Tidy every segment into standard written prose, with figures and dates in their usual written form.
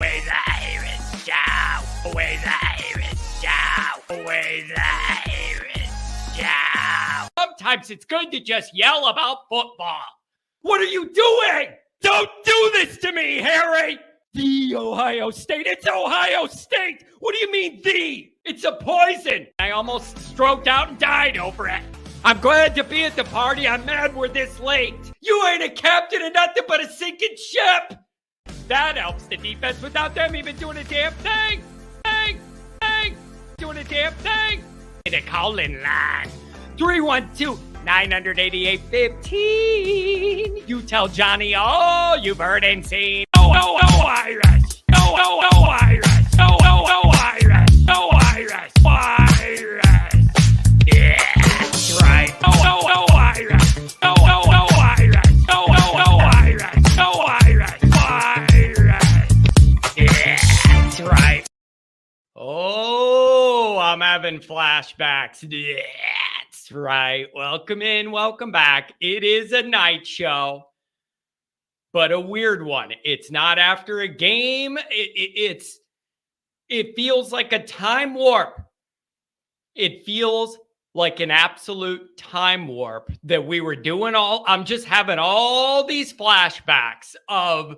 Always Irish, ciao. Always Irish, ciao. Always Irish, ciao. Sometimes it's good to just yell about football. What are you doing? Don't do this to me, Harry! The Ohio State. It's Ohio State! What do you mean, the? It's a poison! I almost stroked out and died over it. I'm glad to be at the party. I'm mad we're this late. You ain't a captain of nothing but a sinking ship! That helps the defense without them even doing a damn thing! Doing a damn thing! The call-in line. 312-988-15. You tell Johnny all you've heard and seen. Oh, Irish! Oh, Irish! Oh, Irish! Oh, Irish! Irish! Yeah, that's right. Oh, Irish! Oh, Irish! Oh, Irish! Oh, Irish! Irish! Yeah, that's right. Oh, I'm having flashbacks. Yeah. That's right. Welcome in, welcome back. It is a night show, but a weird one. It's not after a game. It feels like a time warp. It feels like an absolute time warp that we were doing I'm just having all these flashbacks of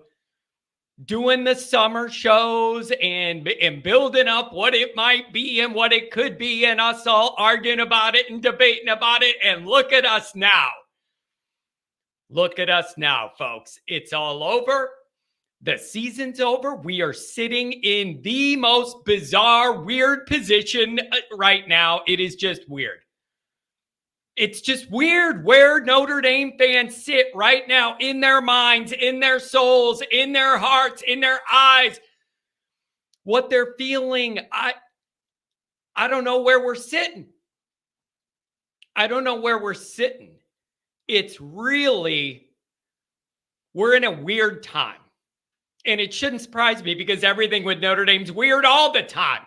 doing the summer shows and building up what it might be and what it could be, and us all arguing about it and debating about it. And look at us now. Look at us now, folks. It's all over. The season's over. We are sitting in the most bizarre, weird position right now. It is just weird. It's just weird where Notre Dame fans sit right now in their minds, in their souls, in their hearts, in their eyes, what they're feeling. I don't know where we're sitting. I don't know where we're sitting. It's really, we're in a weird time. And it shouldn't surprise me because everything with Notre Dame's weird all the time.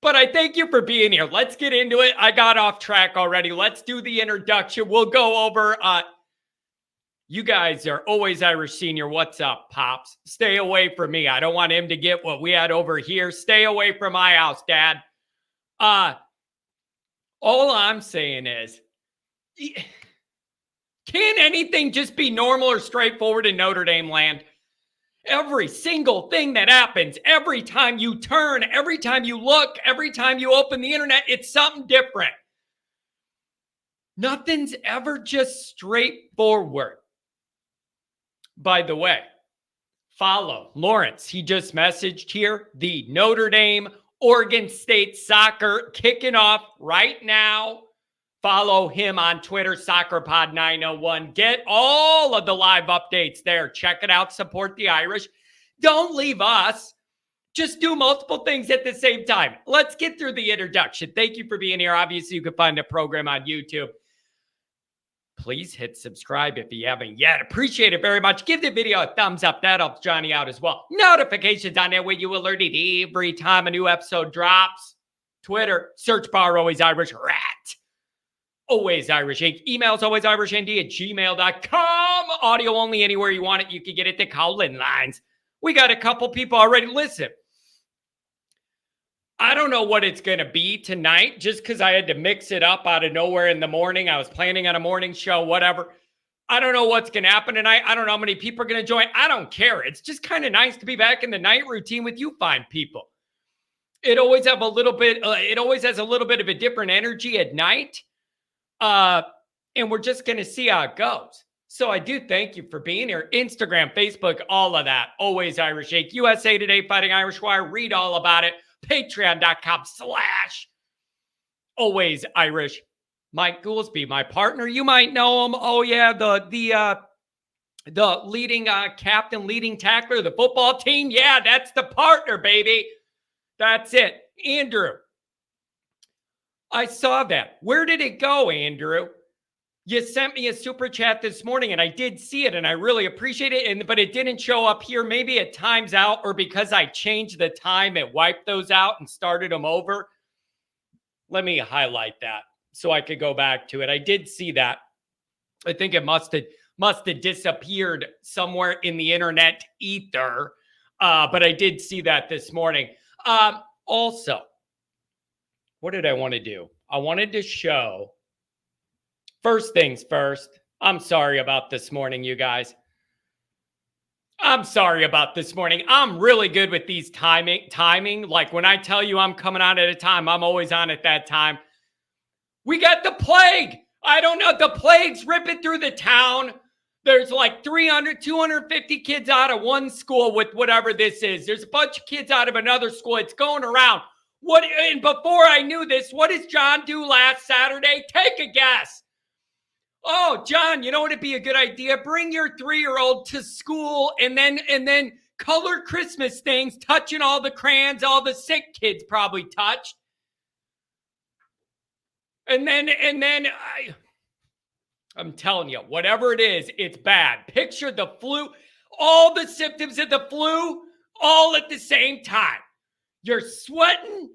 But I thank you for being here. Let's get into it. I got off track already. Let's do the introduction. We'll go over. You guys are Always Irish Senior. What's up, Pops? Stay away from me. I don't want him to get what we had over here. Stay away from my house, Dad. All I'm saying is, can anything just be normal or straightforward in Notre Dame land? Every single thing that happens, every time you turn, every time you look, every time you open the internet, it's something different. Nothing's ever just straightforward. By the way, follow Lawrence. He just messaged here. The Notre Dame, Oregon State soccer kicking off right now. Follow him on Twitter, SoccerPod901. Get all of the live updates there. Check it out. Support the Irish. Don't leave us. Just do multiple things at the same time. Let's get through the introduction. Thank you for being here. Obviously, you can find the program on YouTube. Please hit subscribe if you haven't yet. Appreciate it very much. Give the video a thumbs up. That helps Johnny out as well. Notifications on that way you alerted every time a new episode drops. Twitter, search bar, Always Irish, rat. Always Irish Inc. Emails alwaysirishnd@gmail.com. Audio only anywhere you want it. You can get it to call-in lines. We got a couple people already. Listen, I don't know what it's going to be tonight just because I had to mix it up out of nowhere in the morning. I was planning on a morning show, whatever. I don't know what's going to happen tonight. I don't know how many people are going to join. I don't care. It's just kind of nice to be back in the night routine with you fine people. It always has a little bit of a different energy at night. And we're just going to see how it goes. So I do thank you for being here. Instagram, Facebook, all of that. Always Irish Inc. USA Today, Fighting Irish Wire. Read all about it. Patreon.com/Always Irish. Mike Goolsby, my partner. You might know him. Oh, yeah. The leading captain, leading tackler of the football team. Yeah, that's the partner, baby. That's it. Andrew. I saw that. Where did it go, Andrew? You sent me a super chat this morning, and I did see it, and I really appreciate it. But it didn't show up here. Maybe it times out, or because I changed the time, it wiped those out and started them over. Let me highlight that so I could go back to it. I did see that. I think it must have disappeared somewhere in the internet ether. But I did see that this morning. Also, what did I want to do? I wanted to show, first things first, I'm sorry about this morning, you guys. I'm sorry about this morning. I'm really good with these timing. Like when I tell you I'm coming on at a time, I'm always on at that time. We got the plague. I don't know. The plague's ripping through the town. There's like 300, 250 kids out of one school with whatever this is. There's a bunch of kids out of another school. It's going around. And before I knew this, what does John do last Saturday? Take a guess. Oh, John, you know what would be a good idea? Bring your 3-year-old to school and then color Christmas things, touching all the crayons all the sick kids probably touched. And then I'm telling you, whatever it is, it's bad. Picture the flu, all the symptoms of the flu, all at the same time. You're sweating,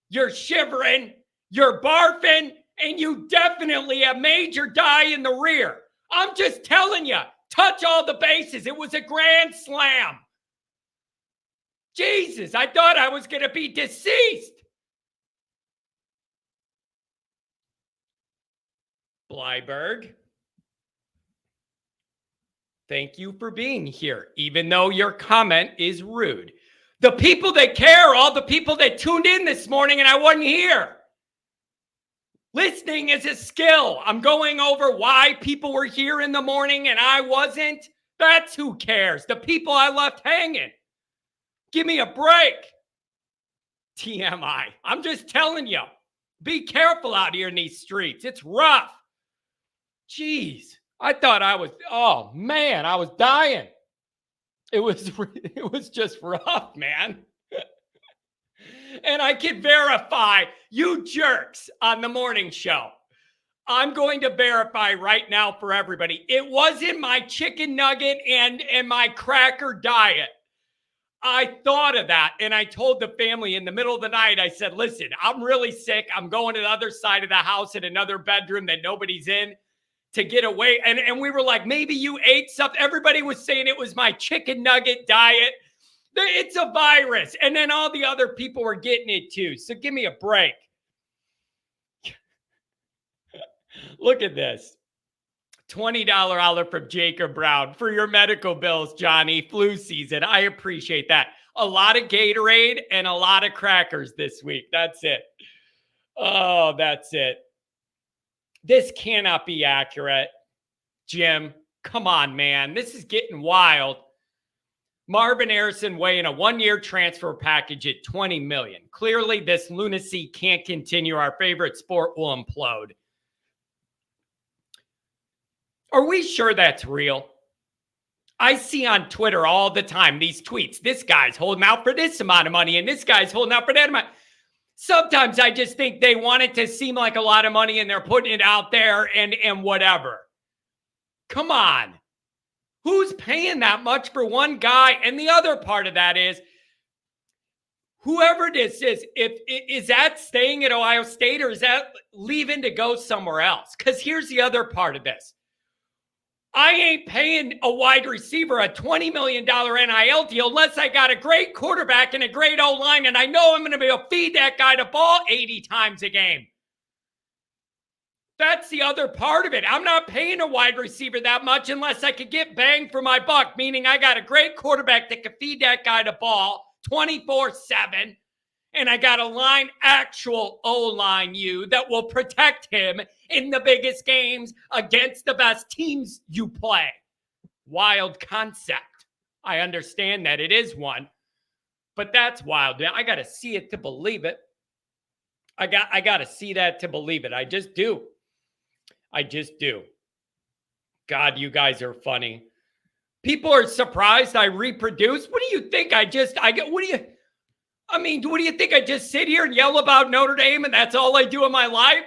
you're shivering, you're barfing, and you definitely have major dye in the rear. I'm just telling you, touch all the bases. It was a grand slam. Jesus, I thought I was going to be deceased. Blyberg, thank you for being here, even though your comment is rude. The people that care, all the people that tuned in this morning and I wasn't here. Listening is a skill. I'm going over why people were here in the morning and I wasn't. That's who cares. The people I left hanging. Give me a break. TMI. I'm just telling you. Be careful out here in these streets. It's rough. Jeez. I thought I was, oh man, I was dying. It was just rough, man. And I can verify, you jerks on the morning show. I'm going to verify right now for everybody. It wasn't my chicken nugget and my cracker diet. I thought of that and I told the family in the middle of the night, I said, listen, I'm really sick. I'm going to the other side of the house in another bedroom that nobody's in to get away. And we were like, maybe you ate something. Everybody was saying it was my chicken nugget diet. It's a virus. And then all the other people were getting it too. So give me a break. Look at this. $20 olive from Jacob Brown for your medical bills, Johnny. Flu season. I appreciate that. A lot of Gatorade and a lot of crackers this week. That's it. Oh, that's it. This cannot be accurate. Jim, come on, man. This is getting wild. Marvin Harrison weighing a 1-year transfer package at $20 million. Clearly, this lunacy can't continue. Our favorite sport will implode. Are we sure that's real? I see on Twitter all the time these tweets. This guy's holding out for this amount of money, and this guy's holding out for that amount. Sometimes I just think they want it to seem like a lot of money, and they're putting it out there and whatever. Come on. Who's paying that much for one guy? And the other part of that is, whoever this is that staying at Ohio State or is that leaving to go somewhere else? Because here's the other part of this. I ain't paying a wide receiver a $20 million NIL deal unless I got a great quarterback and a great O-line, and I know I'm going to be able to feed that guy the ball 80 times a game. That's the other part of it. I'm not paying a wide receiver that much unless I could get bang for my buck, meaning I got a great quarterback that could feed that guy the ball 24/7, and I got a actual O-line that will protect him in the biggest games against the best teams you play. Wild concept. I understand that it is one, but that's wild. I got to see it to believe it. I got to see that to believe it. I just do. God, you guys are funny. People are surprised I reproduce. What do you think? What do you think? I just sit here and yell about Notre Dame and that's all I do in my life?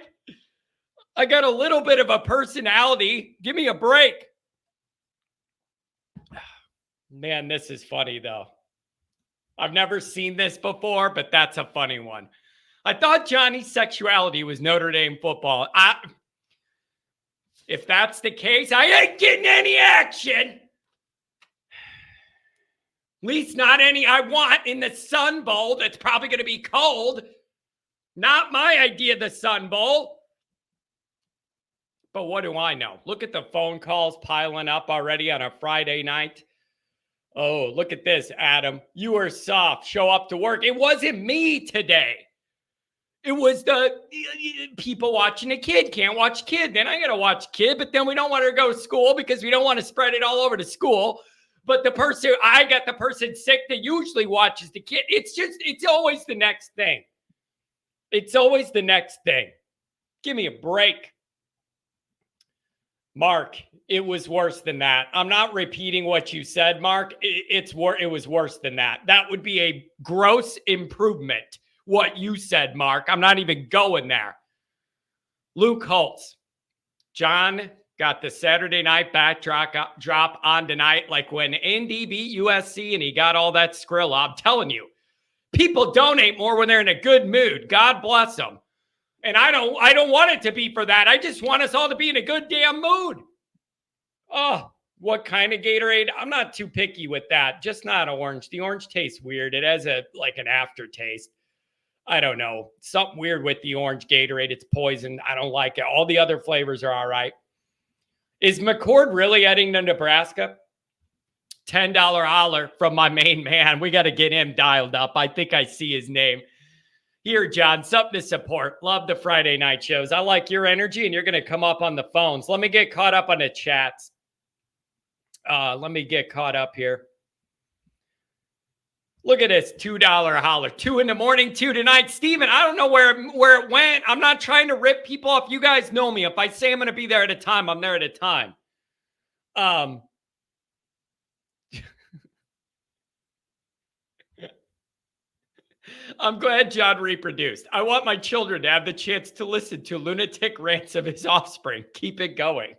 I got a little bit of a personality. Give me a break. Man, this is funny though. I've never seen this before, but that's a funny one. I thought Johnny's sexuality was Notre Dame football. If that's the case, I ain't getting any action. At least not any I want in the Sun Bowl that's probably going to be cold. Not my idea of the Sun Bowl. But what do I know? Look at the phone calls piling up already on a Friday night. Oh, look at this, Adam. You are soft. Show up to work. It wasn't me today. It was the people watching a kid. Can't watch kid. Then I got to watch kid, but then we don't want her to go to school because we don't want to spread it all over to school. But I got the person sick that usually watches the kid. It's always the next thing. It's always the next thing. Give me a break. Mark, it was worse than that. I'm not repeating what you said, Mark. It was worse than that. That would be a gross improvement, what you said, Mark. I'm not even going there. Luke Holtz. John got the Saturday night backdrop on tonight, like when Indy beat USC and he got all that Skrilla. I'm telling you, people donate more when they're in a good mood. God bless them. And I don't want it to be for that. I just want us all to be in a good damn mood. Oh, what kind of Gatorade? I'm not too picky with that. Just not orange. The orange tastes weird. It has an aftertaste. I don't know. Something weird with the orange Gatorade. It's poison. I don't like it. All the other flavors are all right. Is McCord really heading to Nebraska? $10 holler from my main man. We got to get him dialed up. I think I see his name. Here, John, something to support. Love the Friday night shows. I like your energy, and you're going to come up on the phones. Let me get caught up on the chats. Let me get caught up here. Look at this $2 holler. 2 in the morning, 2 tonight. Steven, I don't know where it went. I'm not trying to rip people off. You guys know me. If I say I'm going to be there at a time, I'm there at a time. I'm glad John reproduced. I want my children to have the chance to listen to lunatic rants of his offspring. Keep it going.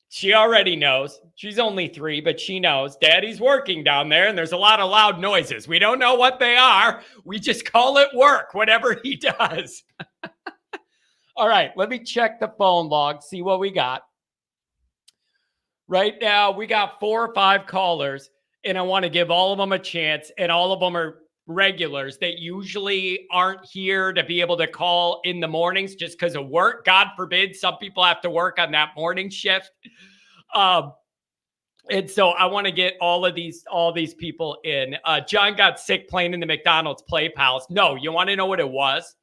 She already knows. She's only 3, but she knows. Daddy's working down there, and there's a lot of loud noises. We don't know what they are. We just call it work, whatever he does. All right, let me check the phone log, see what we got. Right now, we got 4 or 5 callers, and I want to give all of them a chance, and all of them are regulars that usually aren't here to be able to call in the mornings just because of work. God forbid some people have to work on that morning shift. And so I want to get all these people in. John got sick playing in the McDonald's Play Palace. No, you want to know what it was?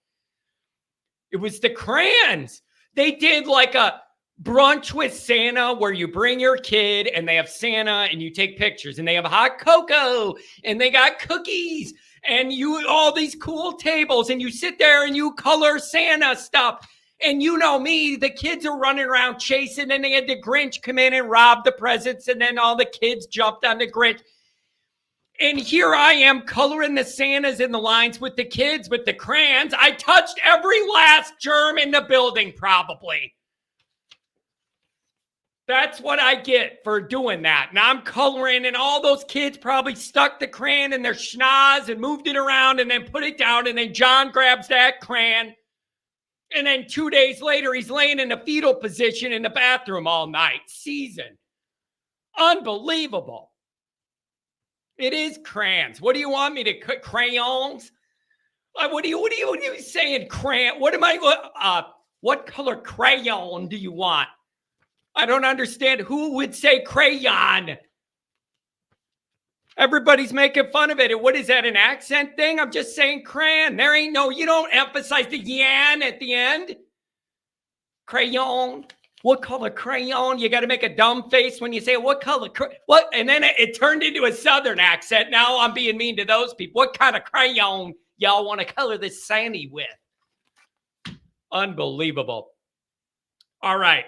It was the crayons. They did like a brunch with Santa where you bring your kid and they have Santa and you take pictures and they have hot cocoa and they got cookies and all these cool tables and you sit there and you color Santa stuff. And you know me, the kids are running around chasing and they had the Grinch come in and rob the presents and then all the kids jumped on the Grinch. And here I am coloring the Santas in the lines with the kids with the crayons. I touched every last germ in the building probably. That's what I get for doing that. Now I'm coloring and all those kids probably stuck the crayon in their schnoz and moved it around and then put it down. And then John grabs that crayon. And then 2 days later, he's laying in a fetal position in the bathroom all night. Season. Unbelievable. It is crayons. What do you want me to cut? Crayons? What are you saying? Crayon? What color crayon do you want? I don't understand who would say crayon. Everybody's making fun of it. What is that, an accent thing? I'm just saying crayon. You don't emphasize the yan at the end. Crayon. What color crayon? You got to make a dumb face when you say, what color? What? And then it turned into a Southern accent. Now I'm being mean to those people. What kind of crayon y'all want to color this Sandy with? Unbelievable. All right.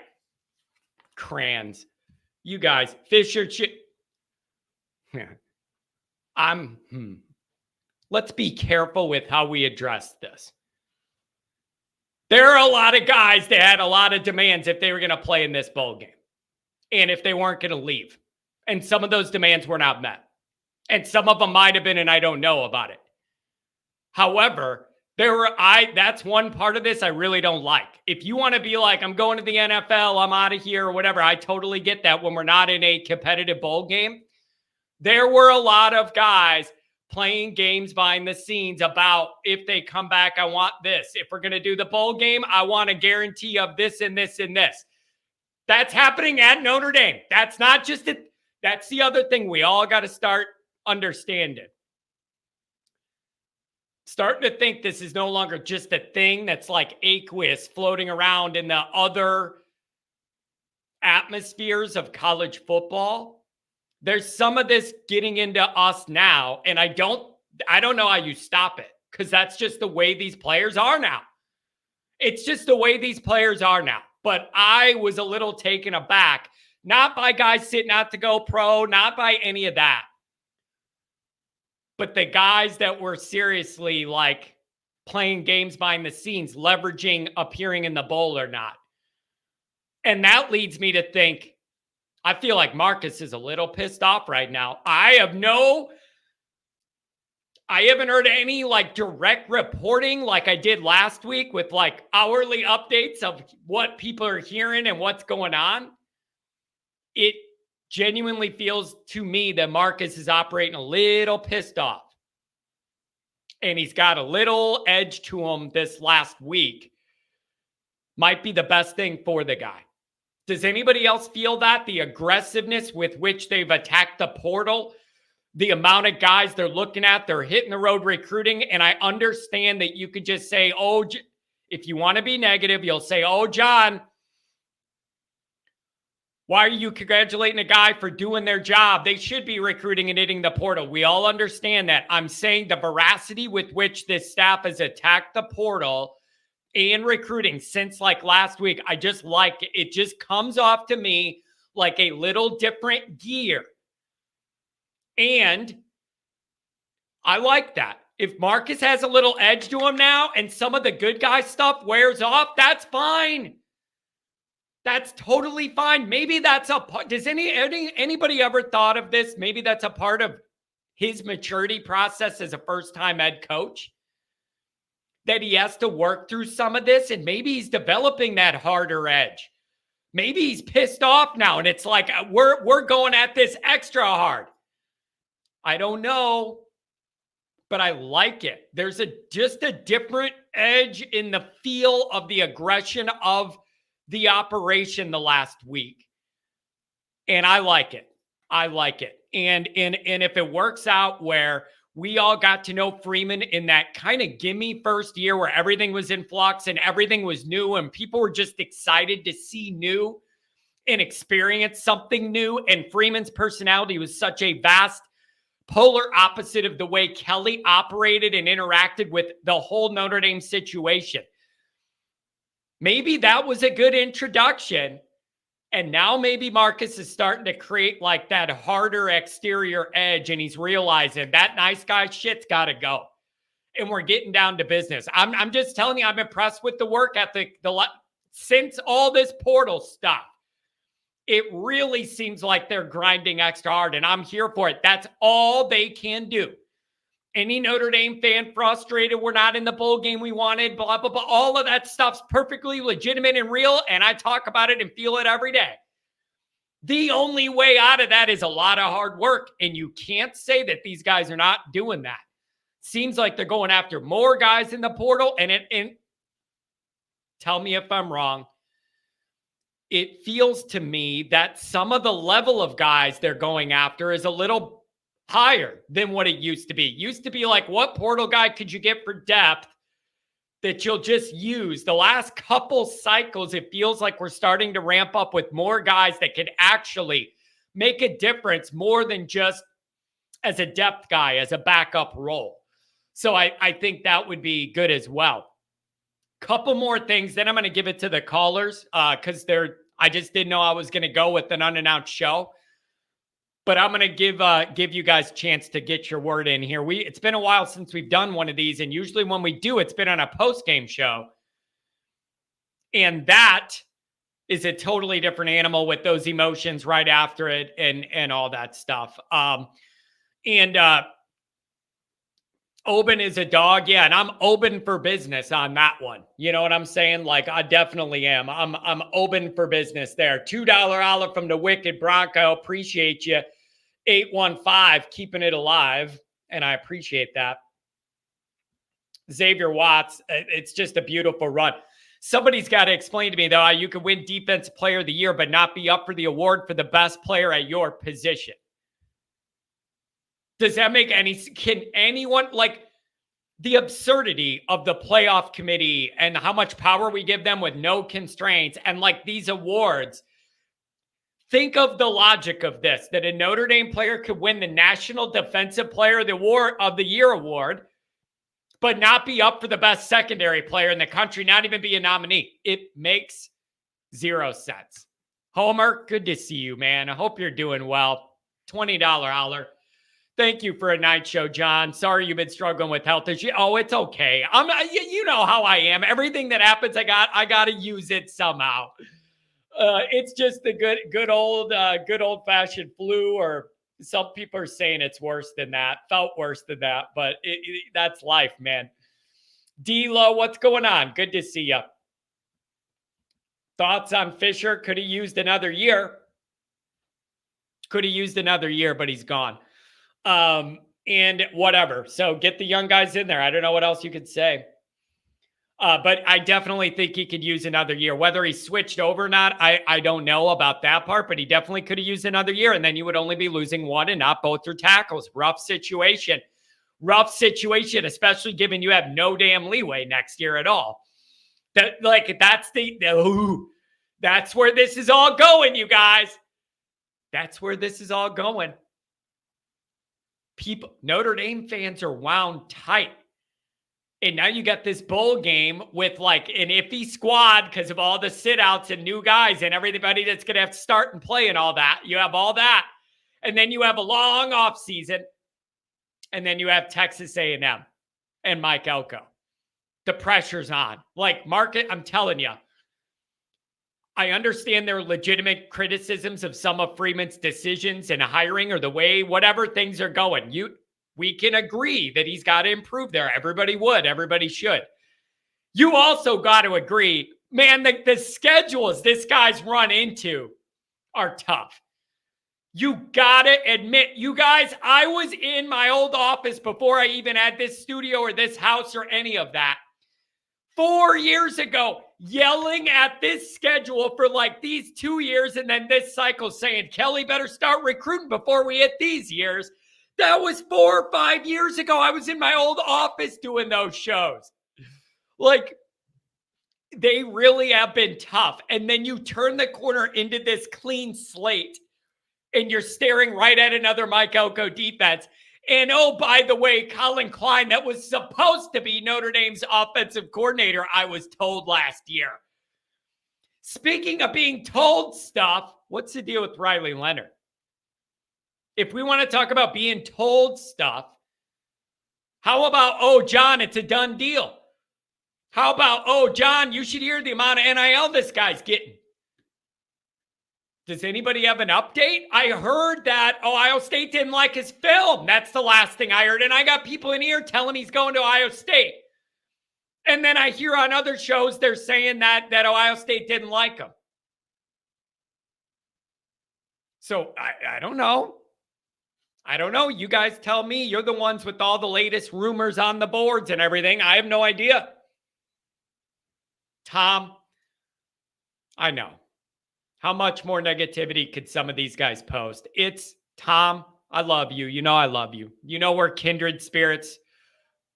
Crayons. You guys, Fisher chip. Let's be careful with how we address this. There are a lot of guys that had a lot of demands if they were going to play in this bowl game and if they weren't going to leave. And some of those demands were not met. And some of them might have been, and I don't know about it. However, that's one part of this I really don't like. If you want to be like, I'm going to the NFL, I'm out of here or whatever, I totally get that when we're not in a competitive bowl game. There were a lot of guys playing games behind the scenes about if they come back, I want this. If we're going to do the bowl game, I want a guarantee of this and this and this. That's happening at Notre Dame. That's not just it. That's the other thing we all got to start understanding. Starting to think this is no longer just a thing that's like aqueous floating around in the other atmospheres of college football. There's some of this getting into us now, and I don't know how you stop it, because that's just the way these players are now. It's just the way these players are now. But I was a little taken aback, not by guys sitting out to go pro, not by any of that, but the guys that were seriously like playing games behind the scenes, leveraging appearing in the bowl or not. And that leads me to think, I feel like Marcus is a little pissed off right now. I haven't heard any like direct reporting like I did last week with like hourly updates of what people are hearing and what's going on. It genuinely feels to me that Marcus is operating a little pissed off. And he's got a little edge to him this last week. Might be the best thing for the guy. Does anybody else feel that? The aggressiveness with which they've attacked the portal, the amount of guys they're looking at, they're hitting the road recruiting. And I understand that you could just say, oh, if you want to be negative, you'll say, oh, John, why are you congratulating a guy for doing their job? They should be recruiting and hitting the portal. We all understand that. I'm saying the veracity with which this staff has attacked the portal and recruiting since like last week, I just like it. It just comes off to me like a little different gear. And I like that. If Marcus has a little edge to him now and some of the good guy stuff wears off, that's fine. That's totally fine. Maybe that's a part. Does anybody ever thought of this? Maybe that's a part of his maturity process as a first-time head coach, that he has to work through some of this, and maybe he's developing that harder edge. Maybe he's pissed off now, and it's like we're going at this extra hard. I don't know, but I like it. There's just a different edge in the feel of the aggression of the operation the last week. And I like it. I like it. And if it works out where we all got to know Freeman in that kind of gimme first year where everything was in flux and everything was new and people were just excited to see new and experience something new. And Freeman's personality was such a vast polar opposite of the way Kelly operated and interacted with the whole Notre Dame situation. Maybe that was a good introduction. And now maybe Marcus is starting to create like that harder exterior edge, and he's realizing that nice guy shit's got to go. And we're getting down to business. I'm just telling you, I'm impressed with the work ethic since all this portal stuff. It really seems like they're grinding extra hard, and I'm here for it. That's all they can do. Any Notre Dame fan frustrated we're not in the bowl game we wanted, blah, blah, blah. All of that stuff's perfectly legitimate and real, and I talk about it and feel it every day. The only way out of that is a lot of hard work, and you can't say that these guys are not doing that. Seems like they're going after more guys in the portal, and tell me if I'm wrong. It feels to me that some of the level of guys they're going after is a little higher than what it used to be. Used to be like, what portal guy could you get for depth that you'll just use? The last couple cycles, it feels like we're starting to ramp up with more guys that could actually make a difference more than just as a depth guy, as a backup role. So I think that would be good as well. Couple more things, then I'm going to give it to the callers because I just didn't know I was going to go with an unannounced show. But I'm going to give you guys a chance to get your word in here. It's been a while since we've done one of these, and usually when we do, it's been on a post-game show. And that is a totally different animal with those emotions right after it and all that stuff. Oben is a dog. Yeah, and I'm open for business on that one. You know what I'm saying? Like, I definitely am. I'm open for business there. $2 olive from the Wicked Bronco. Appreciate you. 815, keeping it alive. And I appreciate that. Xavier Watts, it's just a beautiful run. Somebody's got to explain to me, though, how you can win Defensive Player of the Year, but not be up for the award for the best player at your position. Does that make any sense? Can anyone, like, the absurdity of the playoff committee and how much power we give them with no constraints and, like, these awards? Think of the logic of this, that a Notre Dame player could win the National Defensive Player of the Year award, but not be up for the best secondary player in the country, not even be a nominee. It makes zero sense. Homer, good to see you, man. I hope you're doing well. $20 holler. Thank you for a night show, John. Sorry you've been struggling with health issues. Oh, it's okay. You know how I am. Everything that happens, I got to use it somehow. It's just the good old fashioned flu, or some people are saying it's worse than that. Felt worse than that, but that's life, man. D-Lo, what's going on? Good to see you. Thoughts on Fisher? Could have used another year. Could have used another year, but he's gone. And whatever. So get the young guys in there. I don't know what else you could say. But I definitely think he could use another year. Whether he switched over or not, I don't know about that part, but he definitely could have used another year, and then you would only be losing one and not both your tackles. Rough situation, especially given you have no damn leeway next year at all. That's where this is all going, you guys. That's where this is all going. Notre Dame fans are wound tight. And now you got this bowl game with like an iffy squad because of all the sit-outs and new guys and everybody that's going to have to start and play and all that. You have all that. And then you have a long off season. And then you have Texas A&M and Mike Elko. The pressure's on. Like, market, I'm telling you. I understand there are legitimate criticisms of some of Freeman's decisions and hiring or the way whatever things are going. We can agree that he's got to improve there. Everybody would. Everybody should. You also got to agree, man, the schedules this guy's run into are tough. You got to admit, you guys, I was in my old office before I even had this studio or this house or any of that. 4 years ago, yelling at this schedule for like these 2 years and then this cycle saying, Kelly better start recruiting before we hit these years. That was 4 or 5 years ago. I was in my old office doing those shows. Like, they really have been tough. And then you turn the corner into this clean slate and you're staring right at another Mike Elko defense. And oh, by the way, Colin Klein, that was supposed to be Notre Dame's offensive coordinator, I was told last year. Speaking of being told stuff, what's the deal with Riley Leonard? If we want to talk about being told stuff, how about, oh, John, it's a done deal? How about, oh, John, you should hear the amount of NIL this guy's getting? Does anybody have an update? I heard that Ohio State didn't like his film. That's the last thing I heard. And I got people in here telling he's going to Ohio State. And then I hear on other shows they're saying that Ohio State didn't like him. So I don't know. I don't know. You guys tell me. You're the ones with all the latest rumors on the boards and everything. I have no idea. Tom, I know. How much more negativity could some of these guys post? It's Tom, I love you. You know I love you. You know we're kindred spirits.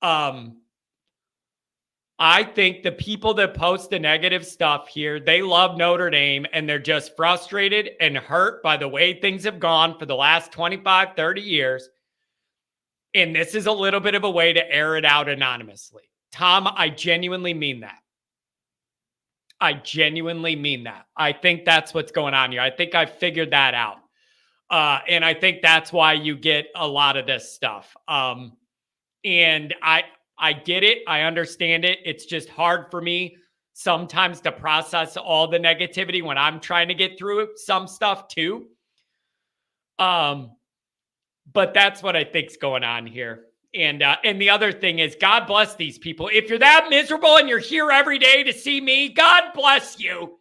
I think the people that post the negative stuff here, they love Notre Dame and they're just frustrated and hurt by the way things have gone for the last 25, 30 years. And this is a little bit of a way to air it out anonymously. Tom, I genuinely mean that. I genuinely mean that. I think that's what's going on here. I think I figured that out. And I think that's why you get a lot of this stuff. And I get it. I understand it. It's just hard for me sometimes to process all the negativity when I'm trying to get through some stuff too. But that's what I think's going on here. And the other thing is, God bless these people. If you're that miserable and you're here every day to see me, God bless you.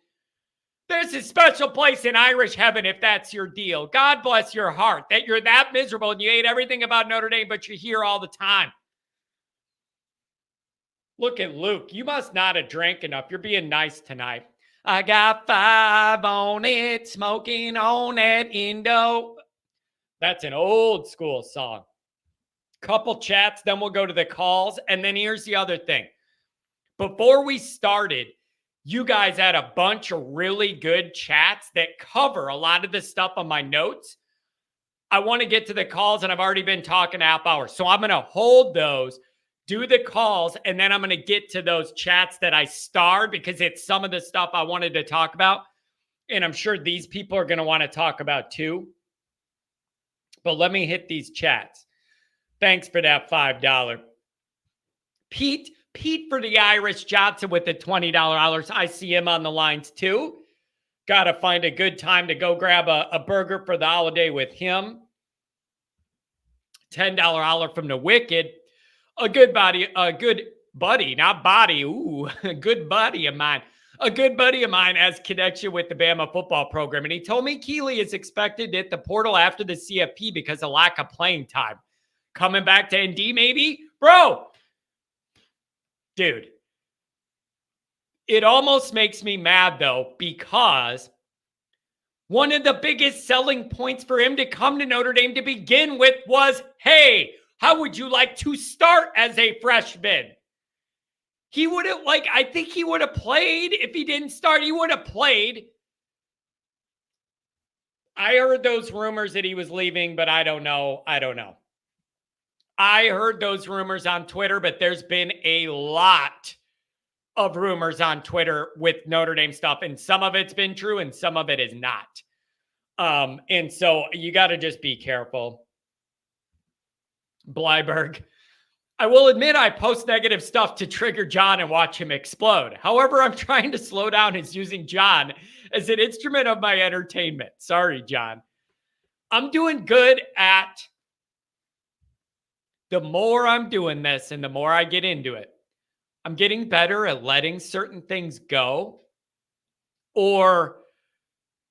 There's a special place in Irish heaven if that's your deal. God bless your heart that you're that miserable and you hate everything about Notre Dame, but you're here all the time. Look at Luke. You must not have drank enough. You're being nice tonight. I got 5 on it, smoking on that Indo. That's an old school song. Couple chats, then we'll go to the calls. And then here's the other thing. Before we started, you guys had a bunch of really good chats that cover a lot of the stuff on my notes. I want to get to the calls, and I've already been talking a half hour. So I'm going to hold those, do the calls, and then I'm going to get to those chats that I starred because it's some of the stuff I wanted to talk about. And I'm sure these people are going to want to talk about too. But let me hit these chats. Thanks for that $5. Pete for the Irish, Johnson with the $20. I see him on the lines too. Got to find a good time to go grab a burger for the holiday with him. $10 holler from the Wicked. A good buddy, not body. Ooh, a good buddy of mine. A good buddy of mine has connection with the Bama football program. And he told me Keeley is expected to hit the portal after the CFP because of lack of playing time. Coming back to ND maybe? Bro, dude, it almost makes me mad though, because one of the biggest selling points for him to come to Notre Dame to begin with was, hey, how would you like to start as a freshman? He would have, I think he would have played if he didn't start. He would have played. I heard those rumors that he was leaving, but I don't know. I heard those rumors on Twitter, but there's been a lot of rumors on Twitter with Notre Dame stuff, and some of it's been true and some of it is not. And so you got to just be careful. Blyberg. I will admit I post negative stuff to trigger John and watch him explode. However, I'm trying to slow down his using John as an instrument of my entertainment. Sorry, John. I'm doing good at the more I'm doing this and the more I get into it, I'm getting better at letting certain things go or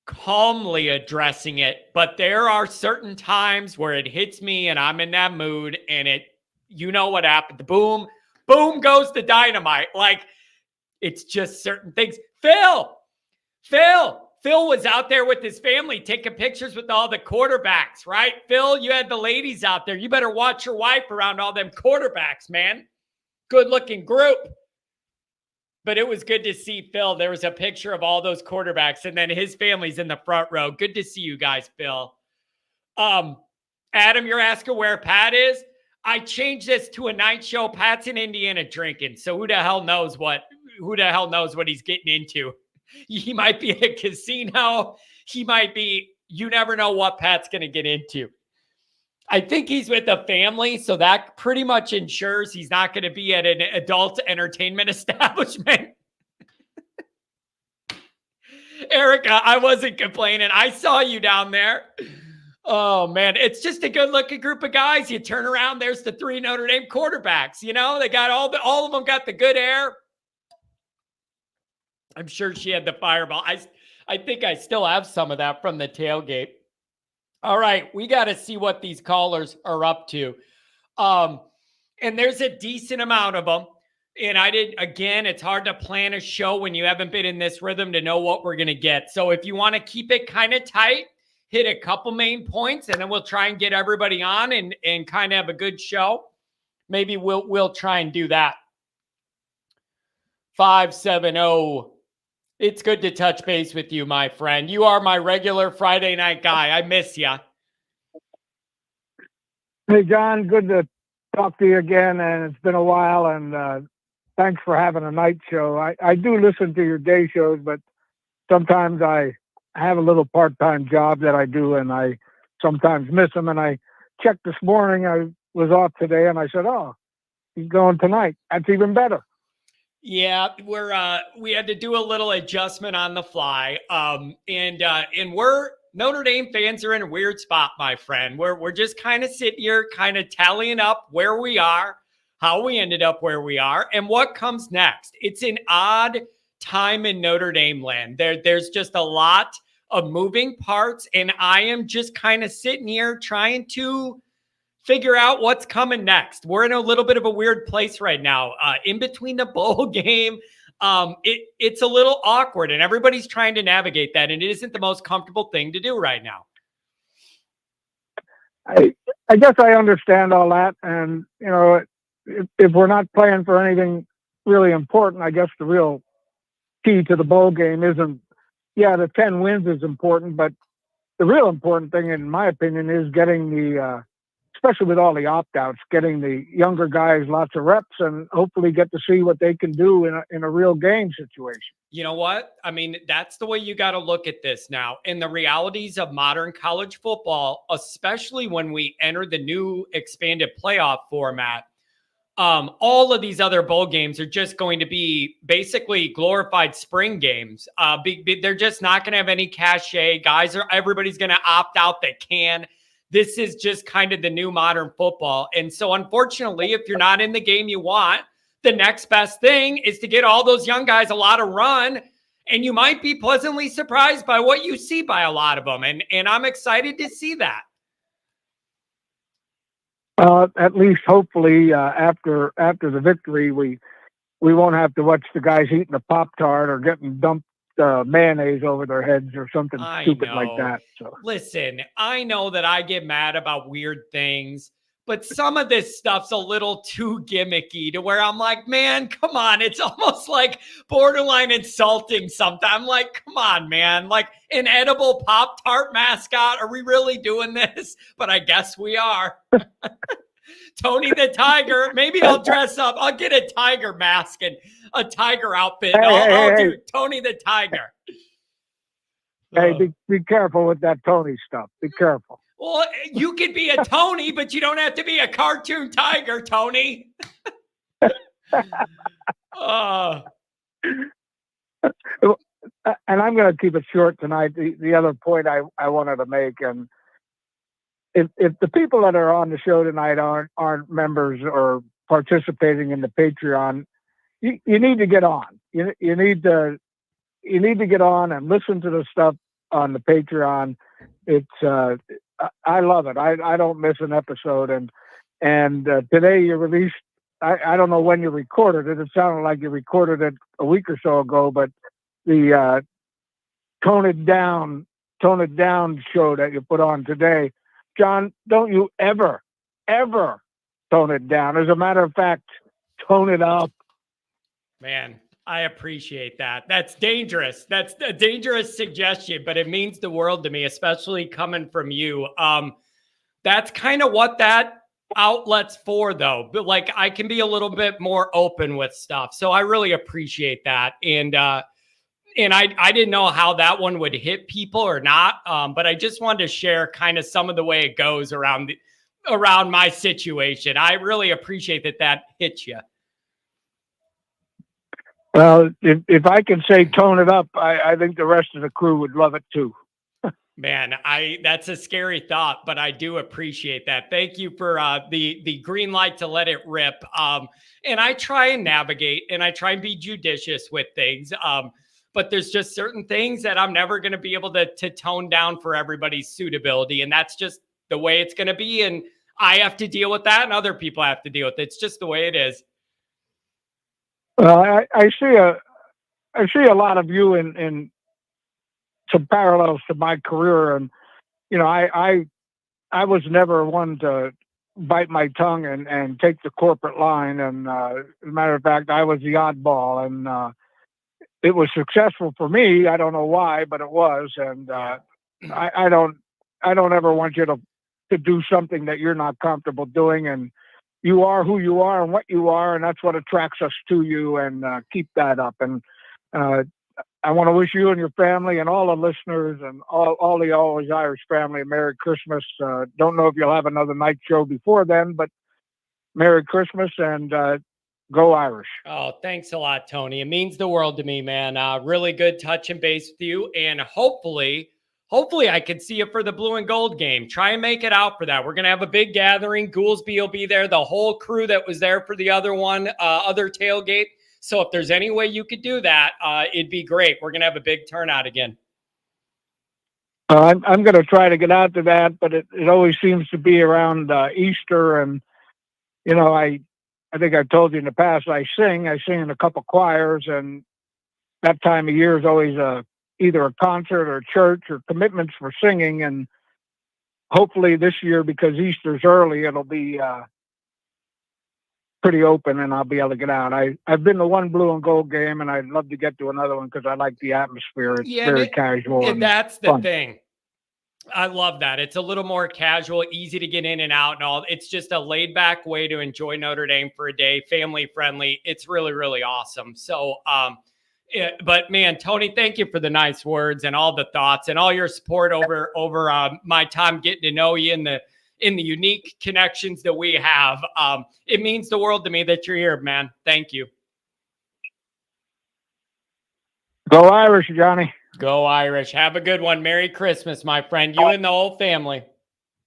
calmly addressing it. But there are certain times where it hits me and I'm in that mood and you know what happened. Boom goes the dynamite. It's just certain things. Phil was out there with his family taking pictures with all the quarterbacks, right? Phil, you had the ladies out there. You better watch your wife around all them quarterbacks, man. Good looking group. But it was good to see Phil. There was a picture of all those quarterbacks and then his family's in the front row. Good to see you guys, Phil. Adam, you're asking where Pat is? I changed this to a night show. Pat's in Indiana drinking. So who the hell knows what he's getting into? He might be at a casino. He might be, you never know what Pat's going to get into. I think he's with a family, so that pretty much ensures he's not going to be at an adult entertainment establishment. Erica, I wasn't complaining. I saw you down there. Oh, man. It's just a good-looking group of guys. You turn around, there's the 3 Notre Dame quarterbacks. You know, they got all of them got the good hair. I'm sure she had the fireball. I think I still have some of that from the tailgate. All right, we got to see what these callers are up to. And there's a decent amount of them. And it's hard to plan a show when you haven't been in this rhythm to know what we're going to get. So if you want to keep it kind of tight, hit a couple main points, and then we'll try and get everybody on and kind of have a good show. Maybe we'll try and do that. 570. It's good to touch base with you, my friend. You are my regular Friday night guy. I miss you. Hey, John, good to talk to you again, and it's been a while, and thanks for having a night show. I do listen to your day shows, but sometimes I have a little part-time job that I do, and I sometimes miss them, and I checked this morning. I was off today, and I said, oh, he's going tonight. That's even better. Yeah, we had to do a little adjustment on the fly. And we're Notre Dame fans are in a weird spot, my friend. We're just kind of sitting here, kind of tallying up where we are, how we ended up where we are, and what comes next. It's an odd time in Notre Dame land. There's just a lot of moving parts, and I am just kind of sitting here trying to figure out what's coming next. We're in a little bit of a weird place right now. In between the bowl game, it's a little awkward, and everybody's trying to navigate that, and it isn't the most comfortable thing to do right now. I guess I understand all that, and if we're not playing for anything really important, I guess the real key to the bowl game isn't, the 10 wins is important, but the real important thing, in my opinion, is getting especially with all the opt-outs, getting the younger guys lots of reps and hopefully get to see what they can do in a real game situation. You know what? I mean, that's the way you got to look at this now. And the realities of modern college football, especially when we enter the new expanded playoff format, all of these other bowl games are just going to be basically glorified spring games. They're just not going to have any cachet. Everybody's going to opt out that can. This is just kind of the new modern football. And so unfortunately, if you're not in the game you want, the next best thing is to get all those young guys a lot of run. And you might be pleasantly surprised by what you see by a lot of them. And I'm excited to see that. At least hopefully after the victory, we won't have to watch the guys eating a Pop-Tart or getting dumped mayonnaise over their heads or something stupid like that. So listen, I know that I get mad about weird things, but some of this stuff's a little too gimmicky to where I'm like, man, come on. It's almost like borderline insulting sometimes. I'm like, come on, man. Like an edible Pop-Tart mascot. Are we really doing this? But I guess we are. Tony the Tiger. Maybe I'll dress up. I'll get a tiger mask and a tiger outfit. I'll do Tony the Tiger. Hey, be careful with that Tony stuff. Be careful. Well, you could be a Tony, but you don't have to be a cartoon tiger, Tony. And I'm going to keep it short tonight. The other point I wanted to make, and if the people that are on the show tonight aren't members or participating in the Patreon, you need to get on. You need to get on and listen to the stuff on the Patreon. It's I love it. I don't miss an episode. And today you released. I don't know when you recorded it. It sounded like you recorded it a week or so ago, but the tone it down show that you put on today, John, don't you ever tone it down. As a matter of fact, tone it up. Man, I appreciate that. That's dangerous. That's a dangerous suggestion, but it means the world to me, especially coming from you. That's kind of what that outlet's for, though. But like, I can be a little bit more open with stuff. So I really appreciate that. And I didn't know how that one would hit people or not. But I just wanted to share kind of some of the way it goes around my situation. I really appreciate that hits you. Well, if I can say tone it up, I think the rest of the crew would love it too. Man, that's a scary thought, but I do appreciate that. Thank you for the green light to let it rip. And I try and navigate and I try and be judicious with things. But there's just certain things that I'm never going to be able to tone down for everybody's suitability. And that's just the way it's going to be. And I have to deal with that and other people have to deal with it. It's just the way it is. Well, I see a lot of you in some parallels to my career, and I was never one to bite my tongue and take the corporate line. And as a matter of fact, I was the oddball, and it was successful for me. I don't know why, but it was. And I don't ever want you to do something that you're not comfortable doing. And you are who you are and what you are, and that's what attracts us to you, and keep that up. And I want to wish you and your family and all the listeners and all the Always Irish family a Merry Christmas. Don't know if you'll have another night show before then, but Merry Christmas and go Irish. Oh, thanks a lot, Tony. It means the world to me, man. Really good touching base with you, and hopefully I can see you for the blue and gold game. Try and make it out for that. We're going to have a big gathering. Goolsby will be there. The whole crew that was there for the other one, other tailgate. So if there's any way you could do that, it'd be great. We're going to have a big turnout again. I'm going to try to get out to that, but it always seems to be around Easter. And, you know, I think I've told you in the past, I sing in a couple choirs, and that time of year is always either a concert or church or commitments for singing. And hopefully this year, because Easter's early, it'll be pretty open and I'll be able to get out. I've been to one blue and gold game, and I'd love to get to another one because I like the atmosphere. It's very casual. And that's the thing. I love that. It's a little more casual, easy to get in and out and all. It's just a laid back way to enjoy Notre Dame for a day, family friendly. It's really, really awesome. So, but man, Tony, thank you for the nice words and all the thoughts and all your support over my time getting to know you in the unique connections that we have. It means the world to me that you're here, man. Thank you. Go Irish, Johnny. Go Irish. Have a good one. Merry Christmas, my friend. You and the whole family.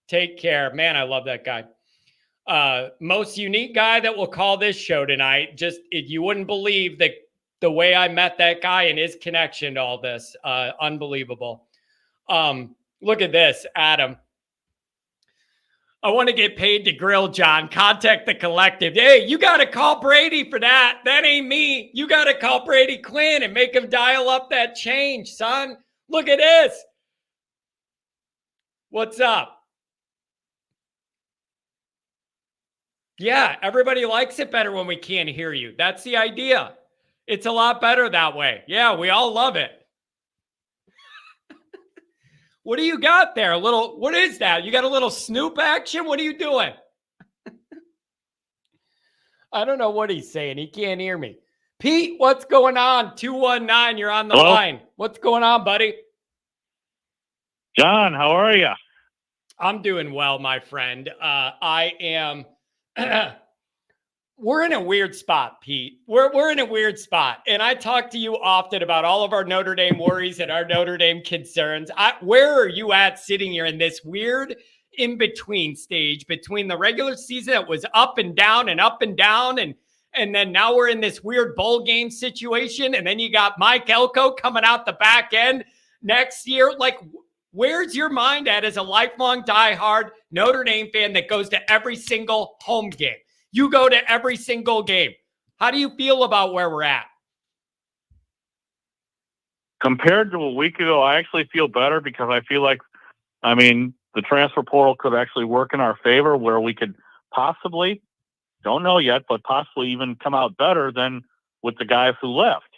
Take care. Man, I love that guy. Most unique guy that will call this show tonight. Just, you wouldn't believe the way I met that guy and his connection to all this. Unbelievable. Look at this, Adam. I want to get paid to grill John. Contact the collective. Hey, you got to call Brady for that. That ain't me. You got to call Brady Quinn and make him dial up that change, son. Look at this. What's up? Yeah, everybody likes it better when we can't hear you. That's the idea. It's a lot better that way. Yeah, we all love it. What do you got there? What is that? You got a little Snoop action? What are you doing? I don't know what he's saying. He can't hear me. Pete, what's going on? 219, you're on the line. What's going on, buddy? John, how are you? I'm doing well, my friend. I am... We're in a weird spot, Pete. We're in a weird spot. And I talk to you often about all of our Notre Dame worries and our Notre Dame concerns. Where are you at sitting here in this weird in-between stage between the regular season that was up and down and up and down, and then now we're in this weird bowl game situation, and then you got Mike Elko coming out the back end next year? Like, where's your mind at as a lifelong diehard Notre Dame fan that goes to every single home game? You go to every single game. How do you feel about where we're at? Compared to a week ago, I actually feel better because I feel like, the transfer portal could actually work in our favor where we could possibly, don't know yet, but possibly even come out better than with the guys who left.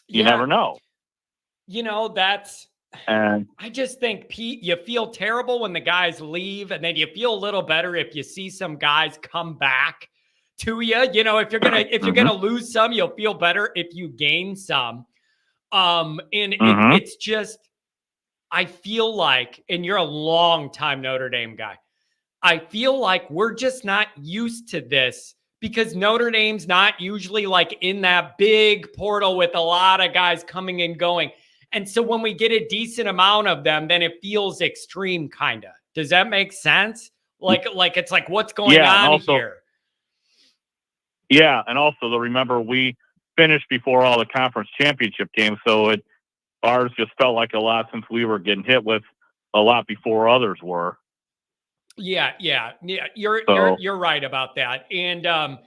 You never know. And I just think, Pete, you feel terrible when the guys leave, and then you feel a little better if you see some guys come back to you. If you're gonna lose some, you'll feel better if you gain some. It's just, I feel like, and you're a long time Notre Dame guy, I feel like we're just not used to this because Notre Dame's not usually like in that big portal with a lot of guys coming and going. And so when we get a decent amount of them, then it feels extreme, kind of. Does that make sense? Like it's like, what's going on here? Yeah, and also, remember, we finished before all the conference championship games, so ours just felt like a lot since we were getting hit with a lot before others were. Yeah. You're right about that. And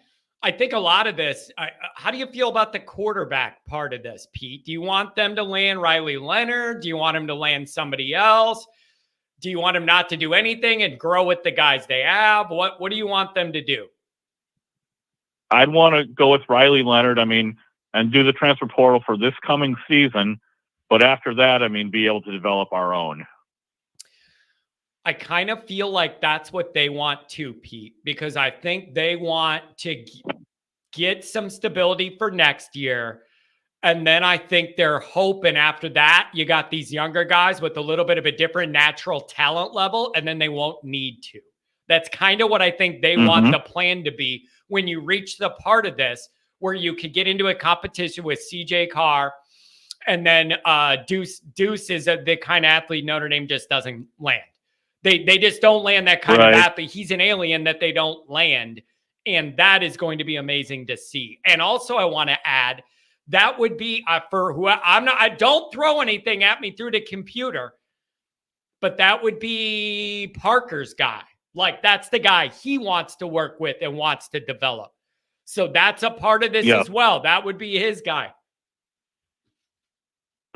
I think a lot of this, how do you feel about the quarterback part of this, Pete? Do you want them to land Riley Leonard? Do you want him to land somebody else? Do you want him not to do anything and grow with the guys they have? What do you want them to do? I'd want to go with Riley Leonard, and do the transfer portal for this coming season. But after that, be able to develop our own. I kind of feel like that's what they want too, Pete, because I think they want to get some stability for next year. And then I think they're hoping after that, you got these younger guys with a little bit of a different natural talent level, and then they won't need to. That's kind of what I think they want the plan to be when you reach the part of this where you could get into a competition with CJ Carr, and then Duce is the kind of athlete Notre Dame just doesn't land. They just don't land that kind of athlete. He's an alien that they don't land. And that is going to be amazing to see. And also, I want to add, that would be for who I don't throw anything at me through the computer, but that would be Parker's guy. Like, that's the guy he wants to work with and wants to develop. So that's a part of this as well. That would be his guy.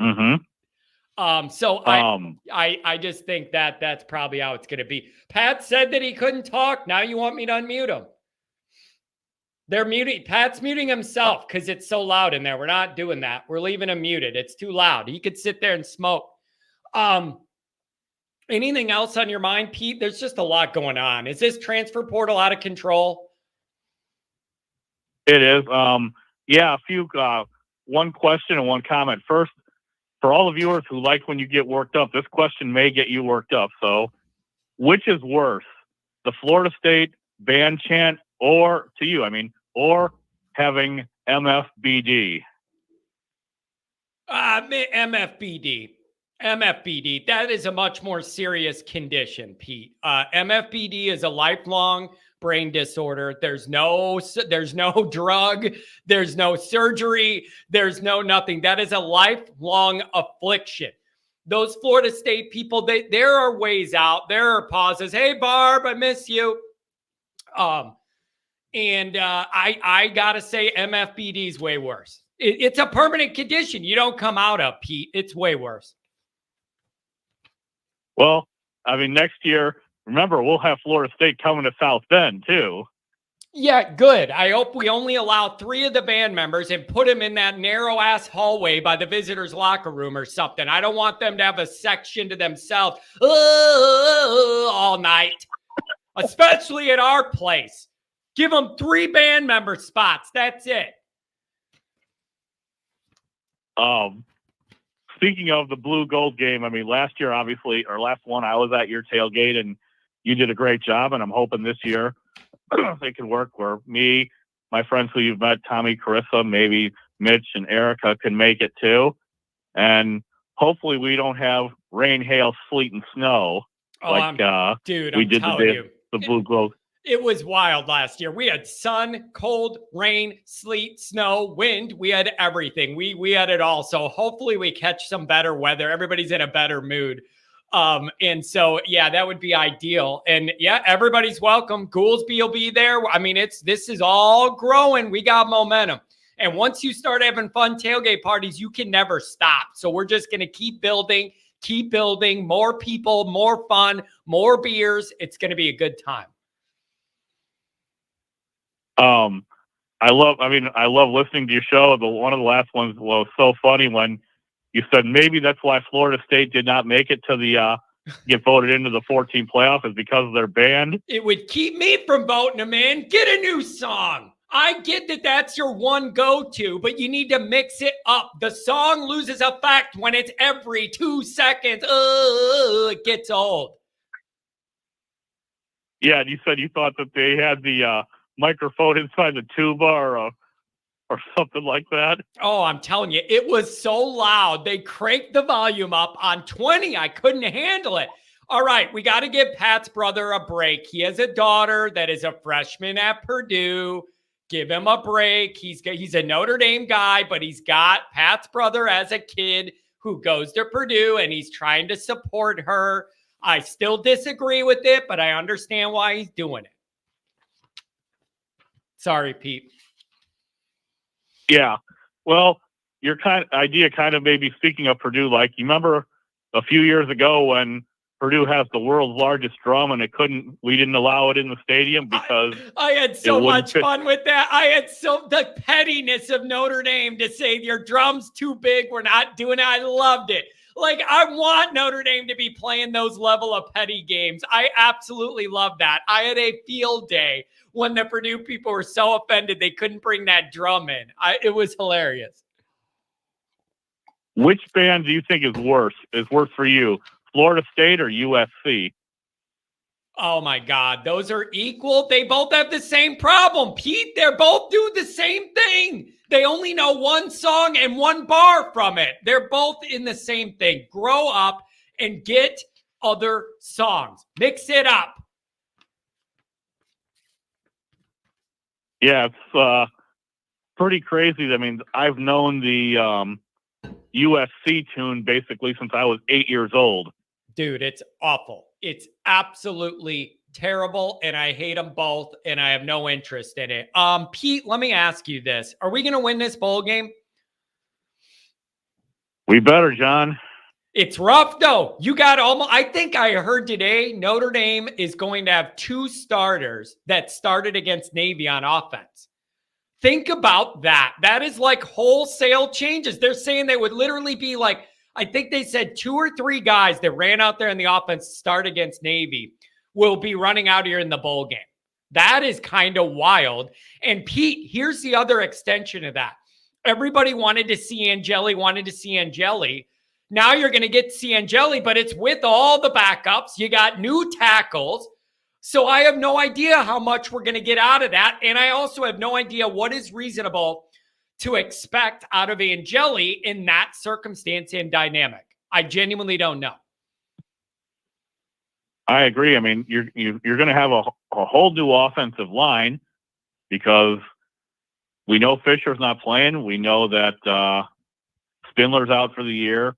So I just think that that's probably how it's going to be. Pat said that he couldn't talk. Now you want me to unmute him. They're muting. Pat's muting himself because it's so loud in there. We're not doing that. We're leaving him muted. It's too loud. He could sit there and smoke. Anything else on your mind, Pete? There's just a lot going on. Is this transfer portal out of control? It is. A few, one question and one comment. First, for all the viewers who like when you get worked up, this question may get you worked up. So, which is worse, the Florida State band chant or having MFBD? MFBD. That is a much more serious condition, Pete. MFBD is a lifelong brain disorder. There's no drug. There's no surgery. There's no nothing. That is a lifelong affliction. Those Florida State people, there are ways out. There are pauses. Hey, Barb, I miss you. I got to say MFBD is way worse. It's a permanent condition. You don't come out of, Pete. It's way worse. Well, next year, remember, we'll have Florida State coming to South Bend, too. Yeah, good. I hope we only allow 3 of the band members and put them in that narrow-ass hallway by the visitors' locker room or something. I don't want them to have a section to themselves all night, especially at our place. Give them 3 band member spots. That's it. Speaking of the blue gold game, last year, obviously, or last one, I was at your tailgate and you did a great job. And I'm hoping this year it can work where me, my friends who you've met, Tommy, Carissa, maybe Mitch and Erica can make it too. And hopefully we don't have rain, hail, sleet, and snow we did the blue gold. It was wild last year. We had sun, cold, rain, sleet, snow, wind. We had everything. We had it all. So hopefully we catch some better weather. Everybody's in a better mood. And so, yeah, that would be ideal. And yeah, everybody's welcome. Goolsby will be there. This is all growing. We got momentum. And once you start having fun tailgate parties, you can never stop. So we're just going to keep building, more people, more fun, more beers. It's going to be a good time. I love listening to your show. One of the last ones was so funny when you said maybe that's why Florida State did not make it to the get voted into the 14 playoff is because of their band. It would keep me from voting them in. Get a new song. I get that that's your one go-to, but you need to mix it up. The song loses effect when it's every 2 seconds. It gets old. Yeah, and you said you thought that they had the microphone inside the tuba or something like that. Oh, I'm telling you, it was so loud. They cranked the volume up on 20. I couldn't handle it. All right, we got to give Pat's brother a break. He has a daughter that is a freshman at Purdue. Give him a break. He's a Notre Dame guy, but he's got Pat's brother as a kid who goes to Purdue, and he's trying to support her. I still disagree with it, but I understand why he's doing it. Sorry, Pete. Yeah. Well, your idea made me, speaking of Purdue, like, you remember a few years ago when Purdue has the world's largest drum and we didn't allow it in the stadium because I had so much fun with that. I had the pettiness of Notre Dame to say your drum's too big. We're not doing it. I loved it. Like, I want Notre Dame to be playing those level of petty games. I absolutely love that. I had a field day when the Purdue people were so offended they couldn't bring that drum in. It was hilarious. Which band do you think is worse for you, Florida State or USC? Oh, my God. Those are equal. They both have the same problem, Pete. They're both do the same thing. They only know one song and one bar from it. They're both in the same thing. Grow up and get other songs. Mix it up. Yeah, it's pretty crazy. I mean, I've known the USC tune basically since I was 8 years old. Dude, it's awful. It's absolutely terrible, and I hate them both, and I have no interest in it. Pete, let me ask you this. Are we going to win this bowl game? We better, John. It's rough, though. You got almost, I think I heard today, Notre Dame is going to have 2 starters that started against Navy on offense. Think about that. That is like wholesale changes. They're saying they would literally be like, I think they said 2 or 3 guys that ran out there in the offense start against Navy will be running out here in the bowl game. That is kind of wild. And Pete, here's the other extension of that. Everybody wanted to see Angeli. Now you're going to get to see Angeli, but it's with all the backups. You got new tackles. So I have no idea how much we're going to get out of that. And I also have no idea what is reasonable to expect out of Angeli in that circumstance and dynamic. I genuinely don't know. I agree. I mean, you're going to have a whole new offensive line because we know Fisher's not playing. We know that Spindler's out for the year.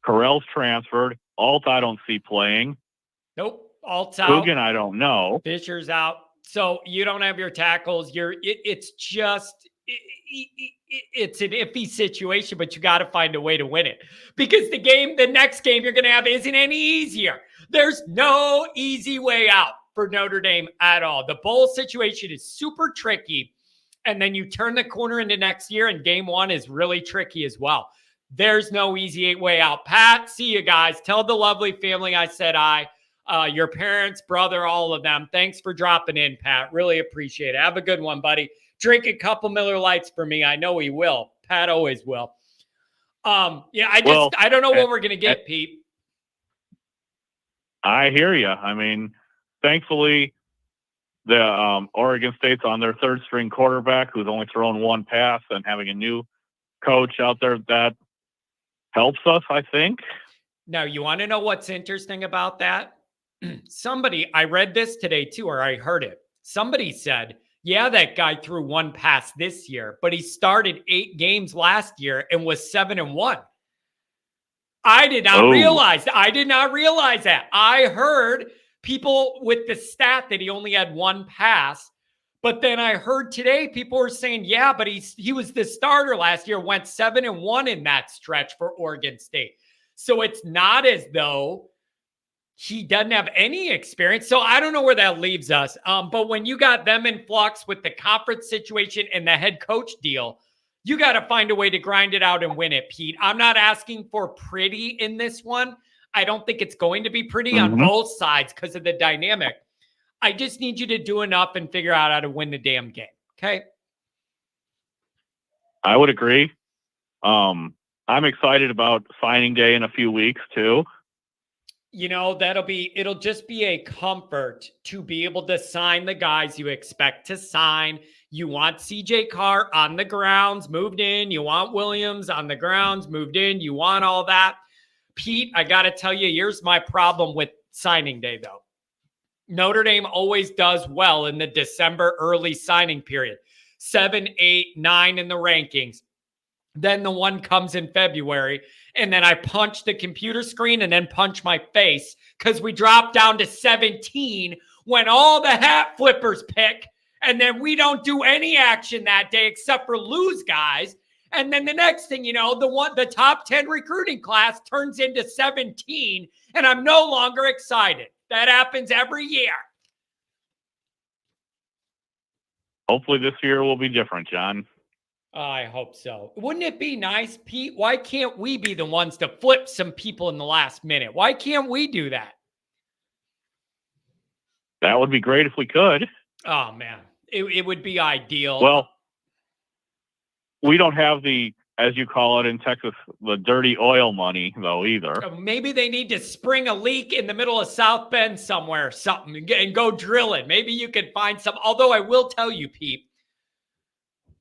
Carell's transferred. Alt I don't see playing. Nope. Alt's out. Coogan I don't know. Fisher's out. So you don't have your tackles. It's just it's an iffy situation, but you got to find a way to win it because the next game you're going to have isn't any easier. There's no easy way out for Notre Dame at all. The bowl situation is super tricky. And then you turn the corner into next year and game 1 is really tricky as well. There's no easy way out. Pat, see you guys. Tell the lovely family I said hi. Your parents, brother, all of them. Thanks for dropping in, Pat. Really appreciate it. Have a good one, buddy. Drink a couple Miller Lights for me. I know he will. Pat always will. I don't know what we're going to get, Pete. I hear you. I mean, thankfully, the Oregon State's on their 3rd string quarterback who's only thrown 1 pass, and having a new coach out there that helps us, I think. Now, you want to know what's interesting about that? I read this today too, or I heard it. Somebody said, yeah, that guy threw 1 pass this year, but he started 8 games last year and was 7-1. I did not realize that. I heard people with the stat that he only had 1 pass. But then I heard today people were saying, yeah, but he was the starter last year, went 7-1 in that stretch for Oregon State. So it's not as though he doesn't have any experience. So I don't know where that leaves us. But when you got them in flux with the conference situation and the head coach deal, you got to find a way to grind it out and win it, Pete. I'm not asking for pretty in this one. I don't think it's going to be pretty on both sides because of the dynamic. I just need you to do enough and figure out how to win the damn game. Okay. I would agree. I'm excited about signing day in a few weeks too. You know, it'll just be a comfort to be able to sign the guys you expect to sign. You want CJ Carr on the grounds, moved in. You want Williams on the grounds, moved in. You want all that. Pete, I got to tell you, here's my problem with signing day, though. Notre Dame always does well in the December early signing period. 7, 8, 9 in the rankings. Then the one comes in February, and then I punch the computer screen and then punch my face because we drop down to 17 when all the hat flippers pick, and then we don't do any action that day except for lose guys. And then the next thing you know, the top 10 recruiting class turns into 17, and I'm no longer excited. That happens every year. Hopefully this year will be different, John. I hope so. Wouldn't it be nice, Pete? Why can't we be the ones to flip some people in the last minute? Why can't we do that? That would be great if we could. Oh, man. It would be ideal. Well, we don't have the, as you call it in Texas, the dirty oil money, though, either. Maybe they need to spring a leak in the middle of South Bend somewhere or something and go drill it. Maybe you could find some. Although I will tell you, Pete,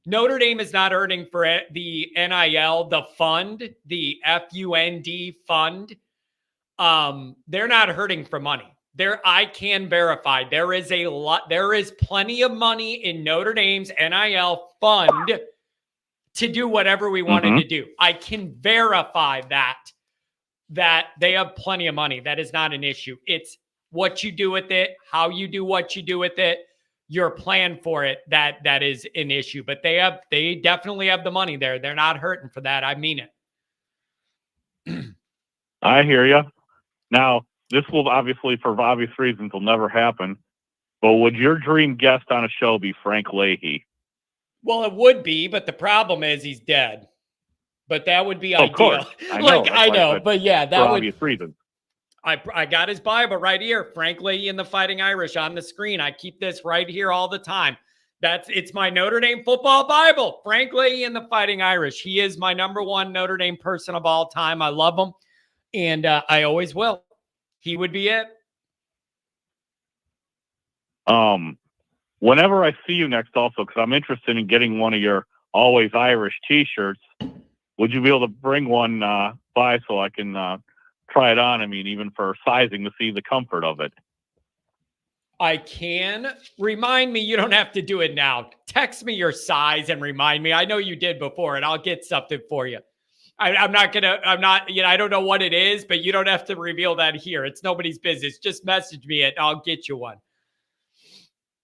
Notre Dame is not earning for the NIL, the fund, the FUND fund. They're not hurting for money. There, I can verify there is a lot. There is plenty of money in Notre Dame's NIL fund to do whatever we wanted to do. I can verify that they have plenty of money. That is not an issue. It's what you do with it, how you do what you do with it, your plan for it. That is an issue. But they definitely have the money there. They're not hurting for that. I mean it. I hear you. Now, this will obviously, for obvious reasons, will never happen. But would your dream guest on a show be Frank Leahy? Well, it would be, but the problem is he's dead. But that would be ideal. Of course. I know. But yeah, that for would. Obvious reasons. I got his Bible right here. Frank Leahy and the Fighting Irish on the screen. I keep this right here all the time. It's my Notre Dame football Bible. Frank Leahy and the Fighting Irish. He is my number one Notre Dame person of all time. I love him, and I always will. He would be it. Whenever I see you next, also, because I'm interested in getting one of your Always Irish T-shirts, would you be able to bring one by so I can try it on? I mean, even for sizing to see the comfort of it. I can. Remind me. You don't have to do it now. Text me your size and remind me. I know you did before, and I'll get something for you. I'm not, I don't know what it is, but you don't have to reveal that here. It's nobody's business. Just message me and I'll get you one.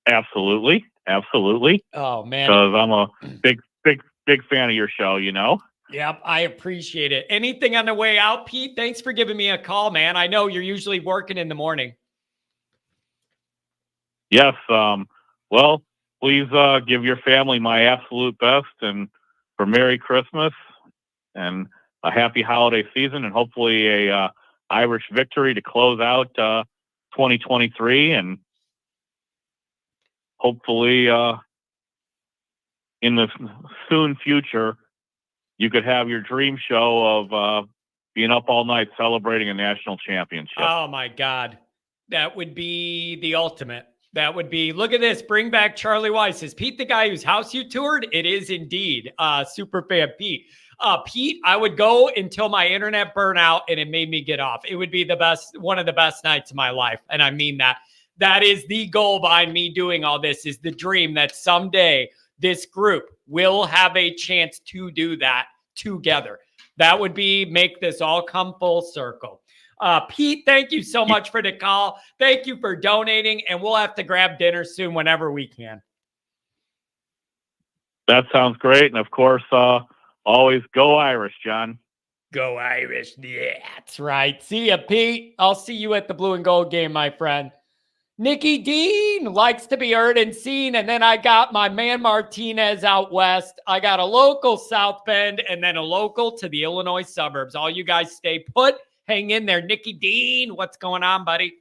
Absolutely. Oh, man. Because I'm a big fan of your show, you know? Yep, I appreciate it. Anything on the way out, Pete? Thanks for giving me a call, man. I know you're usually working in the morning. Yes. Well, please give your family my absolute best, and for Merry Christmas and a happy holiday season, and hopefully a Irish victory to close out 2023, and hopefully in the soon future you could have your dream show of being up all night celebrating a national championship. Oh my God, that would be the ultimate. That would be, look at this, bring back Charlie Weiss. Is Pete the guy whose house you toured? It is indeed. Super fan Pete. Pete, I would go until my internet burned out and it made me get off. It would be the best, one of the best nights of my life. And I mean that. That is the goal behind me doing all this, is the dream that someday this group will have a chance to do that together. That would be, make this all come full circle. Pete, thank you so much for the call. Thank you for donating, and we'll have to grab dinner soon whenever we can. That sounds great. And of course, always go Irish, John. Go Irish. Yeah, that's right. See ya, Pete. I'll see you at the blue and gold game, my friend. Nikki Dean likes to be heard and seen. And then I got my man Martinez out west. I got a local South Bend and then a local to the Illinois suburbs. All you guys stay put. Hang in there. Nikki Dean, what's going on, buddy?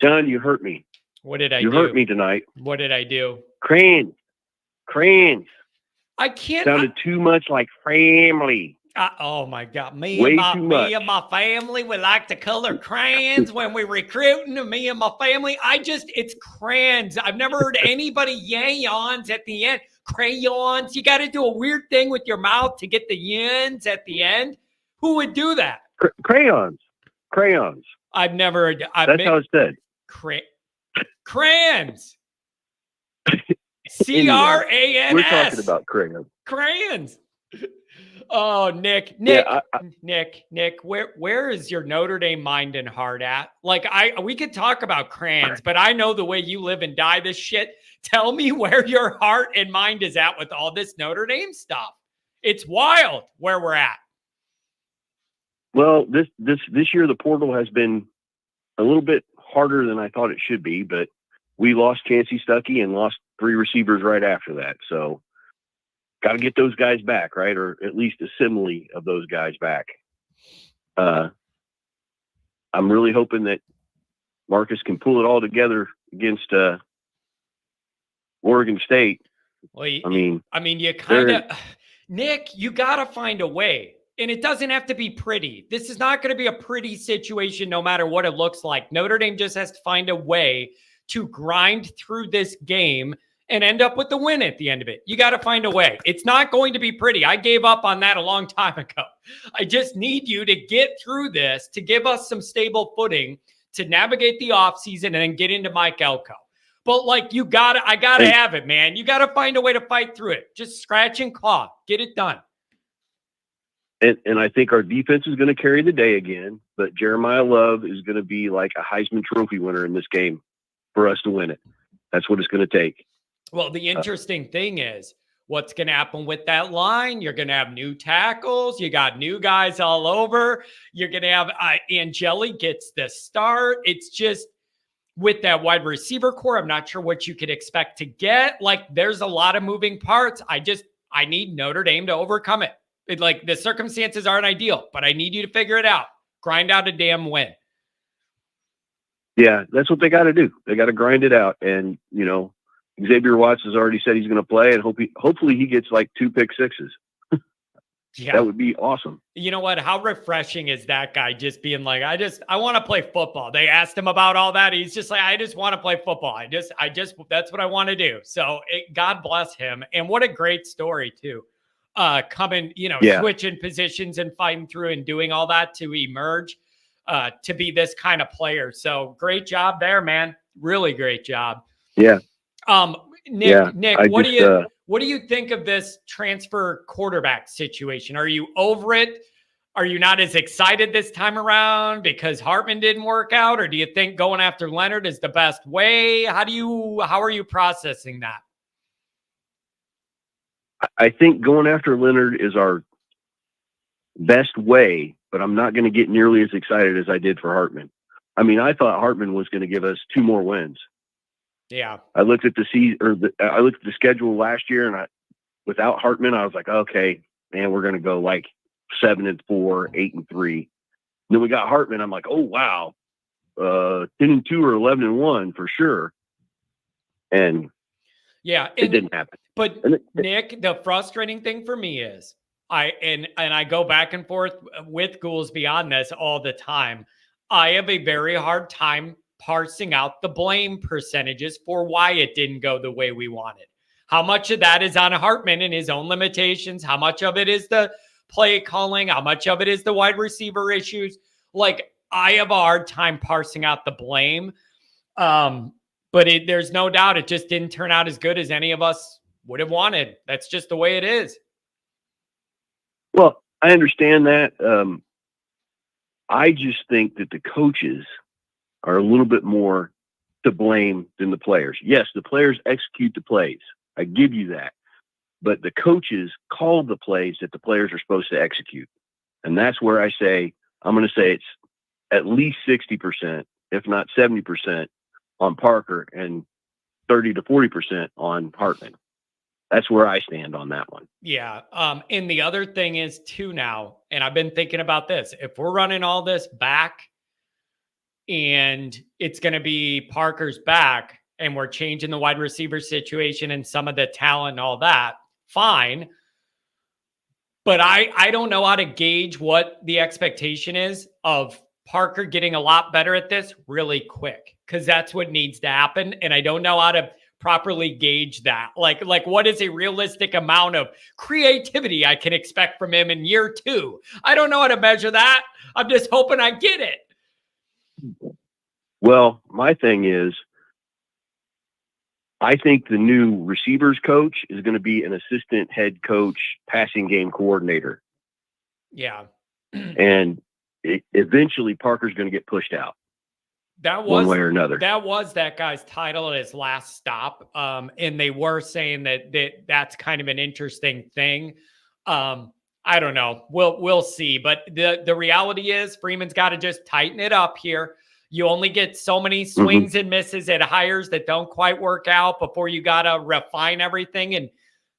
John, you hurt me. What did I do? You hurt me tonight. What did I do? Cranes. I can't. Sounded too much like family. Oh my God. Way too much. Me and my family, we like to color crayons when we're recruiting. Me and my family, it's crayons. I've never heard anybody yawns at the end. Crayons. You got to do a weird thing with your mouth to get the yins at the end. Who would do that? Crayons. I've never heard. That's how it's said. Crayons. C-R-A-N-S. We're talking about crayons. Crayons. Oh, Nick, where is your Notre Dame mind and heart at? Like, we could talk about crayons, but I know the way you live and die this shit. Tell me where your heart and mind is at with all this Notre Dame stuff. It's wild where we're at. Well, this year the portal has been a little bit harder than I thought it should be, but we lost Chancey Stuckey and lost 3 receivers right after that. So got to get those guys back, right? Or at least a simile of those guys back. I'm really hoping that Marcus can pull it all together against Oregon State. Well, you kind of, Nick, you got to find a way. And it doesn't have to be pretty. This is not going to be a pretty situation no matter what it looks like. Notre Dame just has to find a way to grind through this game and end up with the win at the end of it. You got to find a way. It's not going to be pretty. I gave up on that a long time ago. I just need you to get through this, to give us some stable footing, to navigate the offseason and then get into Mike Elko. But like, I gotta have it, man. You gotta find a way to fight through it. Just scratch and claw, get it done. And I think our defense is going to carry the day again, but Jeremiah Love is going to be like a Heisman Trophy winner in this game for us to win it. That's what it's going to take. Well, the interesting thing is what's going to happen with that line. You're going to have new tackles. You got new guys all over. You're going to have Angeli gets the start. It's just with that wide receiver core, I'm not sure what you could expect to get. Like, there's a lot of moving parts. I need Notre Dame to overcome it. Like, the circumstances aren't ideal, but I need you to figure it out. Grind out a damn win. Yeah, that's what they got to do. They got to grind it out. And, you know, Xavier Watts has already said he's going to play, and hopefully he gets like 2 pick sixes. Yeah. That would be awesome. You know what? How refreshing is that guy just being like, I want to play football. They asked him about all that. He's just like, I just want to play football. I just, that's what I want to do. So God bless him. And what a great story too. Coming, switching positions and fighting through and doing all that to emerge, to be this kind of player. So great job there, man. Really great job. Yeah. Nick, what do you think of this transfer quarterback situation? Are you over it? Are you not as excited this time around because Hartman didn't work out? Or do you think going after Leonard is the best way? How are you processing that? I think going after Leonard is our best way, but I'm not going to get nearly as excited as I did for Hartman. I mean, I thought Hartman was going to give us 2 more wins. Yeah. I looked at I looked at the schedule last year, and without Hartman, I was like, okay, man, we're going to go like 7-4, 8-3. Then we got Hartman. I'm like, oh wow, 10-2 or 11-1 for sure. And yeah, it didn't happen. But Nick, the frustrating thing for me is I go back and forth with Goolsby on this all the time. I have a very hard time parsing out the blame percentages for why it didn't go the way we wanted. How much of that is on Hartman and his own limitations? How much of it is the play calling? How much of it is the wide receiver issues? Like, I have a hard time parsing out the blame. But there's no doubt it just didn't turn out as good as any of us would have wanted. That's just the way it is. Well, I understand that. I just think that the coaches are a little bit more to blame than the players. Yes, the players execute the plays. I give you that. But the coaches call the plays that the players are supposed to execute. And that's where I'm going to say it's at least 60%, if not 70% on Parker and 30 to 40% on Hartman. That's where I stand on that one. Yeah. And the other thing is too now, and I've been thinking about this, if we're running all this back and it's going to be Parker's back and we're changing the wide receiver situation and some of the talent and all that, fine. But I don't know how to gauge what the expectation is of Parker getting a lot better at this really quick, because that's what needs to happen. And I don't know how to properly gauge that. Like what is a realistic amount of creativity I can expect from him in year 2? I don't know how to measure that. I'm just hoping I get it. Well, my thing is, I think the new receivers coach is going to be an assistant head coach, passing game coordinator. Yeah. And eventually Parker's going to get pushed out. That was one way or another. That was that guy's title at his last stop. And they were saying that's kind of an interesting thing. I don't know. We'll see. But the reality is Freeman's got to just tighten it up here. You only get so many swings and misses at hires that don't quite work out before you got to refine everything and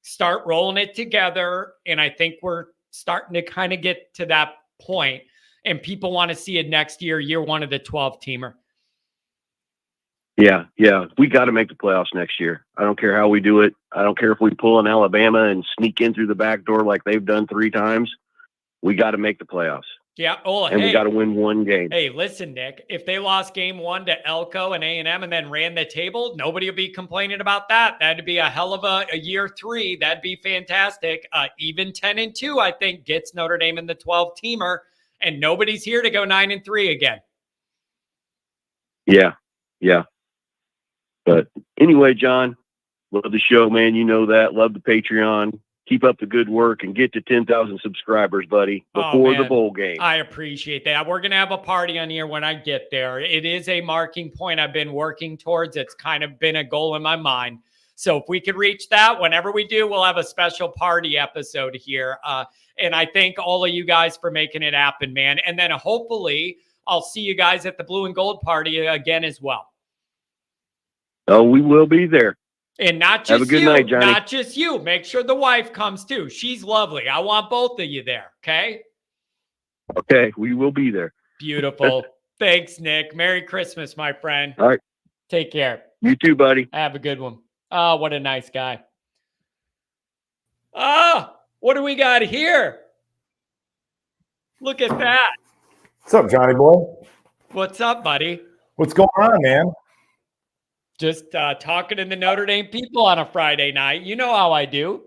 start rolling it together. And I think we're starting to kind of get to that point. And people want to see it next year 1 of the 12-teamer. Yeah. We got to make the playoffs next year. I don't care how we do it. I don't care if we pull in Alabama and sneak in through the back door like they've done 3 times. We got to make the playoffs. Yeah. We got to win 1 game. Hey, listen, Nick, if they lost game 1 to Elko and A&M and then ran the table, nobody would be complaining about that. That'd be a hell of a year 3. That'd be fantastic. Even 10-2, I think, gets Notre Dame in the 12-teamer, and nobody's here to go 9-3 again. Yeah. Yeah. But anyway, John, love the show, man. You know that. Love the Patreon. Keep up the good work and get to 10,000 subscribers, buddy, before the bowl game. I appreciate that. We're going to have a party on here when I get there. It is a marking point I've been working towards. It's kind of been a goal in my mind. So if we could reach that, whenever we do, we'll have a special party episode here. And I thank all of you guys for making it happen, man. And then hopefully I'll see you guys at the Blue and Gold party again as well. Oh, we will be there. And not just have a good night, Johnny. Not just you. Make sure the wife comes too. She's lovely. I want both of you there. Okay. Okay. We will be there. Beautiful. Thanks, Nick. Merry Christmas, my friend. All right. Take care. You too, buddy. Have a good one. Oh, what a nice guy. What do we got here? Look at that. What's up, Johnny boy? What's up, buddy? What's going on, man? Just talking to the Notre Dame people on a Friday night. You know how I do.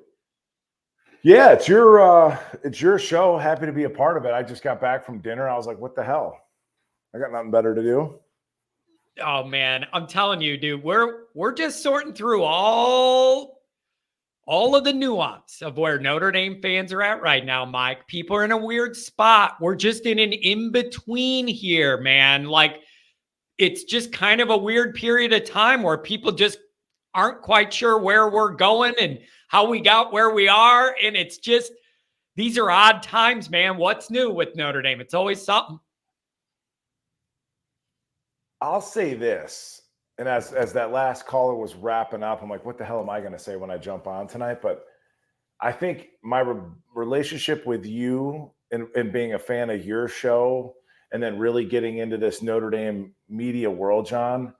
Yeah, it's your show. Happy to be a part of it. I just got back from dinner. I was like, what the hell? I got nothing better to do. Oh man, I'm telling you, dude, we're just sorting through all of the nuance of where Notre Dame fans are at right now, Mike. People are in a weird spot. We're just in an in-between here, man. Like, it's just kind of a weird period of time where people just aren't quite sure where we're going and how we got where we are. And it's just, these are odd times, man. What's new with Notre Dame? It's always something. I'll say this, and as that last caller was wrapping up, I'm like, what the hell am I going to say when I jump on tonight? But I think my relationship with you and being a fan of your show and then really getting into this Notre Dame media world, John,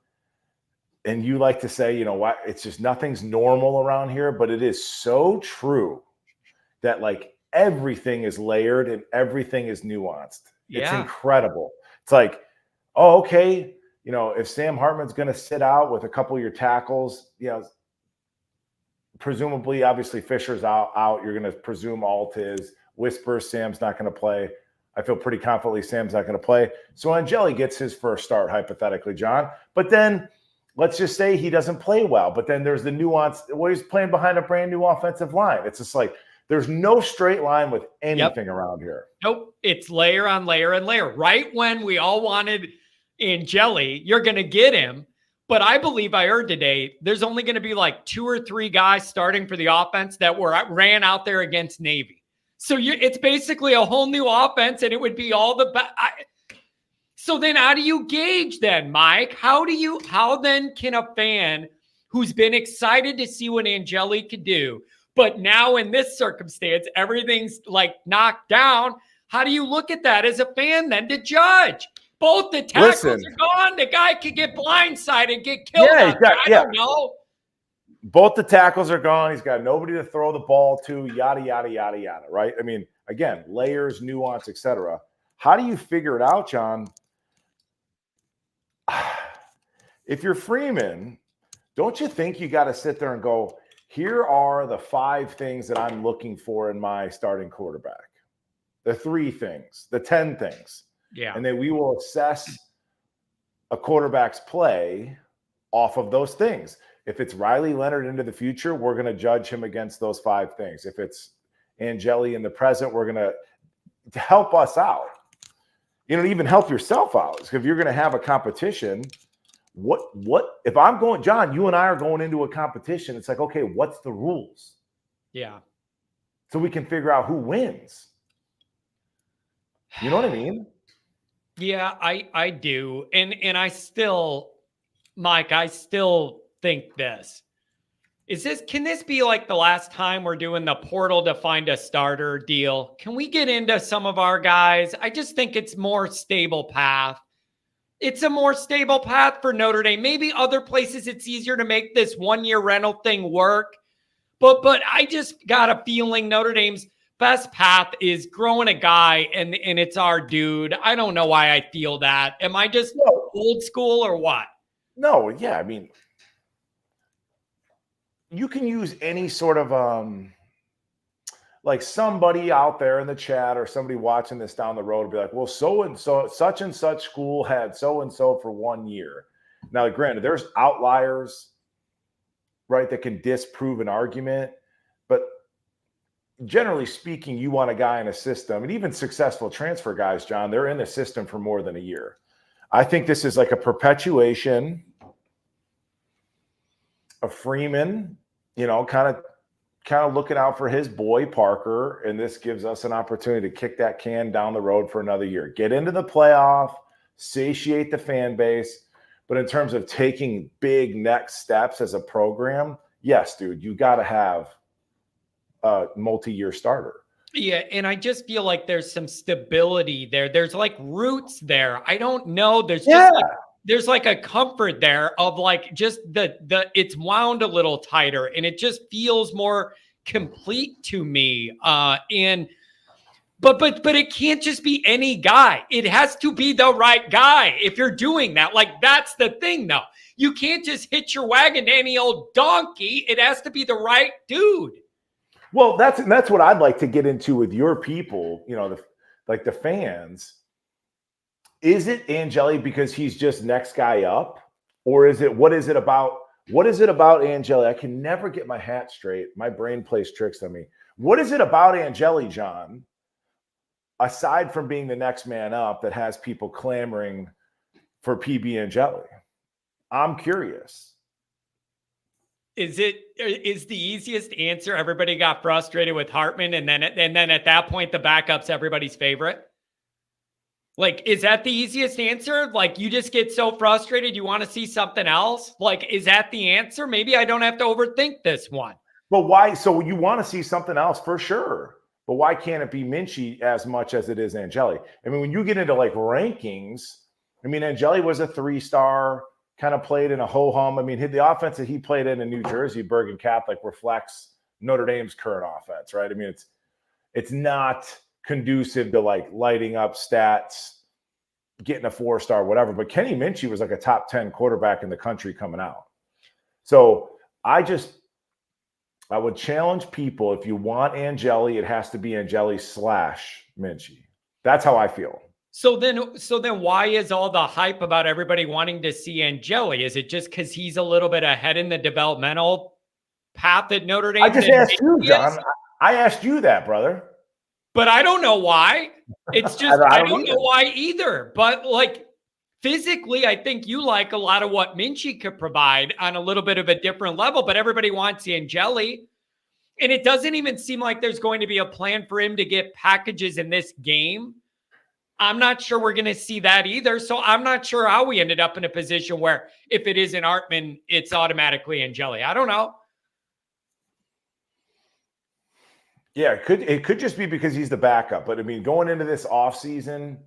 and you like to say, you know what, it's just nothing's normal around here, but it is so true that like everything is layered and everything is nuanced. Yeah. It's incredible. It's like, oh, okay, you know, if Sam Hartman's going to sit out with a couple of your tackles, you know, presumably, obviously Fisher's out. You're going to presume Alt is. Whispers Sam's not going to play. I feel pretty confidently Sam's not going to play. So Angeli gets his first start, hypothetically, John. But then let's just say he doesn't play well. But then there's the nuance. Well, he's playing behind a brand new offensive line. It's just like there's no straight line with anything around here. Nope. It's layer on layer and layer. Right when we all wanted Angeli, you're going to get him. But I believe I heard today there's only going to be like 2 or 3 guys starting for the offense that ran out there against Navy. So it's basically a whole new offense, and it would be all the so then how do you gauge then, Mike? How then can a fan who's been excited to see what Angeli could do, but now in this circumstance, everything's like knocked down. How do you look at that as a fan then to judge? Both the tackles are gone. The guy could get blindsided, get killed. I don't know. Both the tackles are gone. He's got nobody to throw the ball to, yada, yada, yada, yada, right? I mean, again, layers, nuance, etc. How do you figure it out, John? If you're Freeman, don't you think you got to sit there and go, here are the 5 things that I'm looking for in my starting quarterback, the 3 things, the 10 things. Yeah. And then we will assess a quarterback's play off of those things. If it's Riley Leonard into the future, we're going to judge him against those 5 things. If it's Angeli in the present, we're going to help us out. You know, even help yourself out. Because if you're going to have a competition, what if I'm going, John, you and I are going into a competition, it's like, okay, what's the rules? Yeah. So we can figure out who wins. You know what I mean? Yeah, I do. And I still, Mike, I still think this. Can this be like the last time we're doing the portal to find a starter deal? Can we get into some of our guys? I just think it's more stable path. It's a more stable path for Notre Dame. Maybe other places it's easier to make this 1-year rental thing work. But I just got a feeling Notre Dame's best path is growing a guy and it's our dude. I don't know why I feel that. Am I just old school or what? No, yeah. I mean, you can use any sort of like somebody out there in the chat or somebody watching this down the road will be like, well, so and so, such and such school had so and so for 1 year. Now, granted, there's outliers, right, that can disprove an argument, but generally speaking, you want a guy in a system, and even successful transfer guys, John, they're in the system for more than a year. I think this is like a perpetuation of Freeman, you know, kind of looking out for his boy Parker, and this gives us an opportunity to kick that can down the road for another year. Get into the playoff, satiate the fan base, but in terms of taking big next steps as a program, yes, dude, you got to have a multi-year starter. Yeah, and I just feel like there's some stability there. There's like roots there. I don't know. There's just there's like a comfort there of like just the it's wound a little tighter and it just feels more complete to me. And but it can't just be any guy. It has to be the right guy if you're doing that. Like that's the thing though. You can't just hitch your wagon to any old donkey. It has to be the right dude. Well, that's what I'd like to get into with your people, you know, the fans. Is it Angeli because he's just next guy up? Or is it what is it about Angeli? I can never get my hat straight. My brain plays tricks on me. What is it about Angeli, John, aside from being the next man up, that has people clamoring for PB Angeli? I'm curious. Is the easiest answer everybody got frustrated with Hartman and then at that point the backup's everybody's favorite? Like, is that the easiest answer? Like, you just get so frustrated you want to see something else? Like, is that the answer? Maybe I don't have to overthink this one. But why? So you want to see something else for sure. But why can't it be Minchie as much as it is Angeli? I mean, when you get into like rankings, I mean, Angeli was a 3-star, kind of played in a ho-hum. I mean, the offense that he played in New Jersey, Bergen Catholic, reflects Notre Dame's current offense, right? I mean, it's not conducive to like lighting up stats, getting a 4-star, whatever. But Kenny Minchie was like a top 10 quarterback in the country coming out. So I would challenge people, if you want Angeli, it has to be Angeli / Minchie. That's how I feel. So then why is all the hype about everybody wanting to see Angeli? Is it just because he's a little bit ahead in the developmental path at Notre Dame? I just asked you, John. I asked you that, brother. But I don't know why. It's just, I don't know why either. But like physically, I think you like a lot of what Minchie could provide on a little bit of a different level, but everybody wants Angeli. And it doesn't even seem like there's going to be a plan for him to get packages in this game. I'm not sure we're going to see that either. So I'm not sure how we ended up in a position where if it isn't Hartman, it's automatically Angeli. I don't know. Yeah, it could just be because he's the backup. But I mean, going into this offseason,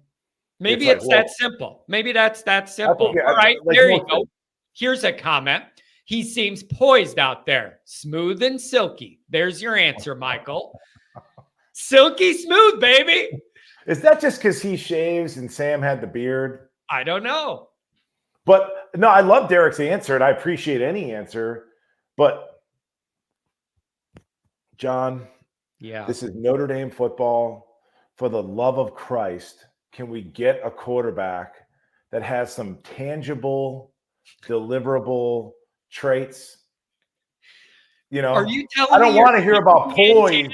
maybe it's that simple. Maybe that's that simple. All right, there you go. Here's a comment. He seems poised out there, smooth and silky. There's your answer, Michael. Silky smooth, baby. Is that just because he shaves and Sam had the beard? I don't know. But no, I love Derek's answer, and I appreciate any answer. But John, this is Notre Dame football. For the love of Christ, can we get a quarterback that has some tangible, deliverable traits? You know, are you telling I don't want to hear about poise.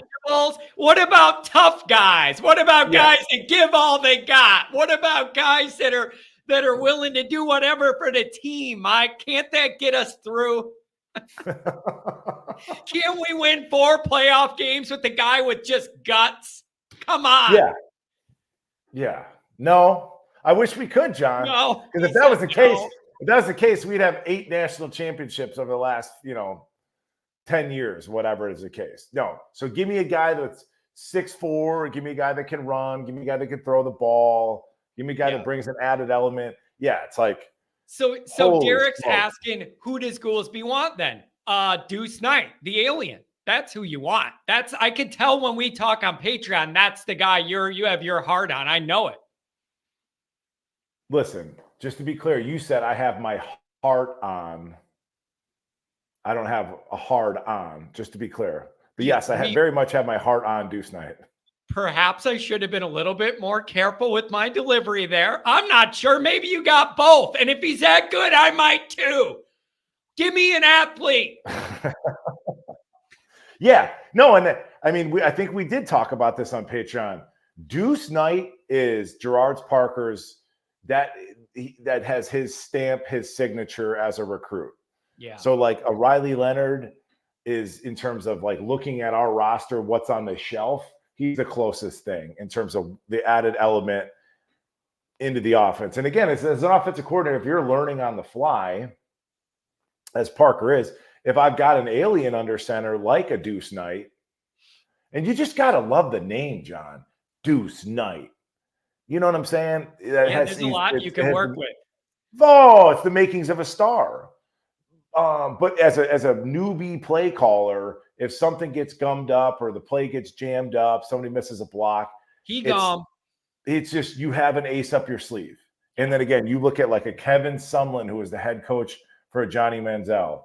What about tough guys? What about guys that give all they got? What about guys that are willing to do whatever for the team? Mike, can't that get us through? Can't we win 4 playoff games with the guy with just guts? Come on. Yeah. No, I wish we could, John. No, because if that was the case, we'd have 8 national championships over the last, 10 years, whatever is the case. No. So give me a guy that's 6'4", give me a guy that can run, give me a guy that can throw the ball, give me a guy that brings an added element. Yeah, it's like. So Derek's asking, who does Goolsby want then? Duce Knight, the alien. That's who you want. I could tell when we talk on Patreon, that's the guy you have your heart on. I know it. Listen, just to be clear, you said I have my heart on. I don't have a hard on, just to be clear. But yes, I very much have my heart on Duce Knight. Perhaps I should have been a little bit more careful with my delivery there. I'm not sure. Maybe you got both. And if he's that good, I might too. Give me an athlete. Yeah. No, and I mean, I think we did talk about this on Patreon. Duce Knight is Gerard Parker's that has his stamp, his signature as a recruit. Yeah. So like a Riley Leonard is, in terms of like looking at our roster, what's on the shelf, he's the closest thing in terms of the added element into the offense. And again, as an offensive coordinator, if you're learning on the fly, as Parker is, if I've got an alien under center like a Duce Knight, and you just got to love the name, John, Duce Knight. You know what I'm saying? There's a lot you can work with. Oh, it's the makings of a star. But as a newbie play caller, if something gets gummed up or the play gets jammed up, somebody misses a block, it's just you have an ace up your sleeve. And then again, you look at like a Kevin Sumlin, who is the head coach for Johnny Manziel.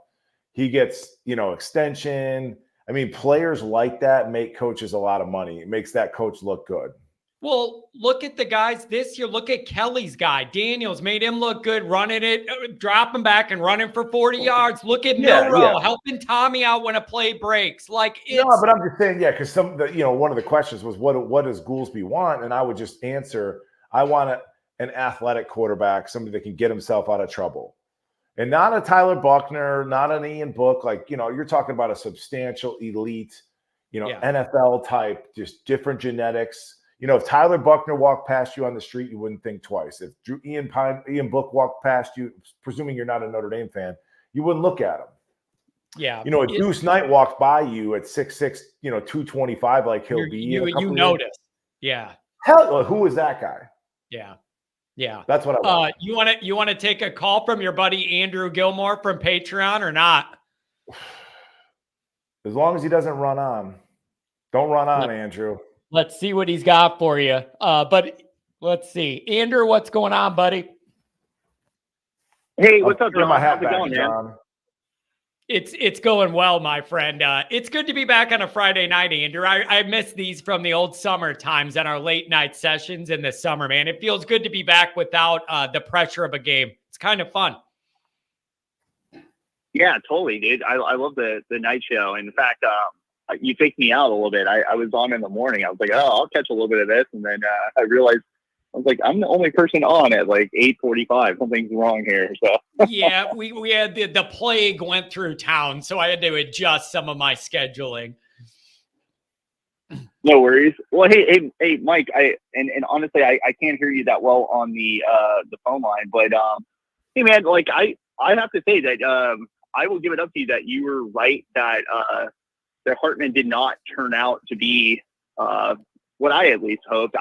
He gets, extension. I mean, players like that make coaches a lot of money. It makes that coach look good. Well, look at the guys this year. Look at Kelly's guy. Daniels made him look good, running it, dropping back and running for 40 yards. Look at Milrow helping Tommy out when a play breaks. Like, it's... No, but I'm just saying, because one of the questions was, what does Goolsby want? And I would just answer, I want an athletic quarterback, somebody that can get himself out of trouble. And not a Tyler Buckner, not an Ian Book. Like, you're talking about a substantial elite, NFL type, just different genetics. If Tyler Buckner walked past you on the street, you wouldn't think twice. If Ian Book walked past you, presuming you're not a Notre Dame fan, you wouldn't look at him. Yeah. If Duce Knight walked by you at 6'6", 225, like he'll be. You notice. Yeah. Hell, who is that guy? Yeah. Yeah. That's what I want. You want to take a call from your buddy Andrew Gilmore from Patreon or not? As long as he doesn't run on. Don't run on, Andrew. Let's see what he's got for you. But let's see. Andrew, what's going on, buddy? Hey, what's up, John? My hat How's it back, going, John. man? It's going well, my friend. It's good to be back on a Friday night, Andrew. I miss these from the old summer times and our late night sessions in the summer, man. It feels good to be back without the pressure of a game. It's kind of fun. Yeah, totally, dude. I love the night show. In fact, you faked me out a little bit. I was on in the morning. I was like, I'll catch a little bit of this. And then I realized, I was like, I'm the only person on at like 8:45. Something's wrong here. So yeah, we had the plague went through town, so I had to adjust some of my scheduling. No worries. Well, hey, Mike. And honestly, I can't hear you that well on the phone line. But hey, man, like I have to say that I will give it up to you that you were right that Hartman did not turn out to be what I at least hoped.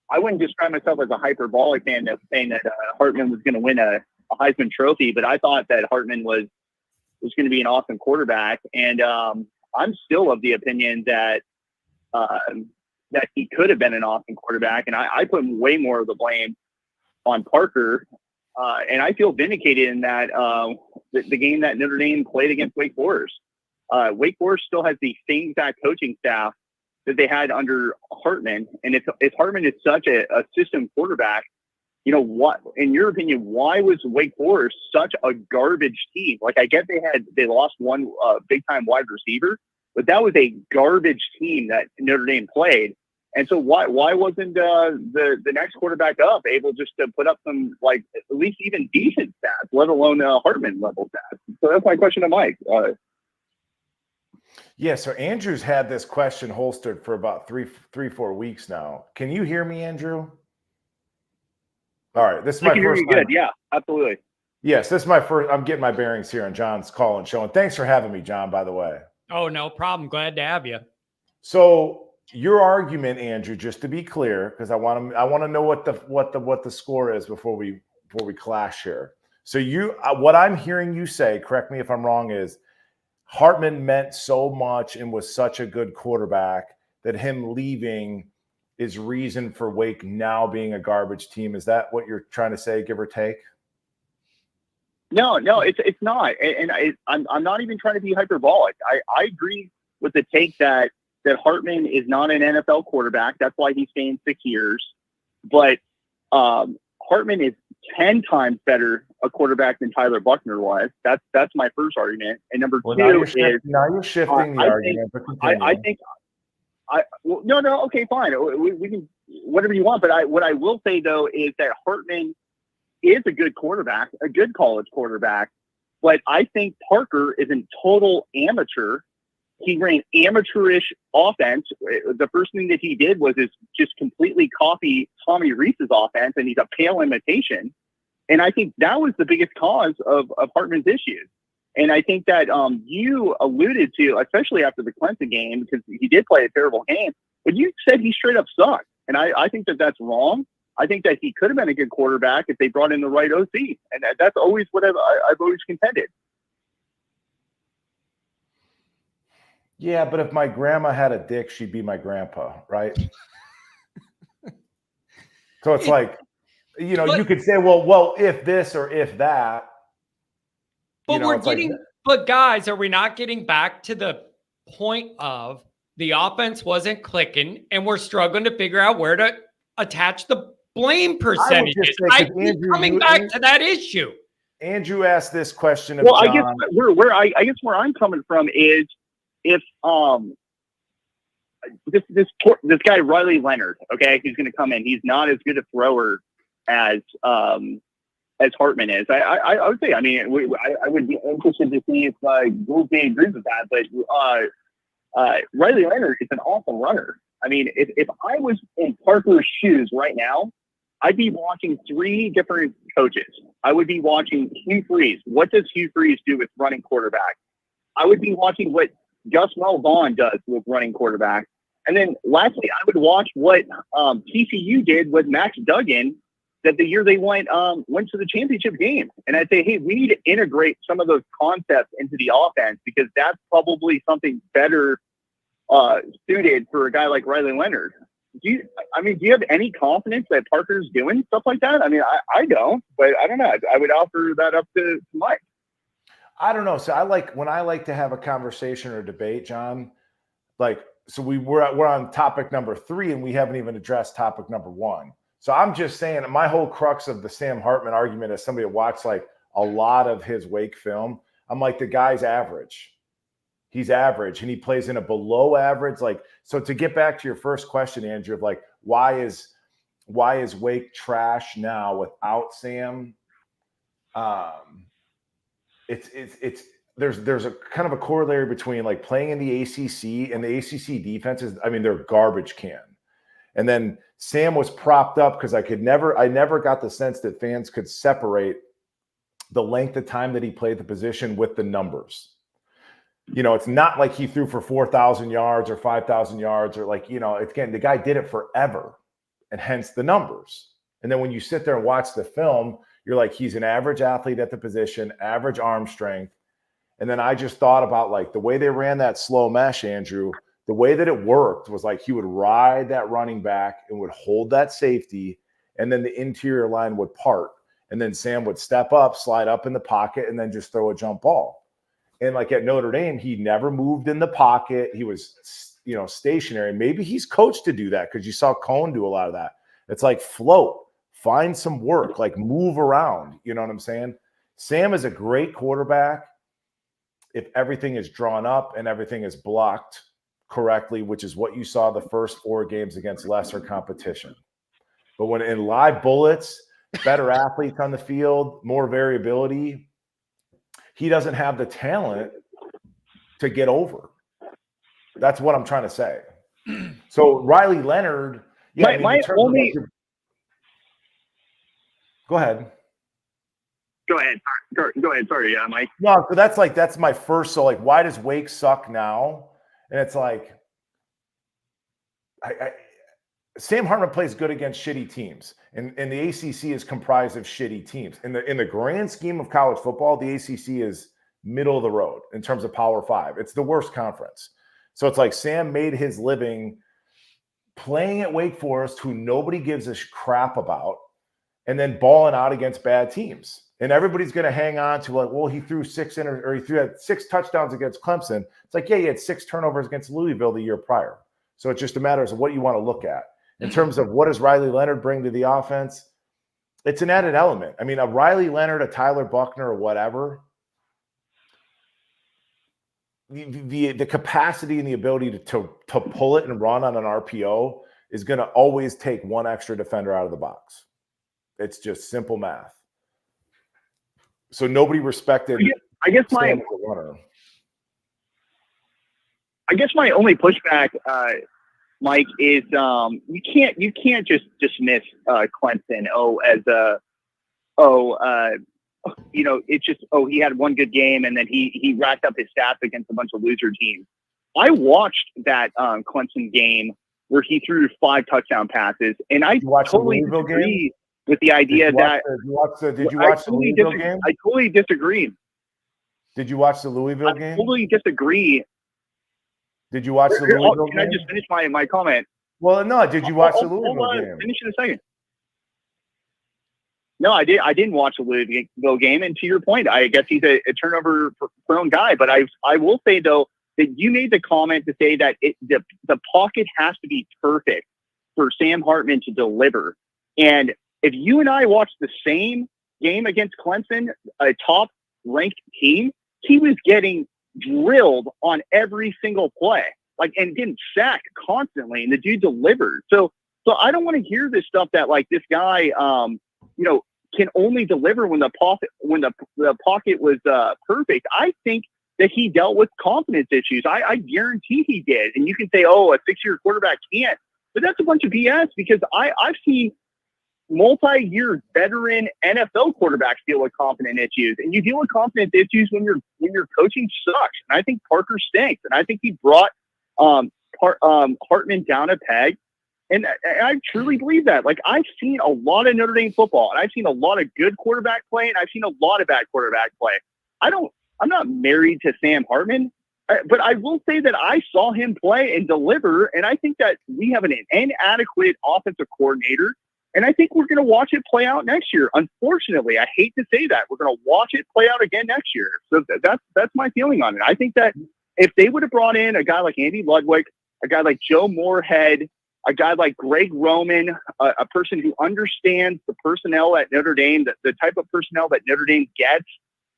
I wouldn't describe myself as a hyperbolic fan of saying that Hartman was going to win a Heisman Trophy, but I thought that Hartman was going to be an awesome quarterback, and I'm still of the opinion that that he could have been an awesome quarterback, and I put way more of the blame on Parker, and I feel vindicated in that the game that Notre Dame played against Wake Forest. Wake Forest still has the same exact coaching staff that they had under Hartman. And if Hartman is such a system quarterback, what, in your opinion, why was Wake Forest such a garbage team? Like, I get they lost one big time wide receiver, but that was a garbage team that Notre Dame played. And so why wasn't the next quarterback up able just to put up some, like, at least even decent stats, let alone Hartman level stats? So that's my question to Mike. Yeah, so Andrew's had this question holstered for about 4 weeks now. Can you hear me, Andrew? All right, this is my first time. Good. Yeah, absolutely. Yes, this is my first. I'm getting my bearings here on John's call and show. And thanks for having me, John, by the way. Oh, no problem. Glad to have you. So your argument, Andrew, just to be clear, because I want to know what the score is before we clash here. So what I'm hearing you say, correct me if I'm wrong, is Hartman meant so much and was such a good quarterback that him leaving is reason for Wake now being a garbage team. Is that what you're trying to say, give or take? No, it's not. And I'm not even trying to be hyperbolic. I agree with the take that Hartman is not an NFL quarterback. That's why he's staying 6 years. But Hartman is 10 times better a quarterback than Tyler Buckner was. That's my first argument. And number two is now you're shifting the argument. No, okay, fine. We can whatever you want. But what I will say though is that Hartman is a good quarterback, a good college quarterback. But I think Parker is a total amateur. He ran amateurish offense. The first thing that he did was just completely copy Tommy Rees's offense, and he's a pale imitation. And I think that was the biggest cause of Hartman's issues. And I think that you alluded to, especially after the Clemson game, because he did play a terrible game, but you said he straight up sucked. And I think that that's wrong. I think that he could have been a good quarterback if they brought in the right OC. And that's always what I've always contended. Yeah, but if my grandma had a dick, she'd be my grandpa, right? So it's like, you could say, well, if this or if that. But but guys, are we not getting back to the point of the offense wasn't clicking and we're struggling to figure out where to attach the blame percentages? I keep coming back to that issue. Andrew asked this question of John. I guess where I'm coming from is if this guy Riley Leonard, okay, he's going to come in. He's not as good a thrower as Hartman is. I would say. I mean, I would be interested to see if Duce agrees with that. But Riley Leonard is an awesome runner. I mean, if I was in Parker's shoes right now, I'd be watching 3 different coaches. I would be watching Hugh Freeze. What does Hugh Freeze do with running quarterback? I would be watching what Gus Malzahn does with running quarterback. And then lastly, I would watch what TCU did with Max Duggan that the year they went to the championship game. And I'd say, hey, we need to integrate some of those concepts into the offense because that's probably something better suited for a guy like Riley Leonard. Do you have any confidence that Parker's doing stuff like that? I mean, I don't, but I don't know. I would offer that up to Mike. I don't know. So when I like to have a conversation or debate, John, so we're on topic number 3 and we haven't even addressed topic number 1. So I'm just saying my whole crux of the Sam Hartman argument as somebody that watched like a lot of his Wake film, I'm like, the guy's average. He's average and he plays in a below average. So to get back to your first question, Andrew, of like, why is Wake trash now without Sam? There's a kind of a corollary between like playing in the ACC and the ACC defenses. I mean, they're garbage can. And then Sam was propped up because I never got the sense that fans could separate the length of time that he played the position with the numbers. It's not like he threw for 4,000 yards or 5,000 yards or again, the guy did it forever and hence the numbers. And then when you sit there and watch the film, you're like, he's an average athlete at the position, average arm strength. And then I just thought about like the way they ran that slow mesh, Andrew, the way that it worked was like he would ride that running back and would hold that safety, and then the interior line would part. And then Sam would step up, slide up in the pocket, and then just throw a jump ball. And like at Notre Dame, he never moved in the pocket. He was, stationary. Maybe he's coached to do that because you saw Cohn do a lot of that. It's like float, find some work, like move around. You know what I'm saying? Sam is a great quarterback if everything is drawn up and everything is blocked correctly, which is what you saw the first 4 games against lesser competition. But when in live bullets, better athletes on the field, more variability, he doesn't have the talent to get over. That's what I'm trying to say. So Riley Leonard, Go ahead. Go ahead. Sorry, Mike. No, so that's my first. So like, why does Wake suck now? And it's like, Sam Hartman plays good against shitty teams, and the ACC is comprised of shitty teams. In the grand scheme of college football, the ACC is middle of the road in terms of Power 5. It's the worst conference. So it's like Sam made his living playing at Wake Forest, who nobody gives a crap about, and then balling out against bad teams. And everybody's going to hang on to like, well, he threw had 6 touchdowns against Clemson. It's like, yeah, he had 6 turnovers against Louisville the year prior. So it's just a matter of what you want to look at. In terms of what does Riley Leonard bring to the offense, it's an added element. I mean, a Riley Leonard, a Tyler Buckner, or whatever, the capacity and the ability to pull it and run on an RPO is going to always take one extra defender out of the box. It's just simple math. So nobody respected. I guess my only pushback, Mike, is you can't just dismiss Clemson it's just he had one good game and then he racked up his stats against a bunch of loser teams. I watched that Clemson game where he threw 5 touchdown passes, and I totally disagree with the idea that. Did you watch the Louisville game? I totally disagree. Did you watch the Louisville game? I totally disagree. Did you watch the Louisville game? Can I just finish my comment? Well, no. Did you watch the Louisville game? Finish in a second. No, I didn't watch the Louisville game, and to your point, I guess he's a turnover-prone guy. But I will say though that you made the comment to say that the pocket has to be perfect for Sam Hartman to deliver, and if you and I watched the same game against Clemson, a top-ranked team, he was getting drilled on every single play, and getting sacked constantly, and the dude delivered. So I don't want to hear this stuff that this guy, can only deliver when the pocket was perfect. I think that he dealt with confidence issues. I guarantee he did. And you can say, a 6-year quarterback can't, but that's a bunch of BS because I've seen multi-year veteran NFL quarterbacks deal with confidence issues, and you deal with confidence issues when your coaching sucks. And I think Parker stinks, and I think he brought Hartman down a peg. And I truly believe that. I've seen a lot of Notre Dame football, and I've seen a lot of good quarterback play, and I've seen a lot of bad quarterback play. I'm not married to Sam Hartman, but I will say that I saw him play and deliver, and I think that we have an inadequate offensive coordinator. And I think we're going to watch it play out next year. Unfortunately, I hate to say that. We're going to watch it play out again next year. So that's my feeling on it. I think that if they would have brought in a guy like Andy Ludwig, a guy like Joe Moorhead, a guy like Greg Roman, a person who understands the personnel at Notre Dame, the type of personnel that Notre Dame gets,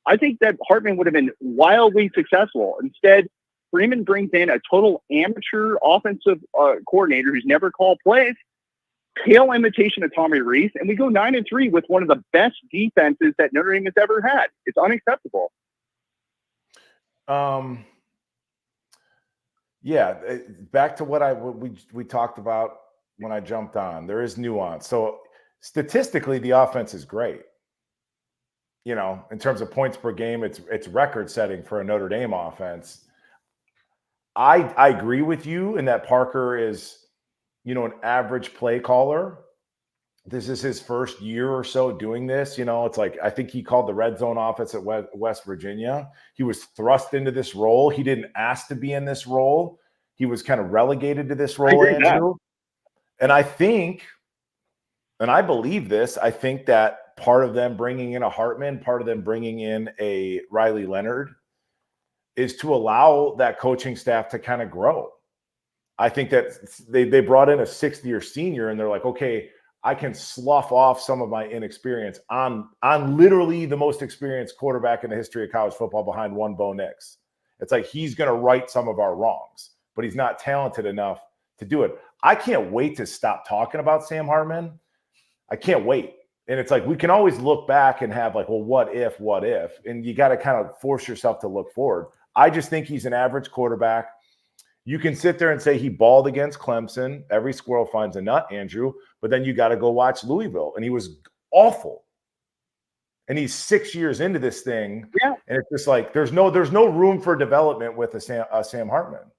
I think that Hartman would have been wildly successful. Instead, Freeman brings in a total amateur offensive coordinator who's never called plays, pale imitation of Tommy Rees, and we go 9-3 with one of the best defenses that Notre Dame has ever had. It's unacceptable. Yeah, back to what we talked about when I jumped on. There is nuance. So statistically, the offense is great. In terms of points per game, it's record-setting for a Notre Dame offense. I agree with you in that Parker is, an average play caller. This is his first year or so doing this. It's I think he called the red zone offense at West Virginia. He was thrust into this role. He didn't ask to be in this role. He was kind of relegated to this role, Andrew. And I think, and I believe this, I think that part of them bringing in a Hartman, part of them bringing in a Riley Leonard is to allow that coaching staff to kind of grow. I think that they brought in a 6th-year senior, and they're like, okay, I can slough off some of my inexperience on literally the most experienced quarterback in the history of college football behind one Bo Nix. It's he's going to right some of our wrongs, but he's not talented enough to do it. I can't wait to stop talking about Sam Hartman. I can't wait. And it's we can always look back and have what if? And you got to kind of force yourself to look forward. I just think he's an average quarterback. You can sit there and say he balled against Clemson. Every squirrel finds a nut, Andrew. But then you got to go watch Louisville, and he was awful. And he's 6 years into this thing, and it's just there's no room for development with a Sam Hartman.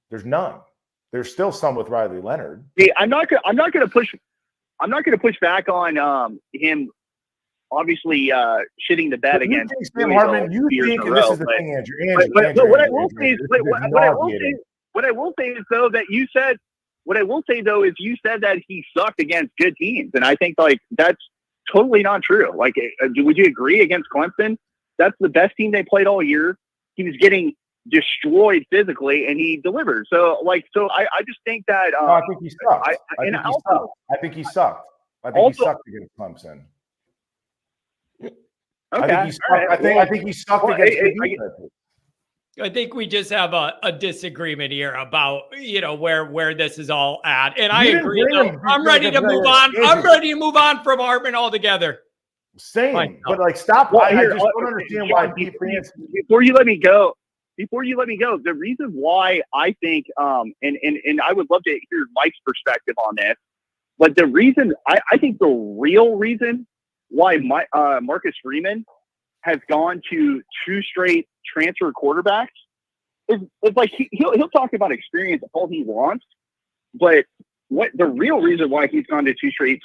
There's none. There's still some with Riley Leonard. Hey, I'm not going to push back on him. Obviously, shitting the bed against Sam Hartman. You think, and this is the thing, Andrew. But what I will say is, what I will say is though that you said. What I will say though is you said that he sucked against good teams, and I think that's totally not true. Like, would you agree against Clemson? That's the best team they played all year. He was getting destroyed physically, and he delivered. So I just think that I think he sucked. I think he sucked against Clemson. Okay. I think he sucked against good defenses. I think we just have a disagreement here about, where this is all at. And I agree. I'm ready to move on. I'm ready to move on from Hartman altogether. Same. But stop. I just don't understand why before you let me go, the reason why I think, and I would love to hear Mike's perspective on this, but the reason, I think the real reason why Marcus Freeman has gone to 2 straight transfer quarterbacks is like he'll talk about experience all he wants, but what the real reason why he's gone to 2 straight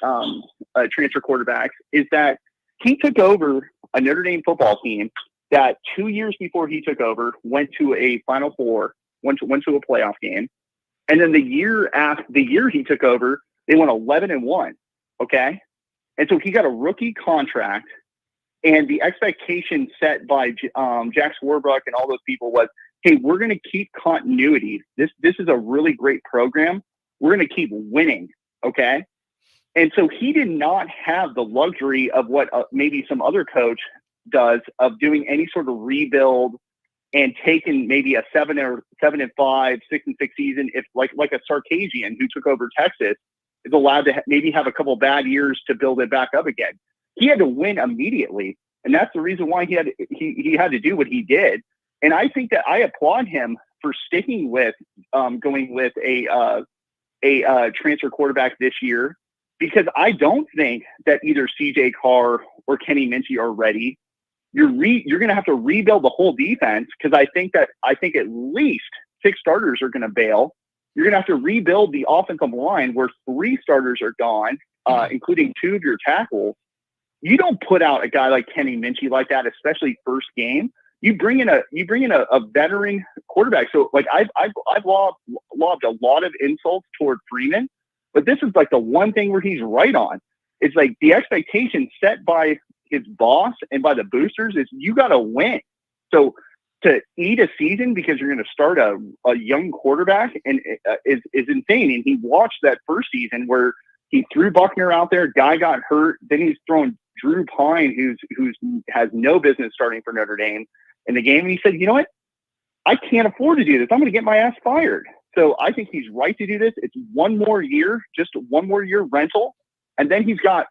transfer quarterbacks is that he took over a Notre Dame football team that 2 years before he took over went to a Final Four, went to a playoff game, and then the year he took over, they went 11-1. Okay, and so he got a rookie contract. And the expectation set by Jack Swarbrick and all those people was, hey, we're going to keep continuity. This is a really great program. We're going to keep winning, okay? And so he did not have the luxury of what maybe some other coach does of doing any sort of rebuild and taking maybe a 7-5, 6-6 season. If like a Sarkisian who took over Texas is allowed to maybe have a couple bad years to build it back up again. He had to win immediately, and that's the reason why he had to do what he did. And I think that I applaud him for sticking with going with a transfer quarterback this year, because I don't think that either CJ Carr or Kenny Minchey are ready. You're going to have to rebuild the whole defense, because I think at least 6 starters are going to bail. You're going to have to rebuild the offensive line where 3 starters are gone, including 2 of your tackles. You don't put out a guy like Kenny Minchey like that, especially first game. You bring in a veteran quarterback. So I've lobbed a lot of insults toward Freeman, but this is like the one thing where he's right on. It's like the expectation set by his boss and by the boosters is you got to win. So to eat a season because you're going to start a young quarterback and is insane. And he watched that first season where he threw Buckner out there, guy got hurt, then he's throwing Drew Pine, who's has no business starting for Notre Dame in the game. And he said, you know what? I can't afford to do this. I'm going to get my ass fired. So I think he's right to do this. It's one more year rental. And then he's got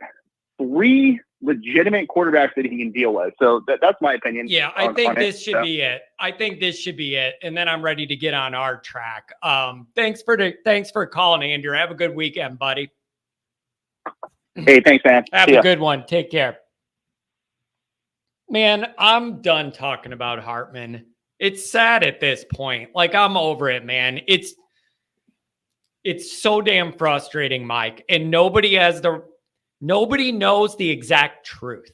3 legitimate quarterbacks that he can deal with. So that's my opinion. Yeah, I think this should be it. I think this should be it. And then I'm ready to get on our track. Thanks for calling, Andrew. Have a good weekend, buddy. Hey, thanks, man. Have a good one. Take care. Man, I'm done talking about Hartman. It's sad at this point. Like, I'm over it, man. It's so damn frustrating, Mike. And nobody knows the exact truth.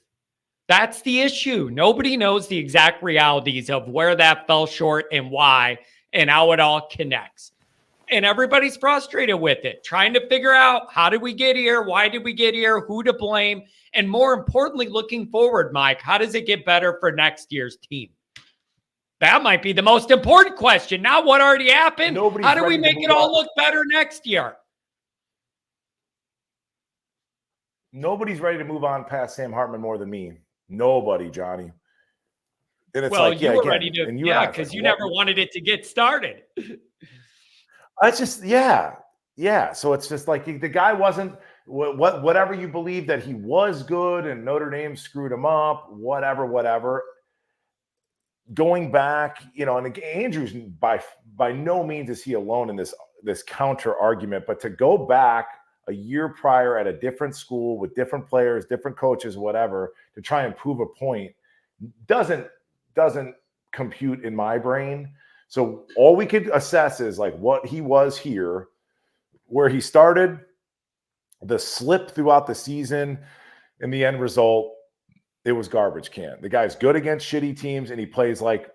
That's the issue. Nobody knows the exact realities of where that fell short and why and how it all connects. And everybody's frustrated with it, trying to figure out how did we get here? Why did we get here? Who to blame? And more importantly, looking forward, Mike, how does it get better for next year's team? That might be the most important question. Not what already happened. How do we make it all look better next year? Nobody's ready to move on past Sam Hartman more than me. Nobody, Johnny. And it's you were ready to, because you never wanted it to get started. It's just, yeah. So it's just like the guy wasn't whatever you believe that he was good and Notre Dame screwed him up, whatever. Going back, and Andrew's by no means is he alone in this counter argument, but to go back a year prior at a different school with different players, different coaches, whatever, to try and prove a point doesn't compute in my brain. So all we could assess is like what he was here, where he started, the slip throughout the season, and the end result, it was garbage can. The guy's good against shitty teams, and he plays like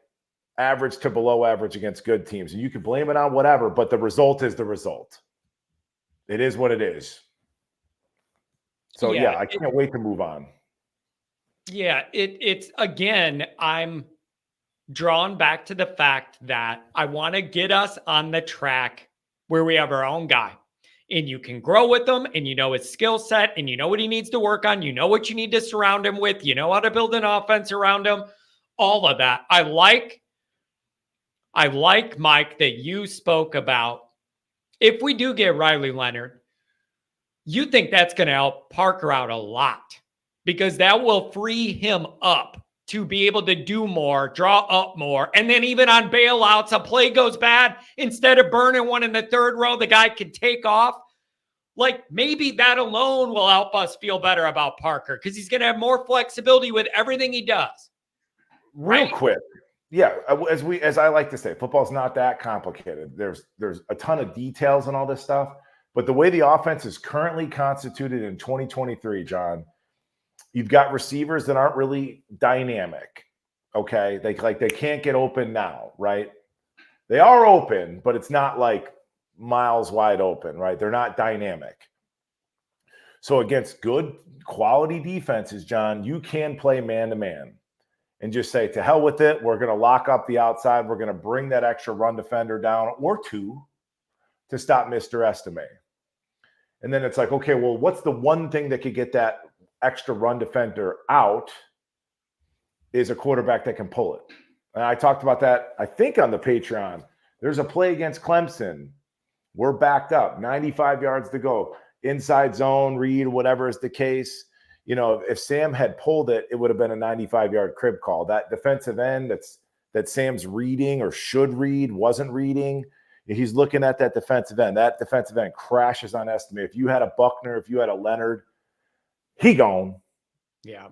average to below average against good teams. And you can blame it on whatever, but the result is the result. It is what it is. So yeah, I can't wait to move on. Yeah, it's again, I'm drawn back to the fact that I want to get us on the track where we have our own guy. And you can grow with him, and you know his skill set, and you know what he needs to work on. You know what you need to surround him with. You know how to build an offense around him. All of that. I like, Mike, that you spoke about. If we do get Riley Leonard, you think that's going to help Parker out a lot, because that will free him up to be able to do more, draw up more. And then even on bailouts, a play goes bad. Instead of burning one in the third row, the guy can take off. Like, maybe that alone will help us feel better about Parker, because he's going to have more flexibility with everything he does. Real quick. Yeah, as I like to say, football's not that complicated. There's a ton of details and all this stuff. But the way the offense is currently constituted in 2023, John, you've got receivers that aren't really dynamic. Okay, they can't get open now, right? They are open, but it's not like miles wide open, right? They're not dynamic. So against good quality defenses, John, you can play man-to-man and just say, to hell with it. We're going to lock up the outside. We're going to bring that extra run defender down or two to stop Mr. Estime. And then it's like, okay, well, what's the one thing that could get that extra run defender out? Is a quarterback that can pull it. And I talked about that, I think, on the Patreon. There's a play against Clemson. We're backed up, 95 yards to go. Inside zone, read, whatever is the case. You know, if Sam had pulled it, it would have been a 95-yard crib call. That defensive end that Sam's reading or should read wasn't reading. He's looking at that defensive end. That defensive end crashes on Estime. If you had a Buckner, if you had a Leonard, he gone. Yeah.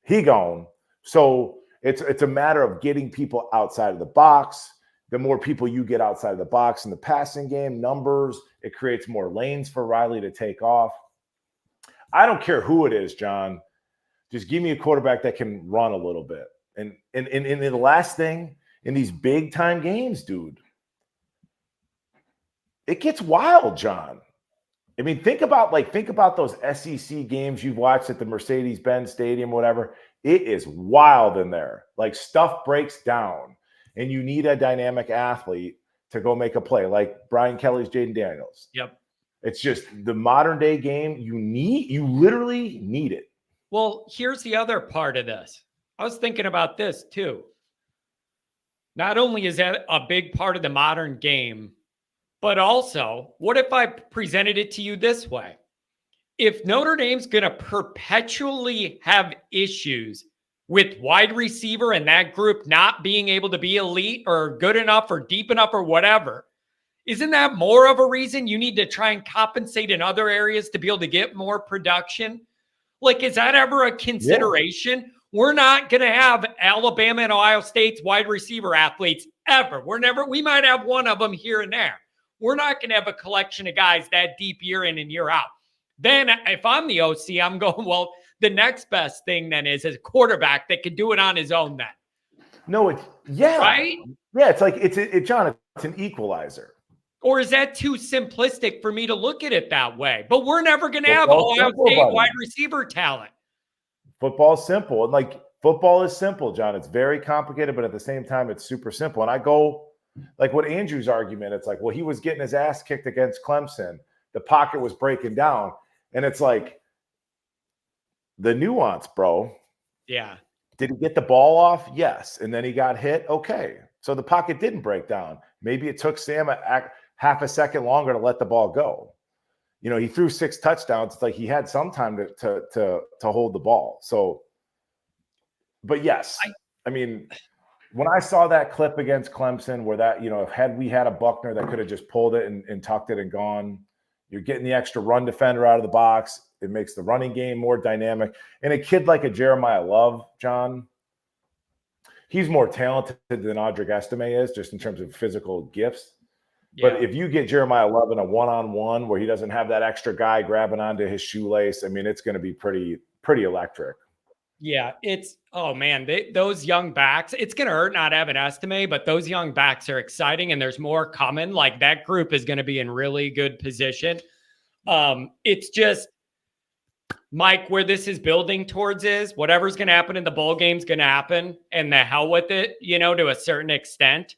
He gone. So it's a matter of getting people outside of the box. The more people you get outside of the box in the passing game, numbers, it creates more lanes for Riley to take off. I don't care who it is, John. Just give me a quarterback that can run a little bit. And the last thing, in these big-time games, dude, it gets wild, John. I mean, think about those SEC games you've watched at the Mercedes-Benz Stadium, whatever. It is wild in there. Like, stuff breaks down. And you need a dynamic athlete to go make a play, like Brian Kelly's Jaden Daniels. Yep. It's just the modern day game. You literally need it. Well, here's the other part of this. I was thinking about this too. Not only is that a big part of the modern game, but also, what if I presented it to you this way? If Notre Dame's going to perpetually have issues with wide receiver and that group not being able to be elite or good enough or deep enough or whatever, isn't that more of a reason you need to try and compensate in other areas to be able to get more production? Like, is that ever a consideration? Yeah. We're not going to have Alabama and Ohio State's wide receiver athletes ever. We might have one of them here and there. We're not going to have a collection of guys that deep year in and year out. Then if I'm the OC, I'm going, well, the next best thing then is a quarterback that can do it on his own then. No, right? Yeah, it's like John, it's an equalizer. Or is that too simplistic for me to look at it that way? But we're never going to have Ohio State wide receiver talent. Football's simple. And like, football is simple, John. It's very complicated, but at the same time, it's super simple. And I go, like what Andrew's argument, it's like, well, he was getting his ass kicked against Clemson. The pocket was breaking down. And it's like, the nuance, bro. Yeah. Did he get the ball off? Yes. And then he got hit? Okay. So the pocket didn't break down. Maybe it took Sam half a second longer to let the ball go. You know, he threw 6 touchdowns. It's like he had some time to hold the ball. So, but yes, I mean, when I saw that clip against Clemson where that, you know, had we had a Buckner that could have just pulled it and tucked it and gone, you're getting the extra run defender out of the box. It makes the running game more dynamic. And a kid like a Jeremiah Love, John, he's more talented than Audric Estime is, just in terms of physical gifts. Yeah. But if you get Jeremiah Love in a one-on-one where he doesn't have that extra guy grabbing onto his shoelace, I mean, it's going to be pretty electric. Yeah, oh man, those young backs, it's going to hurt not having Estime, but those young backs are exciting and there's more coming. Like, that group is going to be in really good position. It's just, Mike, where this is building towards is whatever's going to happen in the bowl game's going to happen, and the hell with it, to a certain extent.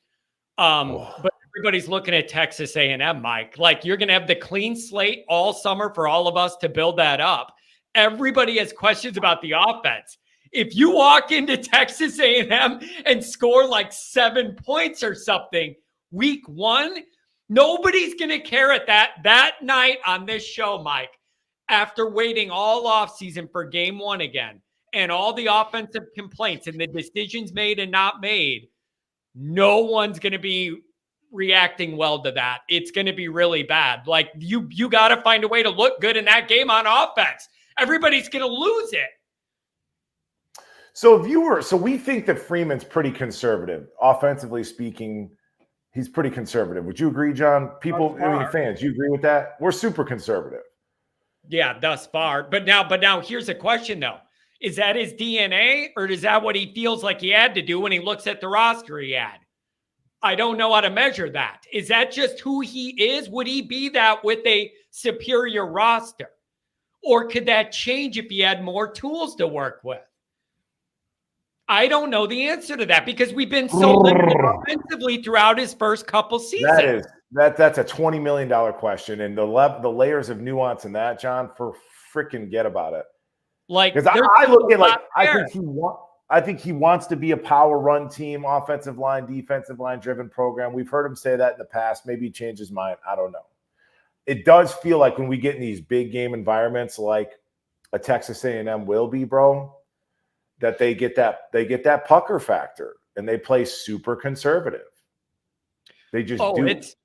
But everybody's looking at Texas A&M, Mike. Like, you're going to have the clean slate all summer for all of us to build that up. Everybody has questions about the offense. If you walk into Texas A&M and score like 7 points or something week one, nobody's going to care at that night on this show, Mike. After waiting all offseason for game one again and all the offensive complaints and the decisions made and not made, no one's going to be reacting well to that. It's going to be really bad. Like, you got to find a way to look good in that game on offense. Everybody's going to lose it. So we think that Freeman's pretty conservative. Offensively speaking, he's pretty conservative. Would you agree, John? Fans, you agree with that? We're super conservative. Yeah, thus far. But now here's a question, though. Is that his DNA, or is that what he feels like he had to do when he looks at the roster he had? I don't know how to measure that. Is that just who he is? Would he be that with a superior roster? Or could that change if he had more tools to work with? I don't know the answer to that because we've been so limited offensively throughout his first couple seasons. That's a $20 million question, and the layers of nuance in that, John, for freaking get about it. Like, because I look at I think he wants to be a power run team, offensive line, defensive line driven program. We've heard him say that in the past. Maybe he changed his mind. I don't know. It does feel like when we get in these big game environments, like a Texas A&M will be, bro, that they get that pucker factor and they play super conservative. They just do. It's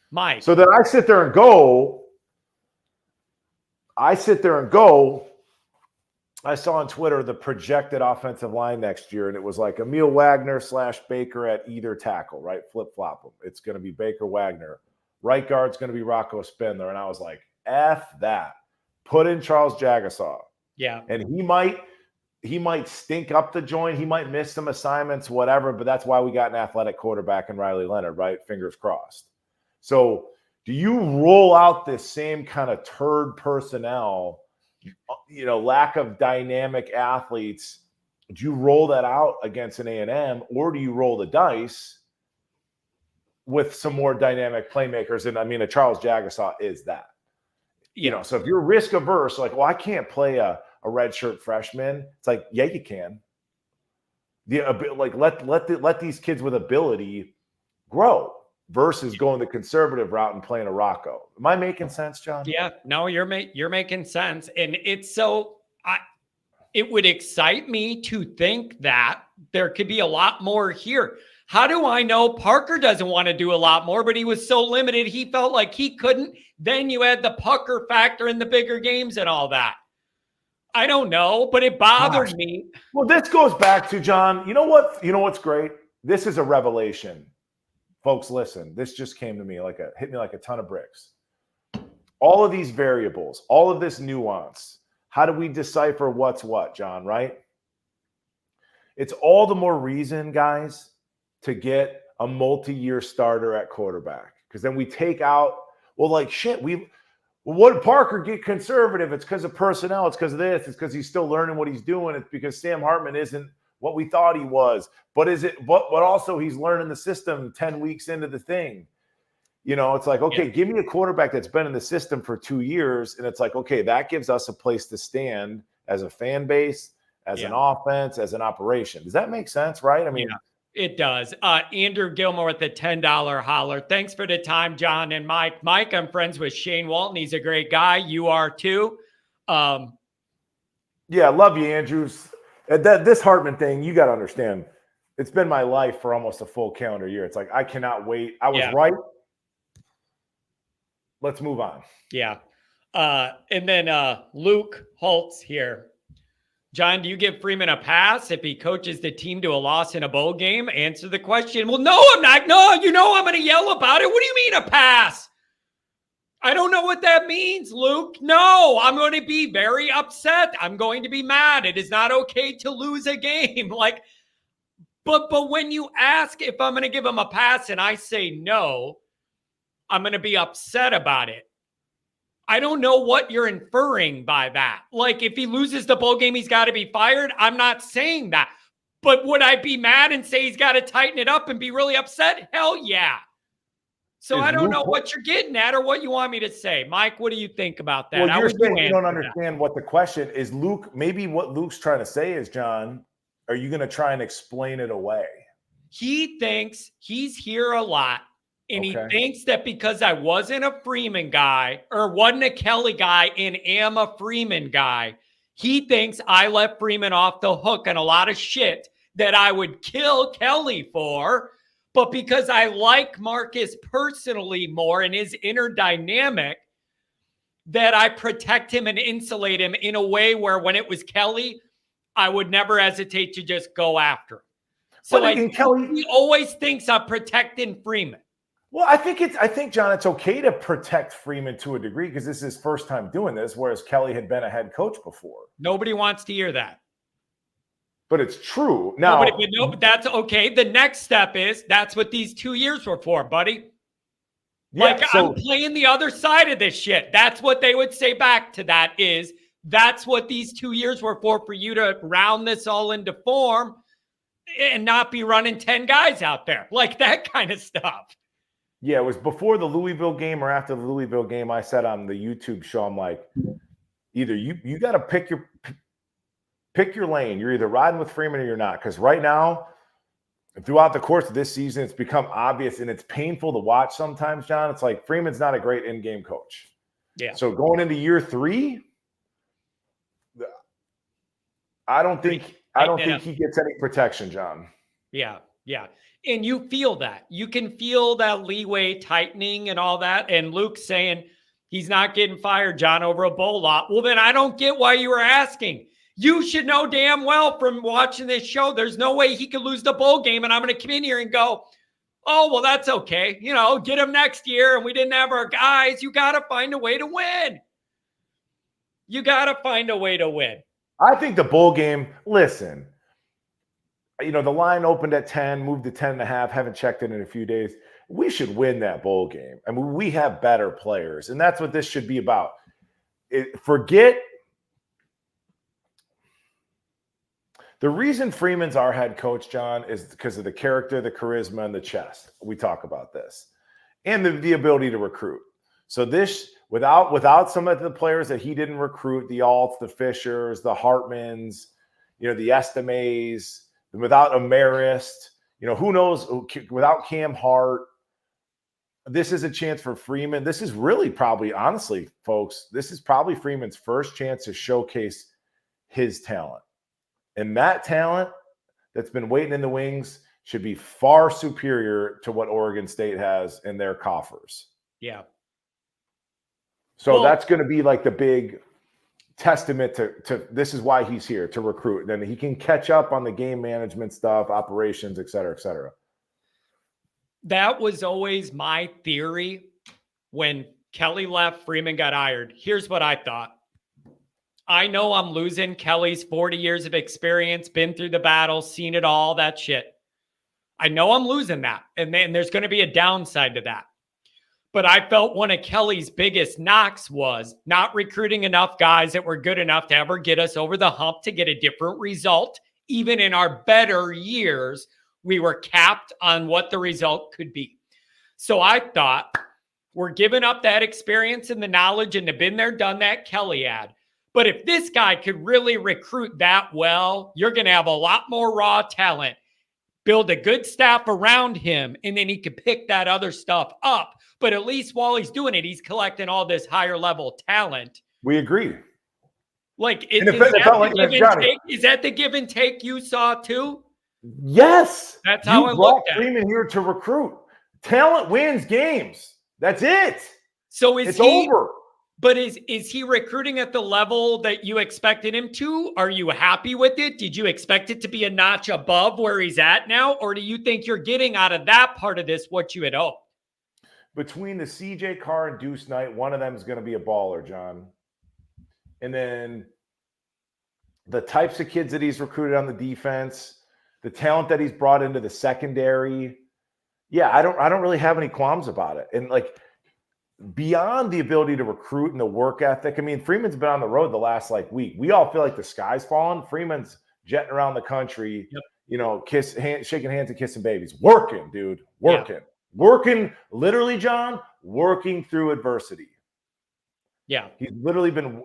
Mike. So then I sit there and go. I saw on Twitter the projected offensive line next year, and it was like Emil Wagner / Baker at either tackle, right? Flip-flop them. It's going to be Baker Wagner. Right guard's going to be Rocco Spindler. And I was like, F that. Put in Charles Jagasaw. Yeah. And he might stink up the joint. He might miss some assignments, whatever, but that's why we got an athletic quarterback in Riley Leonard, right? Fingers crossed. So do you roll out this same kind of turd personnel, lack of dynamic athletes? Do you roll that out against an A&M, or do you roll the dice with some more dynamic playmakers? And I mean, a Charles Jagasaw is that. So if you're risk averse, like, well, I can't play a redshirt freshman. It's like, yeah, you can. Let these kids with ability grow versus going the conservative route and playing a Rocco. Am I making sense, John? Yeah, no, you're making sense. And it's so it would excite me to think that there could be a lot more here. How do I know Parker doesn't want to do a lot more, but he was so limited, he felt like he couldn't? Then you had the pucker factor in the bigger games and all that. I don't know, but it bothered me. Well, this goes back to, John, you know what's great? This is a revelation. Folks, listen, this just came to me hit me like a ton of bricks. All of these variables, all of this nuance, how do we decipher what's what, John, right? It's all the more reason, guys, to get a multi-year starter at quarterback. Because then we take out, what did Parker get conservative? It's because of personnel. It's because of this. It's because he's still learning what he's doing. It's because Sam Hartman isn't what we thought he was. But also he's learning the system 10 weeks into the thing. It's like, okay, give me a quarterback that's been in the system for 2 years. And it's like, okay, that gives us a place to stand as a fan base, as an offense, as an operation. Does that make sense, right? I mean, it does. Andrew Gilmore with the $10 holler. Thanks for the time, John and Mike. Mike, I'm friends with Shane Walton. He's a great guy. You are too. Yeah, I love you, Andrews. This Hartman thing, you got to understand, it's been my life for almost a full calendar year. It's like, I cannot wait. I was right. Let's move on. Yeah. And then Luke Holtz here. John, do you give Freeman a pass if he coaches the team to a loss in a bowl game? Answer the question. Well, no, I'm not. No, I'm going to yell about it. What do you mean a pass? I don't know what that means, Luke. No, I'm going to be very upset. I'm going to be mad. It is not okay to lose a game. But when you ask if I'm going to give him a pass and I say no, I'm going to be upset about it. I don't know what you're inferring by that. Like, if he loses the bowl game, he's got to be fired. I'm not saying that. But would I be mad and say he's got to tighten it up and be really upset? Hell yeah. So I don't know what you're getting at or what you want me to say. Mike, what do you think about that? Well, you're saying you don't understand what the question is. Luke, maybe what Luke's trying to say is, John, are you going to try and explain it away? He thinks he's here a lot. And he thinks that because I wasn't a Freeman guy or wasn't a Kelly guy and am a Freeman guy, he thinks I let Freeman off the hook on a lot of shit that I would kill Kelly for. But because I like Marcus personally more and his inner dynamic, that I protect him and insulate him in a way where when it was Kelly, I would never hesitate to just go after him. So Kelly, he always thinks I'm protecting Freeman. Well, I think, John, it's okay to protect Freeman to a degree because this is his first time doing this, whereas Kelly had been a head coach before. Nobody wants to hear that. But it's true. Now, but that's okay. The next step is that's what these 2 years were for, buddy. Yeah, I'm playing the other side of this shit. That's what they would say back to that is that's what these 2 years were for you to round this all into form and not be running 10 guys out there. Like that kind of stuff. Yeah, it was before the Louisville game or after the Louisville game. I said on the YouTube show, I'm like, either you got to pick your lane. You're either riding with Freeman or you're not. Because right now, throughout the course of this season, it's become obvious and it's painful to watch sometimes, John. It's like Freeman's not a great in-game coach. Yeah. So going into year 3, I don't think he gets any protection, John. Yeah. Yeah. And you feel that. You can feel that leeway tightening and all that. And Luke saying he's not getting fired, John, over a bowl lot. Well, then I don't get why you were asking. You should know damn well from watching this show, there's no way he could lose the bowl game. And I'm going to come in here and go, oh, well, that's okay. You know, get him next year. And we didn't have our guys. You got to find a way to win. You got to find a way to win. I think the bowl game, listen, you know, the line opened at 10, moved to 10.5. Haven't checked it in a few days. We should win that bowl game. I mean, we have better players, and that's what this should be about. Forget the reason Freeman's our head coach, John, is because of the character, the charisma, and the chest. We talk about this, and the ability to recruit. So this, without some of the players that he didn't recruit, the Alts, the Fishers, the Hartmans, you know, the Estimes. Without a Marist, you know, who knows, without Cam Hart, this is a chance for Freeman. This is really probably, honestly, folks, this is probably Freeman's first chance to showcase his talent. And that talent that's been waiting in the wings should be far superior to what Oregon State has in their coffers. Yeah. So that's going to be like the big testament to this is why he's here, to recruit. Then he can catch up on the game management stuff, operations, et cetera, et cetera. That was always my theory when Kelly left, Freeman got hired. Here's what I thought. I know I'm losing Kelly's 40 years of experience, been through the battle, seen it all, that shit. I know I'm losing that. And then there's going to be a downside to that. But I felt one of Kelly's biggest knocks was not recruiting enough guys that were good enough to ever get us over the hump to get a different result. Even in our better years, we were capped on what the result could be. So I thought we're giving up that experience and the knowledge and the been there, done that Kelly had. But if this guy could really recruit that well, you're going to have a lot more raw talent. Build a good staff around him, and then he could pick that other stuff up. But at least while he's doing it, he's collecting all this higher level talent. We agree. Like, is that the give and take you saw too? Yes. That's how I looked at it. Freeman here to recruit. Talent wins games. That's it. So it's over. But is he recruiting at the level that you expected him to? Are you happy with it? Did you expect it to be a notch above where he's at now? Or do you think you're getting out of that part of this what you had hoped? Between the CJ Carr and Duce Knight, one of them is going to be a baller, John. And then the types of kids that he's recruited on the defense, the talent that he's brought into the secondary. Yeah, I don't really have any qualms about it. And like, beyond the ability to recruit and the work ethic. I mean, Freeman's been on the road the last week. We all feel like the sky's falling. Freeman's jetting around the country, shaking hands and kissing babies, working, dude, working, literally, John, working through adversity. Yeah. He's literally been.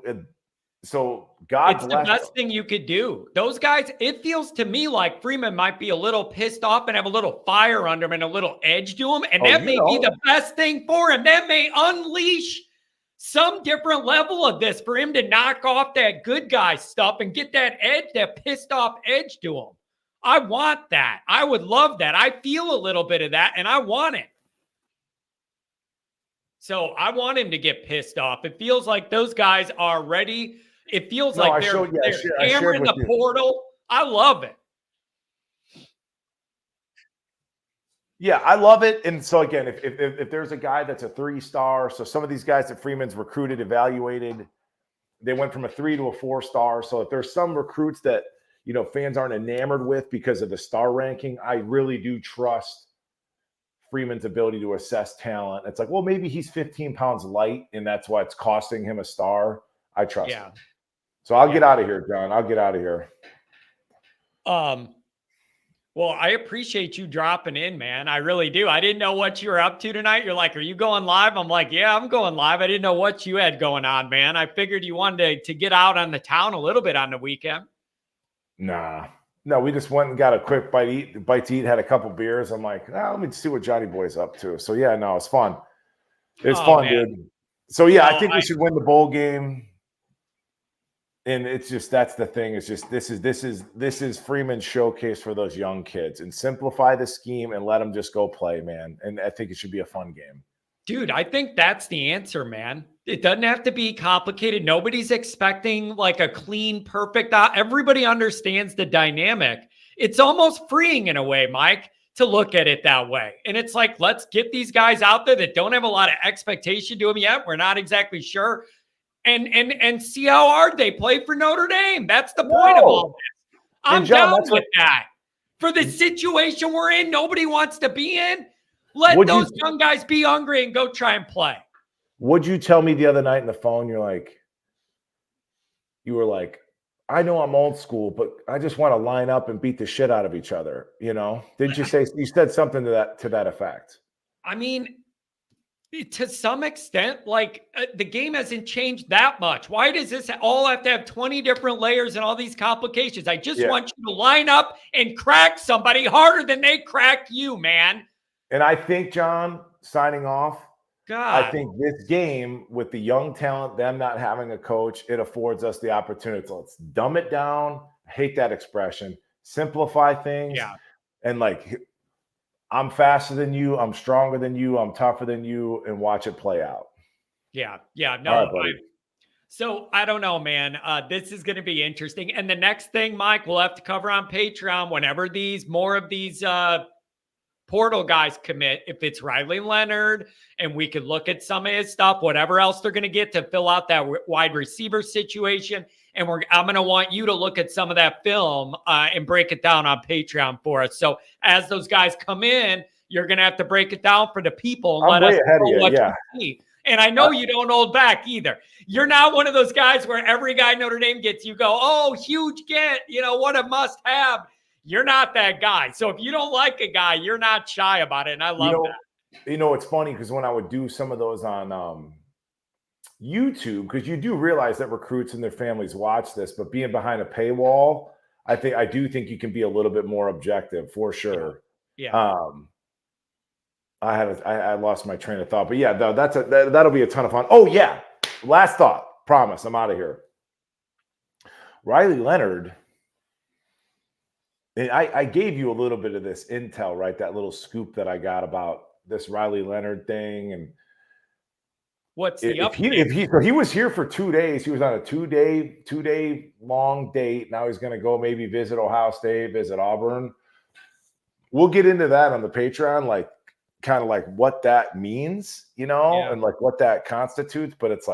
So God it's bless the best him. thing you could do. Those guys, it feels to me like Freeman might be a little pissed off and have a little fire under him and a little edge to him. And that may be the best thing for him. That may unleash some different level of this for him to knock off that good guy stuff and get that edge, that pissed off edge to him. I want that. I would love that. I feel a little bit of that and I want it. So I want him to get pissed off. It feels like those guys are ready. It feels like they're hammering the portal. I love it. Yeah, I love it. And so again, if there's a guy that's a 3-star, so some of these guys that Freeman's recruited, evaluated, they went from a 3 to a 4-star. So if there's some recruits that, fans aren't enamored with because of the star ranking, I really do trust Freeman's ability to assess talent. It's like, well, maybe he's 15 pounds light and that's why it's costing him a star. I trust him. So I'll get out of here, John. I'll get out of here. Well, I appreciate you dropping in, man. I really do. I didn't know what you were up to tonight. You're like, are you going live? I'm like, yeah, I'm going live. I didn't know what you had going on, man. I figured you wanted to get out on the town a little bit on the weekend. Nah. No, we just went and got a quick bite to eat, had a couple beers. I'm like, let me see what Johnny Boy's up to. So, yeah, no, it's fun. It's fun, man. Dude. So, yeah, I think we should win the bowl game. And it's just, that's the thing. It's just, this is Freeman's showcase for those young kids, and simplify the scheme and let them just go play, man. And I think it should be a fun game. Dude, I think that's the answer, man. It doesn't have to be complicated. Nobody's expecting like a clean, perfect. Everybody understands the dynamic. It's almost freeing in a way, Mike, to look at it that way. And it's like, let's get these guys out there that don't have a lot of expectation to them yet. We're not exactly sure. And see how hard they play for Notre Dame. That's the point of all this. I'm down with that. For the situation we're in, nobody wants to be in. Let those young guys be hungry and go try and play. What'd you tell me the other night on the phone? You were like, I know I'm old school, but I just want to line up and beat the shit out of each other. Didn't you say, you said something to that effect? I mean, to some extent, the game hasn't changed that much. Why does this all have to have 20 different layers and all these complications? I just want you to line up and crack somebody harder than they crack you, man. And I think, John, signing off, God. I think this game with the young talent, them not having a coach, it affords us the opportunity to let's dumb it down. I hate that expression. Simplify things. Yeah. And I'm faster than you. I'm stronger than you. I'm tougher than you, and watch it play out. Yeah. Yeah. No. All right, buddy. So I don't know, man. This is going to be interesting. And the next thing, Mike, we'll have to cover on Patreon whenever more of these portal guys commit, if it's Riley Leonard, and we could look at some of his stuff, whatever else they're going to get to fill out that wide receiver situation. And I'm going to want you to look at some of that film and break it down on Patreon for us. So as those guys come in, you're going to have to break it down for the people and let us know what you see. And I know you don't hold back either. You're not one of those guys where every guy Notre Dame gets, you go, oh, huge get, what a must have. You're not that guy. So if you don't like a guy, you're not shy about it. And I love that. It's funny because when I would do some of those on YouTube, because you do realize that recruits and their families watch this, but being behind a paywall, I do think you can be a little bit more objective for sure. Yeah. I lost my train of thought, but yeah, that'll be a ton of fun. Oh yeah. Last thought, promise. I'm out of here. Riley Leonard. And I gave you a little bit of this intel, right? That little scoop that I got about this Riley Leonard thing. And what's the update? So he was here for 2 days. He was on a two day long date. Now he's going to go maybe visit Ohio State, visit Auburn. We'll get into that on the Patreon, kind of what that means, and what that constitutes. But it's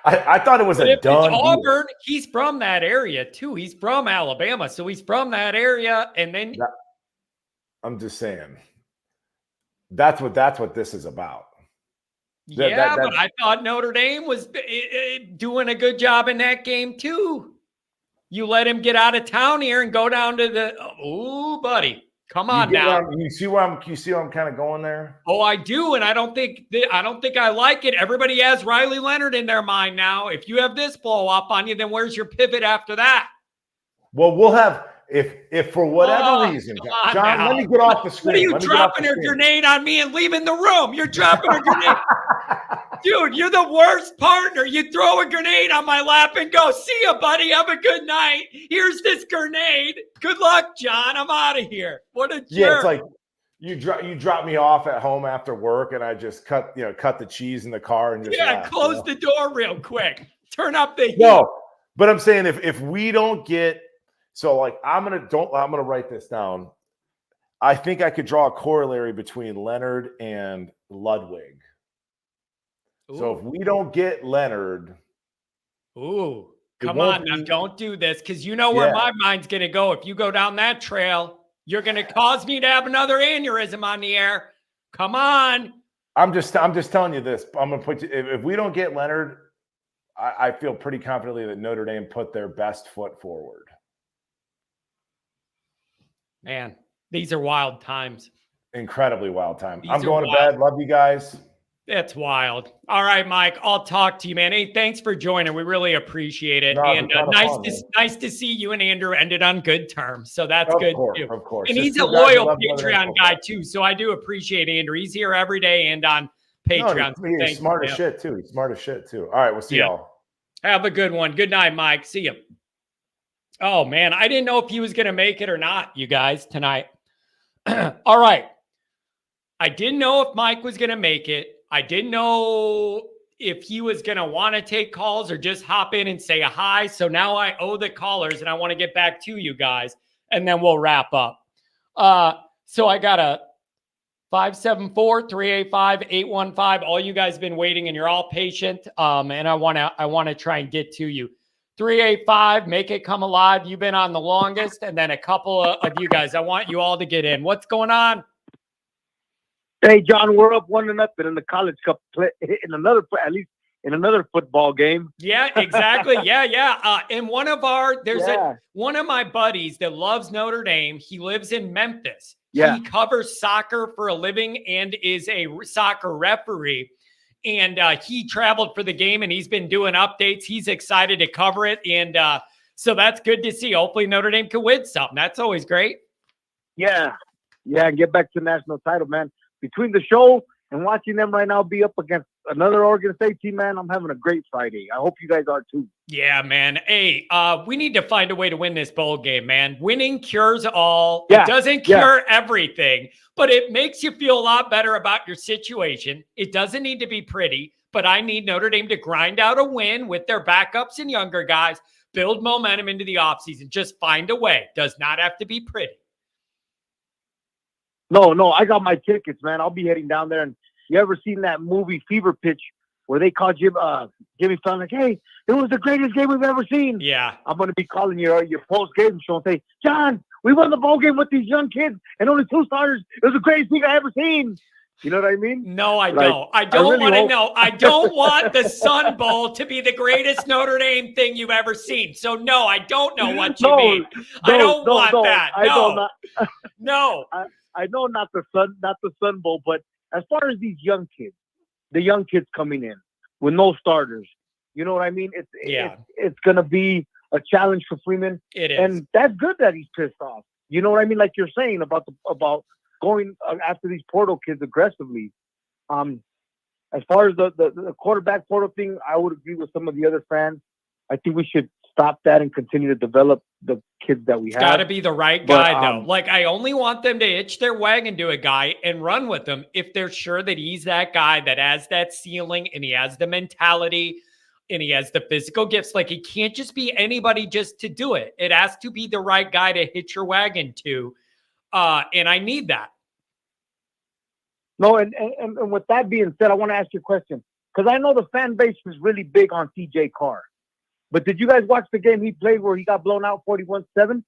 I thought it was a done deal. Auburn, he's from that area too. He's from Alabama, so he's from that area. And then I'm just saying. That's what this is about. But I thought Notre Dame was doing a good job in that game too. You let him get out of town here and go down to the. Oh, buddy, come on now. You see where I'm kind of going there? Oh, I do, and I don't think I like it. Everybody has Riley Leonard in their mind now. If you have this blow up on you, then where's your pivot after that? Well, we'll have if for whatever reason, John, let me get off the screen. What are you dropping a grenade on me and leaving the room? You're dropping a grenade. Dude, you're the worst partner. You throw a grenade on my lap and go, see ya, buddy. Have a good night. Here's this grenade. Good luck, John. I'm out of here. What a jerk. Yeah, it's like you drop me off at home after work, and I just cut the cheese in the car and just close the door real quick. Turn up the heat. No, but I'm saying if we don't get I'm gonna write this down. I think I could draw a corollary between Leonard and Ludwig. Ooh. So if we don't get Leonard, come on now, don't do this, because you know where my mind's gonna go. If you go down that trail, you're gonna cause me to have another aneurysm on the air. Come on. I'm just telling you this. I'm gonna put you, if we don't get Leonard, I feel pretty confidently that Notre Dame put their best foot forward. Man, these are wild times. Incredibly wild time. I'm going to bed. Love you guys. That's wild. All right, Mike, I'll talk to you, man. Hey, thanks for joining. We really appreciate it. And nice to see you and Andrew ended on good terms. So that's good too. Of course. And he's a loyal Patreon guy too. So I do appreciate Andrew. He's here every day and on Patreon. He's smart as shit too. All right, we'll see y'all. Have a good one. Good night, Mike. See you. Oh, man, I didn't know if he was going to make it or not, you guys, tonight. All right. I didn't know if Mike was going to make it. I didn't know if he was going to want to take calls or just hop in and say a hi. So now I owe the callers, and I want to get back to you guys, and then we'll wrap up. So I got a 574-385-815. All you guys have been waiting, and you're all patient, and I want to try and get to you. 385, make it come alive. You've been on the longest, and then a couple of you guys. I want you all to get in. What's going on? Hey, John, we're up 1-0 in the College Cup play, in another football game. Yeah, exactly. Yeah. And one of my buddies that loves Notre Dame. He lives in Memphis. Yeah. He covers soccer for a living and is a soccer referee. And he traveled for the game, and he's been doing updates. He's excited to cover it. And so that's good to see. Hopefully Notre Dame can win something. That's always great. Yeah, and get back to the national title, man. Between the show and watching them right now be up against another Oregon State team, man, I'm having a great Friday. I hope you guys are too. Yeah, man. Hey, we need to find a way to win this bowl game, man. Winning cures all. Yeah. It doesn't cure everything, but it makes you feel a lot better about your situation. It doesn't need to be pretty, but I need Notre Dame to grind out a win with their backups and younger guys, build momentum into the offseason. Just find a way. Does not have to be pretty. No, I got my tickets, man. I'll be heading down there. And you ever seen that movie Fever Pitch where they call Jimmy Fallon like, hey, it was the greatest game we've ever seen? Yeah. I'm going to be calling your post-game show and say, John, we won the bowl game with these young kids and only 2 starters. It was the greatest thing I ever seen. You know what I mean? No, I don't. I don't want to know. I don't want the Sun Bowl to be the greatest Notre Dame thing you've ever seen. So, no, I don't know what you mean. I don't want that. No. I know not the Sun Bowl, but as far as these young kids, the young kids coming in with no starters, you know what I mean? It's going to be a challenge for Freeman. It is. And that's good that he's pissed off. You know what I mean? Like you're saying about going after these portal kids aggressively. As far as the quarterback portal thing, I would agree with some of the other fans. I think we should stop that and continue to develop the kids that we have. Got to be the right guy, though. Like, I only want them to hitch their wagon to a guy and run with him if they're sure that he's that guy that has that ceiling and he has the mentality and he has the physical gifts. Like, he can't just be anybody just to do it. It has to be the right guy to hitch your wagon to. And I need that. No, and with that being said, I want to ask you a question. Because I know the fan base is really big on TJ Carr. But did you guys watch the game he played where he got blown out 41-7?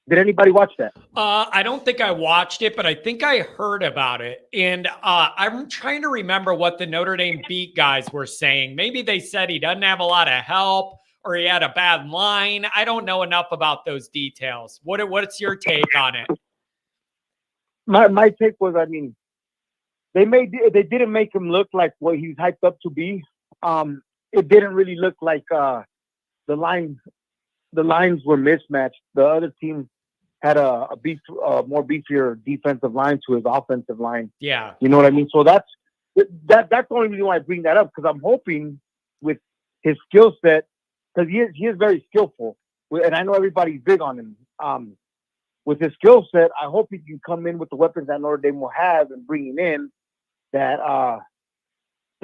Did anybody watch that? I don't think I watched it, but I think I heard about it. And I'm trying to remember what the Notre Dame beat guys were saying. Maybe they said he doesn't have a lot of help or he had a bad line. I don't know enough about those details. What's your take on it? My take was, I mean, they didn't make him look like what he's hyped up to be. It didn't really look like the lines were mismatched. The other team had a more beefier defensive line to his offensive line. Yeah. You know what I mean? So that's the only reason why I bring that up, because I'm hoping with his skill set, because he is very skillful, and I know everybody's big on him. With his skill set, I hope he can come in with the weapons that Notre Dame will have and bring him in that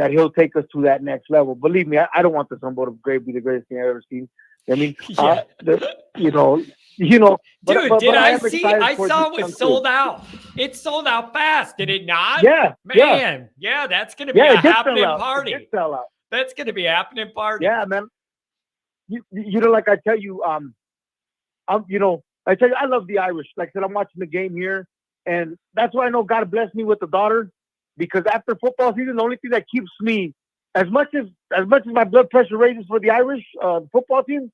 he'll take us to that next level. Believe me, I don't want this unboarded grade be the greatest thing I've ever seen. I mean, Yeah. you know. Dude, did I am see? excited I for saw this it was too. sold out. It sold out fast, did it not? Yeah, Man, yeah, that's going to be yeah, a it did happening sell out. It party. did sell out. That's going to be a happening party. Yeah, man. You know, like I tell you, I tell you, I love the Irish. Like I said, I'm watching the game here, and that's why I know God blessed me with a daughter, because after football season, the only thing that keeps me, as much as my blood pressure raises for the Irish football team,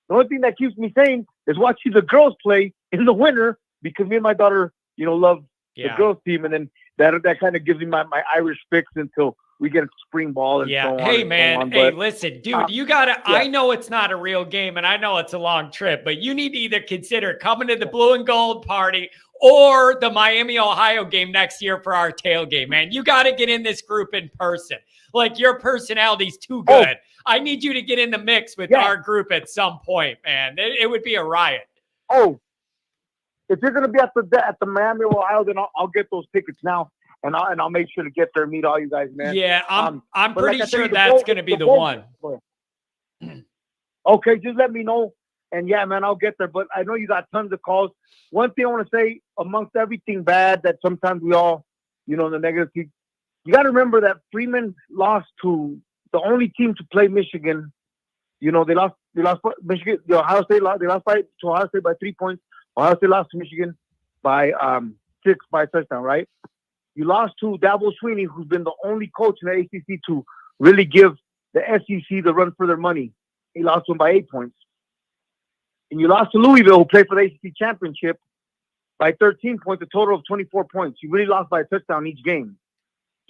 the only thing that keeps me sane is watching the girls play in the winter, because me and my daughter, love the girls team, and then that kind of gives me my Irish fix until we get spring ball and so on. Hey, man. So on. Hey, But, listen, dude, you got to, yeah. I know it's not a real game and I know it's a long trip, but you need to either consider coming to the blue and gold party or the Miami, Ohio game next year for our tailgate, man. You got to get in this group in person. Like, your personality's too good. I need you to get in the mix with our group at some point, man. It would be a riot. Oh, if you're going to be at the Miami, Ohio, then I'll get those tickets now. And I'll make sure to get there and meet all you guys, man. Yeah, I'm pretty sure the that's going to be the one. Okay, just let me know. And yeah, man, I'll get there. But I know you got tons of calls. One thing I want to say, amongst everything bad that sometimes we all, the negative, you got to remember that Freeman lost to the only team to play Michigan. They lost Michigan. Ohio State lost. They lost to Ohio State by 3 points. Ohio State lost to Michigan by 6 by a touchdown, right? You lost to Dabo Swinney, who's been the only coach in the ACC to really give the SEC the run for their money. He lost to him by 8 points. And you lost to Louisville, who played for the ACC championship, by 13 points, a total of 24 points. You really lost by a touchdown each game.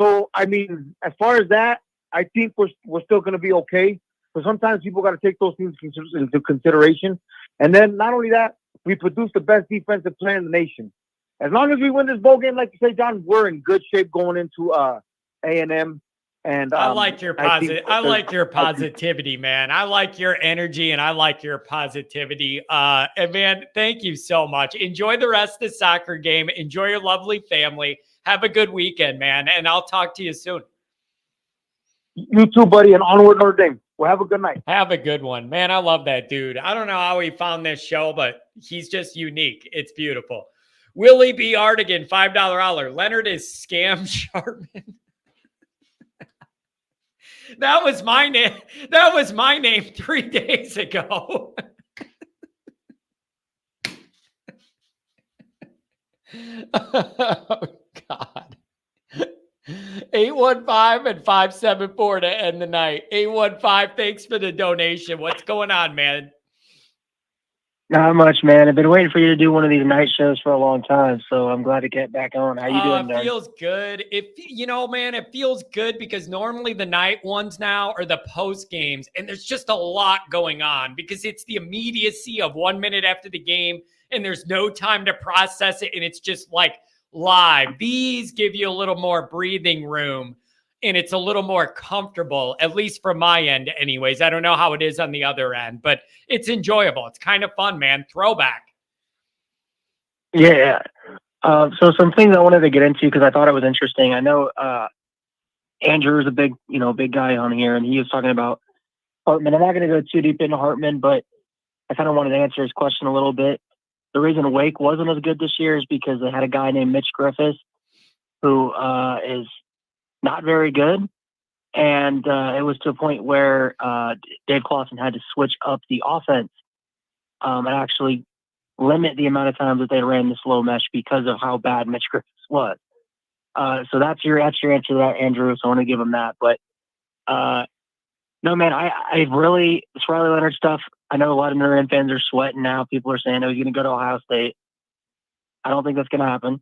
So, I mean, as far as that, I think we're still going to be okay. But sometimes people got to take those things into consideration. And then not only that, we produce the best defensive player in the nation. As long as we win this bowl game, like you say, John, we're in good shape going into A&M. And I like your positivity, man. I like your energy and I like your positivity. And man, thank you so much. Enjoy the rest of the soccer game. Enjoy your lovely family. Have a good weekend, man. And I'll talk to you soon. You too, buddy. And onward, Notre Dame. Well, have a good night. Have a good one, man. I love that dude. I don't know how he found this show, but he's just unique. It's beautiful. Willie B. Artigan, $5 holler. Leonard is scam Hartman. That was my name. That was my name 3 days ago. Oh, God. 815 and 574 to end the night. 815, thanks for the donation. What's going on, man? Not much, man. I've been waiting for you to do one of these night shows for a long time, so I'm glad to get back on. How you doing, It feels good. Man, it feels good because normally the night ones now are the post games, and there's just a lot going on because it's the immediacy of 1 minute after the game, and there's no time to process it, and it's just like live. These give you a little more breathing room, and it's a little more comfortable, at least from my end anyways. I don't know how it is on the other end, but it's enjoyable. It's kind of fun, man. Throwback. Yeah. So some things I wanted to get into because I thought it was interesting. I know Andrew is a big guy on here, and he was talking about Hartman. I'm not going to go too deep into Hartman, but I kind of wanted to answer his question a little bit. The reason Wake wasn't as good this year is because they had a guy named Mitch Griffiths who is not very good. And it was to a point where Dave Clawson had to switch up the offense and actually limit the amount of times that they ran the slow mesh because of how bad Mitch Griffiths was. So that's your answer to that, Andrew. So I want to give him that. But no, man, I really, this Riley Leonard stuff, I know a lot of Notre Dame fans are sweating now. People are saying, oh, he's going to go to Ohio State. I don't think that's going to happen.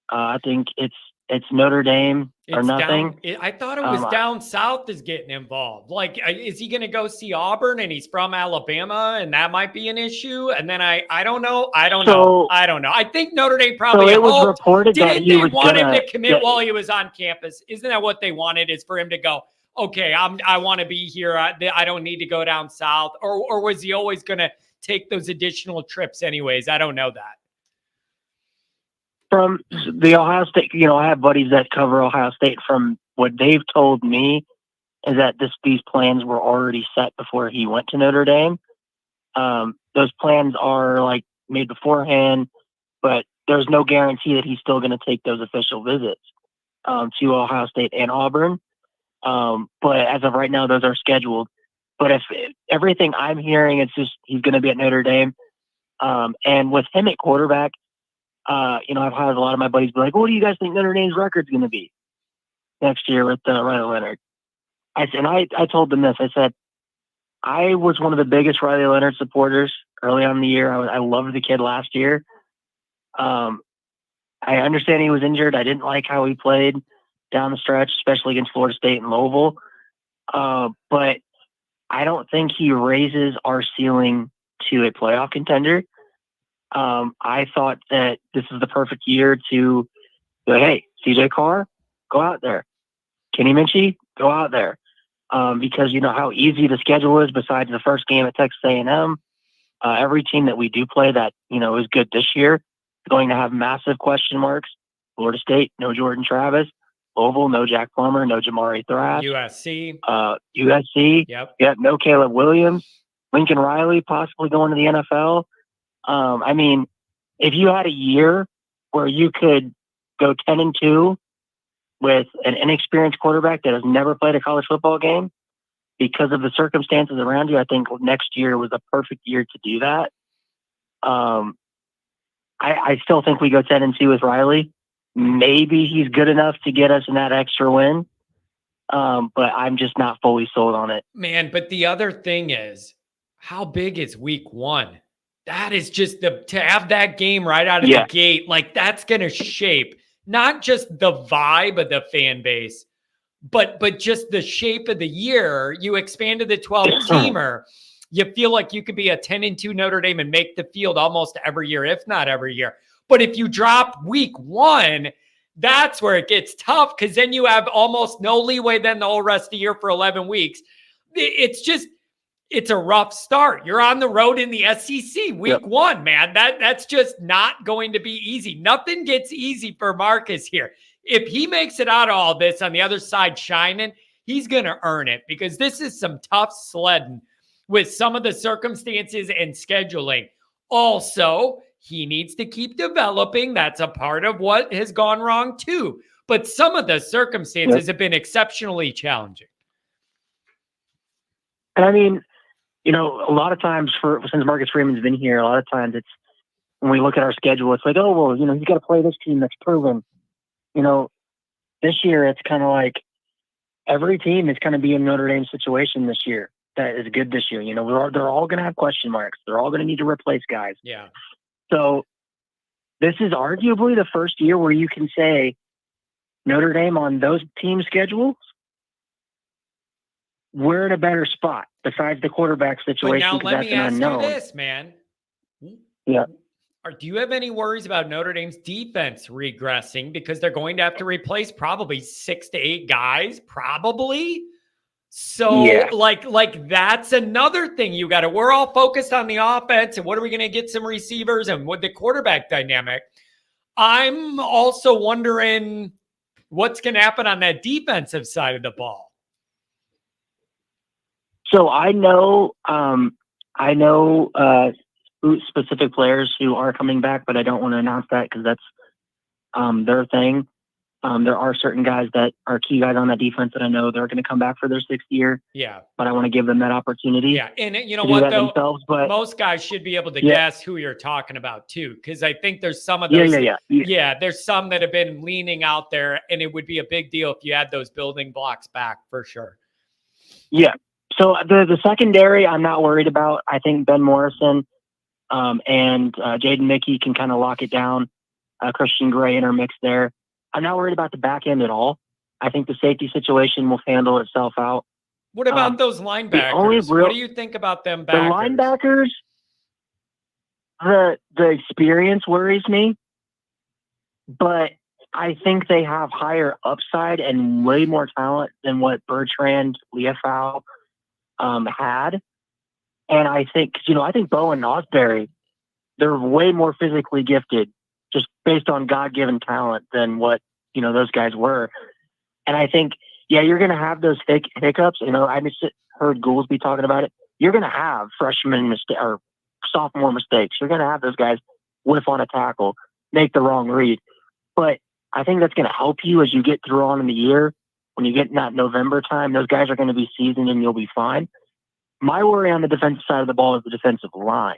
I think it's Notre Dame or nothing. I thought it was down south is getting involved. Like, is he going to go see Auburn and he's from Alabama and that might be an issue? And then I don't know. I don't know. I think Notre Dame probably it was reported that he was want him to commit while he was on campus. Isn't that what they wanted, is for him to go, okay, I want to be here. I don't need to go down south. Or was he always going to take those additional trips anyways? I don't know that. From the Ohio State, I have buddies that cover Ohio State. From what they've told me is that these plans were already set before he went to Notre Dame. Those plans are like made beforehand, but there's no guarantee that he's still going to take those official visits to Ohio State and Auburn. But as of right now, those are scheduled. But if everything I'm hearing, it's just he's going to be at Notre Dame. And with him at quarterback, I've had a lot of my buddies be like, what do you guys think Notre Dame's record's going to be next year with Riley Leonard? I told them this. I said, I was one of the biggest Riley Leonard supporters early on in the year. I loved the kid last year. I understand he was injured. I didn't like how he played down the stretch, especially against Florida State and Louisville. But I don't think he raises our ceiling to a playoff contender. I thought that this is the perfect year to go, hey, CJ Carr, go out there. Kenny Minchie, go out there. Because you know how easy the schedule is besides the first game at Texas A&M. Every team that we do play that, is good this year is going to have massive question marks. Florida State, no Jordan Travis. Louisville, no Jack Plummer, no Jamari Thrash. USC. Yep. No Caleb Williams. Lincoln Riley possibly going to the NFL. If you had a year where you could go 10-2 with an inexperienced quarterback that has never played a college football game because of the circumstances around you, I think next year was a perfect year to do that. I still think we go 10-2 with Riley. Maybe he's good enough to get us in that extra win. But I'm just not fully sold on it. Man, but the other thing is, how big is week 1? That is just to have that game right out of the gate. Like, that's going to shape not just the vibe of the fan base, but just the shape of the year. You expanded the 12-teamer. You feel like you could be a 10-2 Notre Dame and make the field almost every year, if not every year. But if you drop week 1, that's where it gets tough, because then you have almost no leeway then the whole rest of the year for 11 weeks. It's a rough start. You're on the road in the SEC week 1, man. That's just not going to be easy. Nothing gets easy for Marcus here. If he makes it out of all this on the other side shining, he's going to earn it, because this is some tough sledding with some of the circumstances and scheduling. Also, he needs to keep developing. That's a part of what has gone wrong too. But some of the circumstances have been exceptionally challenging. And a lot of times since Marcus Freeman's been here, a lot of times it's when we look at our schedule, it's like, oh, well, he's got to play this team that's proven. This year it's kind of like every team is kind of be in Notre Dame's situation this year that is good this year. They're all going to have question marks. They're all going to need to replace guys. Yeah. So this is arguably the first year where you can say Notre Dame on those team schedules, we're in a better spot besides the quarterback situation. But now let me ask you this, man. Yeah. Do you have any worries about Notre Dame's defense regressing, because they're going to have to replace probably 6 to 8 guys, probably? So like that's another thing we're all focused on the offense and what are we going to get some receivers and what the quarterback dynamic. I'm also wondering what's going to happen on that defensive side of the ball. So I know specific players who are coming back, but I don't want to announce that because that's their thing. There are certain guys that are key guys on that defense that I know they're going to come back for their 6th year. Yeah. But I want to give them that opportunity. Yeah. And you know to do what, that though? themselves, but most guys should be able to Yeah. guess who you're talking about, too, because I think there's some of those. Yeah. There's some that have been leaning out there, and it would be a big deal if you had those building blocks back for sure. Yeah. So the secondary, I'm not worried about. I think Ben Morrison and Jaden Mickey can kind of lock it down. Christian Gray intermixed there. I'm not worried about the back end at all. I think the safety situation will handle itself out. What about those linebackers? What do you think about them backers? The linebackers, the experience worries me, but I think they have higher upside and way more talent than what Bertrand Leafau had. And I think, I think Bo and Osbury, they're way more physically gifted just based on God-given talent than what, those guys were. And I think, you're going to have those hiccups. I just heard Goolsby talking about it. You're going to have freshman or sophomore mistakes. You're going to have those guys whiff on a tackle, make the wrong read. But I think that's going to help you as you get through on in the year. When you get in that November time, those guys are going to be seasoned and you'll be fine. My worry on the defensive side of the ball is the defensive line.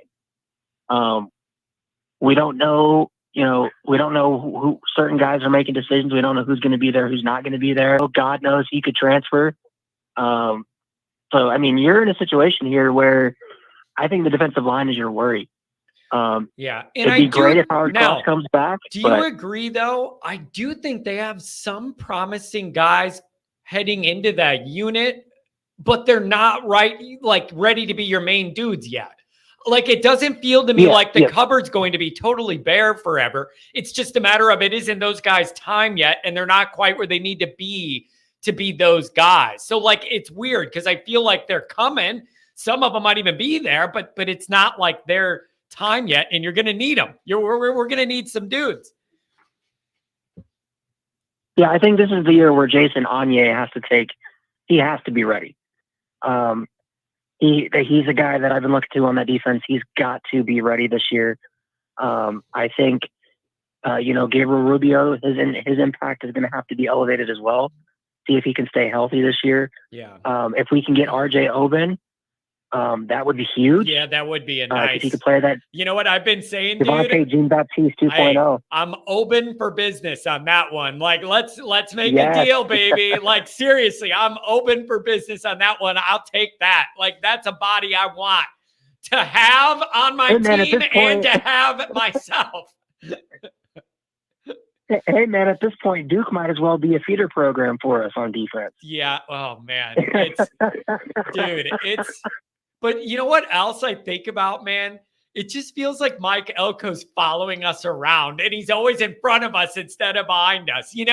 We don't know. We don't know who certain guys are making decisions. We don't know who's going to be there, who's not going to be there. God knows he could transfer. So, you're in a situation here where I think the defensive line is your worry. And it'd be great if Howard Cross comes back. Do you agree, though? I do think they have some promising guys heading into that unit, but they're not ready to be your main dudes yet. Like, it doesn't feel to me like the cupboard's going to be totally bare forever. It's just a matter of it isn't those guys' time yet, and they're not quite where they need to be those guys. So, it's weird because I feel like they're coming. Some of them might even be there, but it's not like their time yet, and you're going to need them. We're going to need some dudes. Yeah, I think this is the year where Jason Anye he has to be ready. He's a guy that I've been looking to on that defense. He's got to be ready this year. I think, Gabriel Rubio, his impact is going to have to be elevated as well. See if he can stay healthy this year. Yeah. If we can get RJ Oben, that would be huge. Yeah, that would be a nice. If he could play that. You know what I've been saying, Devontae dude? Jean-Baptiste 2.0. I'm open for business on that one. Let's make a deal, baby. Seriously, I'm open for business on that one. I'll take that. That's a body I want to have on my team and to have myself. Hey, man, at this point, Duke might as well be a feeder program for us on defense. Yeah. Oh, man. But you know what else I think about, man? It just feels like Mike Elko's following us around, and he's always in front of us instead of behind us. It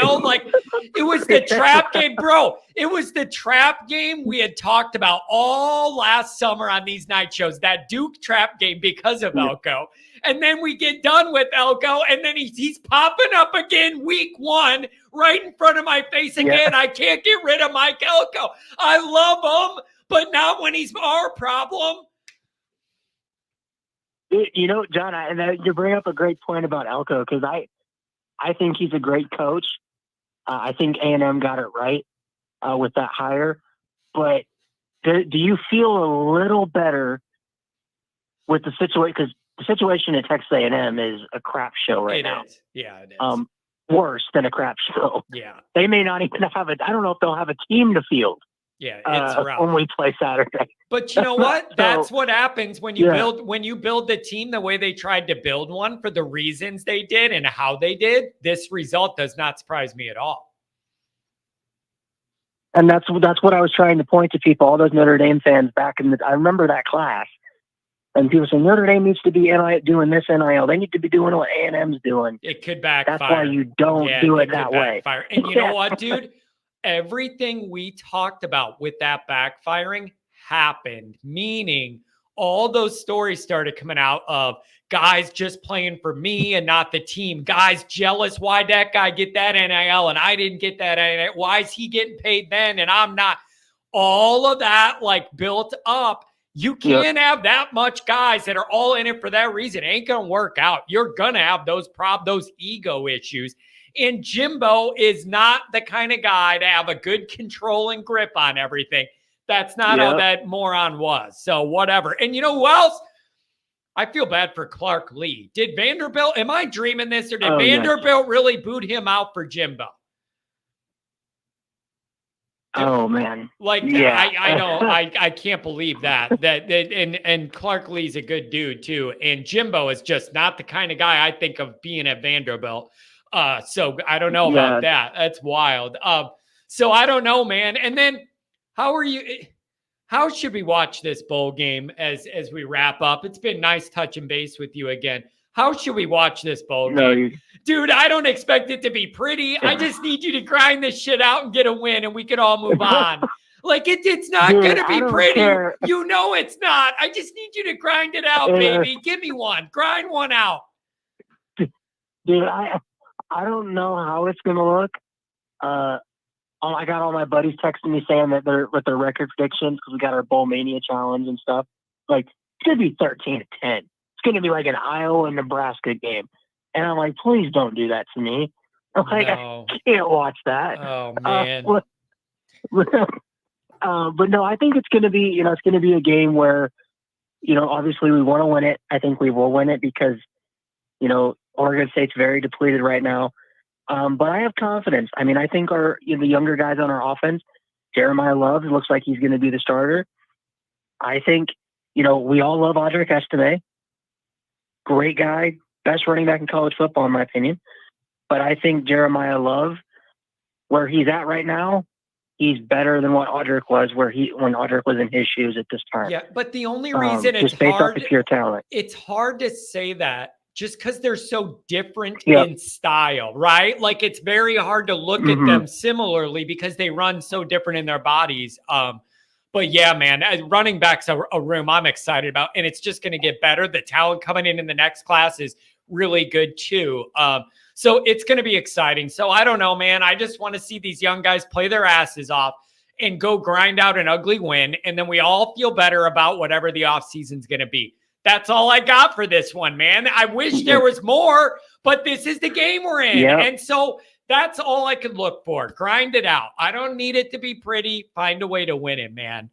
was the trap game, bro. It was the trap game we had talked about all last summer on these night shows, that Duke trap game because of Elko. And then we get done with Elko, and then he's popping up again week one right in front of my face again. I can't get rid of Mike Elko. I love him, but not when he's our problem. John, you bring up a great point about Elko because I think he's a great coach. I think A&M got it right with that hire. But do you feel a little better with the situation? Because the situation at Texas A&M is a crap show right now. It is. Yeah, it is. Worse than a crap show. Yeah. They may not even have I don't know if they'll have a team to field. Yeah, it's rough. When we play Saturday. But you know what? That's what happens when you build the team the way they tried to build one for the reasons they did and how they did. This result does not surprise me at all. And that's what I was trying to point to people, all those Notre Dame fans back I remember that class. And people say Notre Dame needs to be doing this NIL. They need to be doing what A&M's doing. It could backfire. That's why you don't do it that way. And you know what, dude? Everything we talked about with that backfiring happened, meaning all those stories started coming out of guys just playing for me and not the team. Guys jealous. Why'd that guy get that NIL and I didn't get that NIL? Why is he getting paid then and I'm not? All of that built up. You can't have that much guys that are all in it for that reason. It ain't going to work out. You're going to have those ego issues. And Jimbo is not the kind of guy to have a good control and grip on everything. That's not how that moron was. So whatever. And you know who else? I feel bad for Clark Lee. Did Vanderbilt, am I dreaming this, or did Vanderbilt really boot him out for Jimbo? Oh man. Like, I know, I can't believe that and Clark Lee's a good dude too. And Jimbo is just not the kind of guy I think of being at Vanderbilt. So I don't know about that. That's wild. So I don't know, man. And then how should we watch this bowl game as we wrap up? It's been nice touching base with you again. How should we watch this bowl game? Dude, I don't expect it to be pretty. I just need you to grind this shit out and get a win, and we can all move on. Like, it's not going to be pretty. Care. You know it's not. I just need you to grind it out, baby. Give me one. Grind one out. Dude, I don't know how it's going to look. I got all my buddies texting me saying that they're with their record predictions because we got our Bowl Mania challenge and stuff. Like, it's going to be 13-10. It's going to be like an Iowa and Nebraska game. And I'm like, please don't do that to me. I'm like, I can't watch that. Oh, man. But no, I think it's going to be, it's going to be a game where, obviously we want to win it. I think we will win it because, Oregon State's very depleted right now. But I have confidence. I mean, I think the younger guys on our offense, Jeremiah Love, looks like he's going to be the starter. I think, we all love Audric Estime. Great guy. Best running back in college football, in my opinion. But I think Jeremiah Love, where he's at right now, he's better than what Audric was when Audric was in his shoes at this time. Yeah, but the only reason it's based hard, off of pure talent. It's hard to say that just because they're so different in style, right? Like, it's very hard to look at them similarly because they run so different in their bodies. But yeah, man, running back's a room I'm excited about, and it's just going to get better. The talent coming in the next class is really good too. So it's going to be exciting. So I don't know, man. I just want to see these young guys play their asses off and go grind out an ugly win. And then we all feel better about whatever the offseason's going to be. That's all I got for this one, man. I wish there was more, but this is the game we're in. Yep. And so that's all I could look for. Grind it out. I don't need it to be pretty. Find a way to win it, man.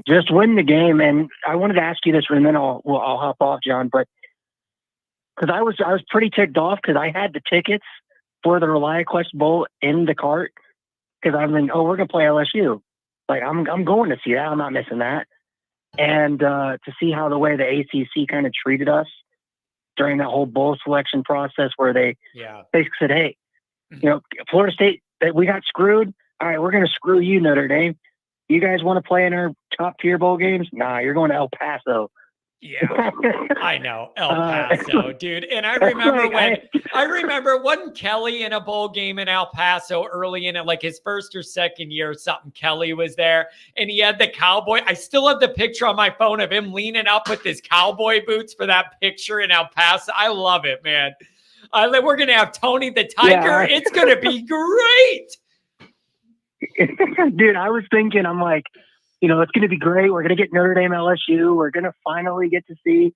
Just win the game. And I wanted to ask you this, and then I'll hop off, John. But because I was pretty ticked off because I had the tickets for the ReliaQuest Bowl in the cart because I'm like, we're gonna play LSU. Like I'm going to see that. I'm not missing that. And to see how the way the ACC kind of treated us during that whole bowl selection process, where they basically said, "Hey, Florida State, we got screwed. All right, we're going to screw you, Notre Dame. You guys want to play in our top tier bowl games? Nah, you're going to El Paso." Yeah, I know. El Paso, dude. And I remember wasn't Kelly in a bowl game in El Paso early in it, like his first or second year or something? Kelly was there and he had the cowboy. I still have the picture on my phone of him leaning up with his cowboy boots for that picture in El Paso. I love it, man. We're going to have Tony the Tiger. Yeah. It's going to be great. Dude, I was thinking, I'm like, it's going to be great. We're going to get Notre Dame LSU. We're going to finally get to see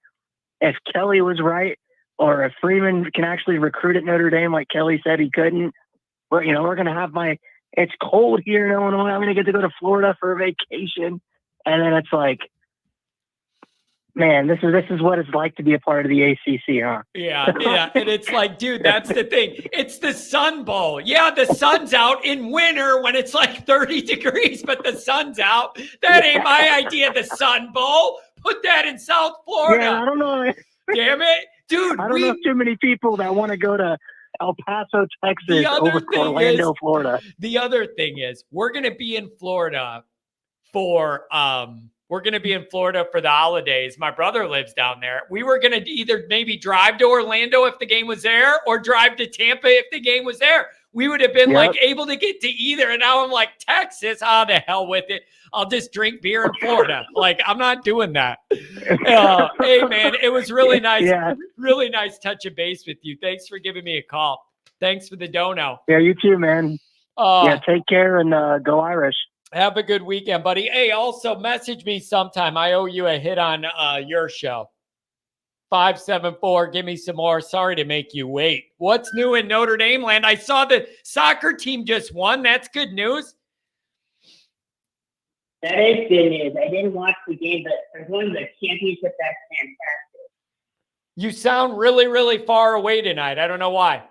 if Kelly was right or if Freeman can actually recruit at Notre Dame like Kelly said he couldn't. But, we're going to have it's cold here in Illinois. I'm going to get to go to Florida for a vacation. And then it's like, man, this is what it's like to be a part of the ACC, huh? Yeah. And it's like, dude, that's the thing. It's the Sun Bowl. Yeah, the sun's out in winter when it's like 30 degrees, but the sun's out. That ain't my idea, the Sun Bowl. Put that in South Florida. Yeah, I don't know. Damn it. Dude, I don't know too many people that want to go to El Paso, Texas over Orlando, Florida. The other thing is we're going to be in Florida for the holidays. My brother lives down there. We were going to either maybe drive to Orlando if the game was there or drive to Tampa if the game was there. We would have been able to get to either. And now I'm like, Texas, how the hell with it? I'll just drink beer in Florida. Like, I'm not doing that. Hey, man, it was really nice. Really nice touching base with you. Thanks for giving me a call. Thanks for the dono. Yeah, you too, man. Take care and go Irish. Have a good weekend, buddy. Hey, also message me sometime. I owe you a hit on your show. 574, give me some more. Sorry to make you wait. What's new in Notre Dame land? I saw the soccer team just won. That's good news. That is good news. I didn't watch the game, but there's one of the championship. That's fantastic. You sound really, really far away tonight. I don't know why.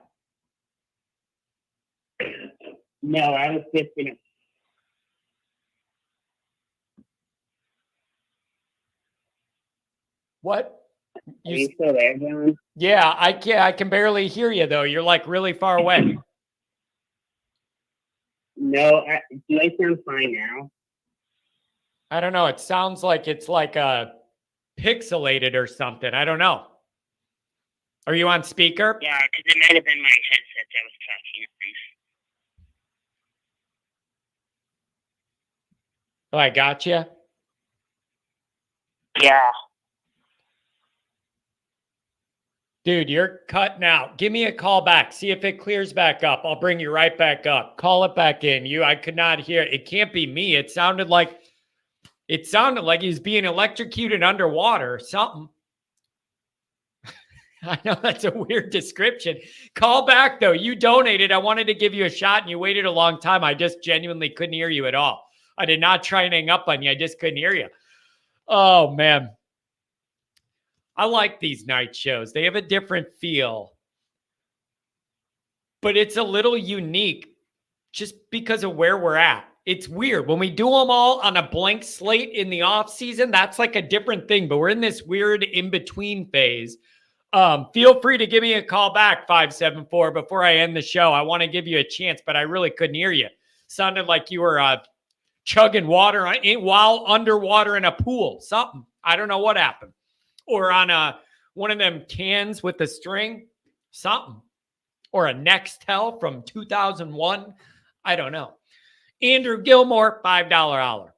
No, I was just in a What? Are you still there, John? Yeah, I can barely hear you though. You're like really far away. No, do I sound fine now? I don't know. It sounds like it's like pixelated or something. I don't know. Are you on speaker? Yeah, because it might have been my headset that was talking. Oh, I got you. Yeah. Dude, you're cutting out. Give me a call back. See if it clears back up. I'll bring you right back up. Call it back in. I could not hear. It can't be me. It sounded like he was being electrocuted underwater or something. I know that's a weird description. Call back though. You donated. I wanted to give you a shot and you waited a long time. I just genuinely couldn't hear you at all. I did not try and hang up on you. I just couldn't hear you. Oh man. I like these night shows. They have a different feel, but it's a little unique just because of where we're at. It's weird. When we do them all on a blank slate in the off season, that's like a different thing, but we're in this weird in-between phase. Feel free to give me a call back, 574, before I end the show. I want to give you a chance, but I really couldn't hear you. Sounded like you were chugging water while underwater in a pool. Something. I don't know what happened. Or on one of them cans with the string, something. Or a Nextel from 2001. I don't know. Andrew Gilmore, $5 holler.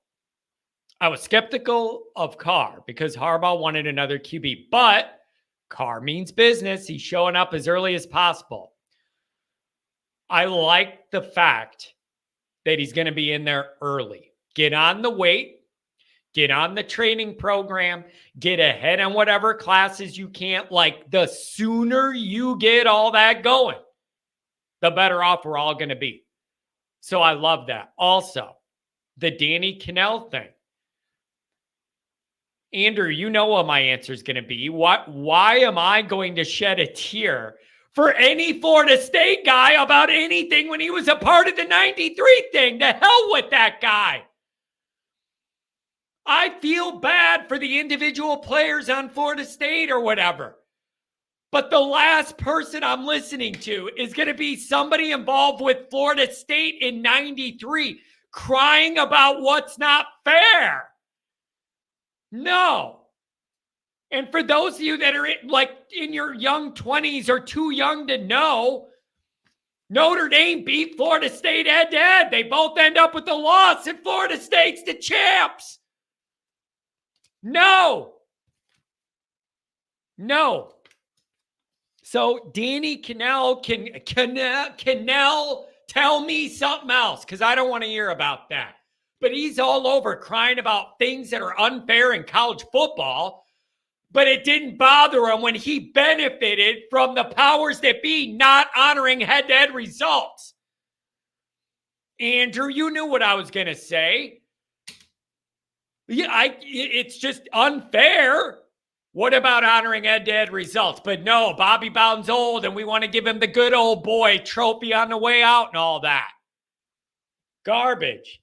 I was skeptical of Carr because Harbaugh wanted another QB, but Carr means business. He's showing up as early as possible. I like the fact that he's going to be in there early. Get on the weight. Get on the training program, get ahead on whatever classes you can't. Like the sooner you get all that going, the better off we're all going to be. So I love that. Also, the Danny Kanell thing. Andrew, you know what my answer is going to be. Why am I going to shed a tear for any Florida State guy about anything when he was a part of the 93 thing? To hell with that guy. I feel bad for the individual players on Florida State or whatever. But the last person I'm listening to is going to be somebody involved with Florida State in 93 crying about what's not fair. No. And for those of you that are in your young 20s or too young to know, Notre Dame beat Florida State head-to-head. They both end up with a loss, and Florida State's the champs. No. So Danny Kanell, Kanell tell me something else because I don't want to hear about that. But he's all over crying about things that are unfair in college football, but it didn't bother him when he benefited from the powers that be not honoring head-to-head results. Andrew, you knew what I was going to say. Yeah, it's just unfair. What about honoring head-to-head results? But no, Bobby Bowden's old, and we want to give him the good old boy trophy on the way out and all that. Garbage.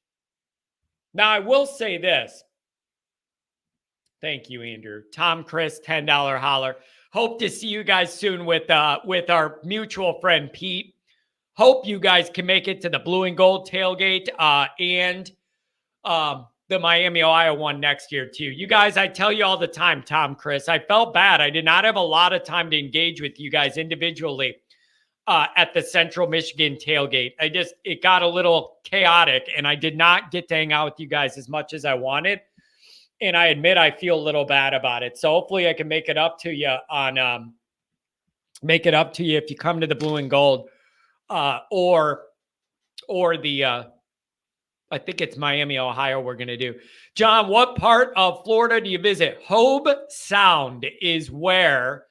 Now, I will say this. Thank you, Andrew. Tom Chris, $10 holler. Hope to see you guys soon with our mutual friend, Pete. Hope you guys can make it to the Blue and Gold tailgate and the Miami, Ohio one next year too. You guys, I tell you all the time, Tom, Chris, I felt bad. I did not have a lot of time to engage with you guys individually at the Central Michigan tailgate. It got a little chaotic and I did not get to hang out with you guys as much as I wanted. And I admit I feel a little bad about it. So hopefully I can make it up to you if you come to the Blue and Gold or the I think it's Miami, Ohio we're going to do. John, what part of Florida do you visit? Hobe Sound is where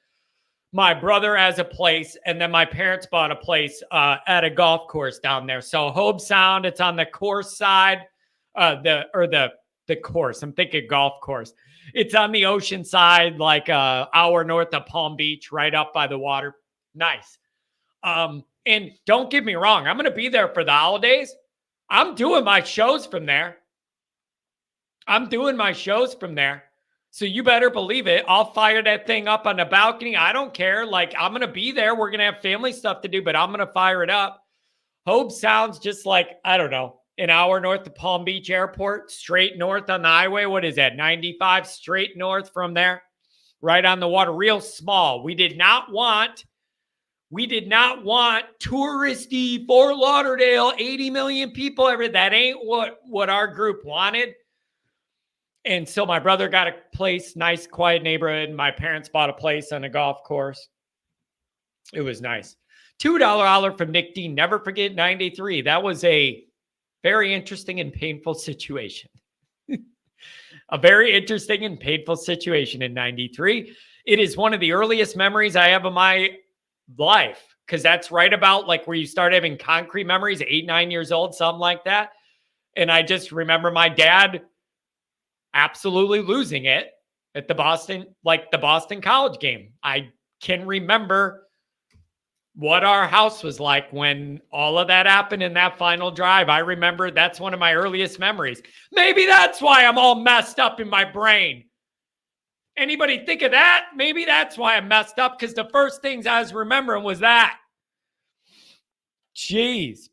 my brother has a place, and then my parents bought a place at a golf course down there. So Hobe Sound, it's on the course side, the course. I'm thinking golf course. It's on the ocean side, like an hour north of Palm Beach, right up by the water. Nice. And don't get me wrong, I'm going to be there for the holidays. I'm doing my shows from there. So you better believe it. I'll fire that thing up on the balcony. I don't care. Like, I'm going to be there. We're going to have family stuff to do, but I'm going to fire it up. Hobe sounds just like, I don't know, an hour north of Palm Beach Airport, straight north on the highway. What is that? 95 straight north from there, right on the water, real small. We did not want touristy Fort Lauderdale, 80 million people. That ain't what our group wanted. And so my brother got a place, nice, quiet neighborhood. And my parents bought a place on a golf course. It was nice. $2 holler from Nick D. Never forget 93. That was a very interesting and painful situation. A very interesting and painful situation in 93. It is one of the earliest memories I have of my life, because that's right about like where you start having concrete memories, 8, 9 years old, something like that. And I just remember my dad absolutely losing it at the Boston College game. I can remember what our house was like when all of that happened in that final drive. I remember that's one of my earliest memories. Maybe that's why I'm all messed up in my brain. Anybody think of that? Maybe that's why I'm messed up, because the first things I was remembering was that. Jeez.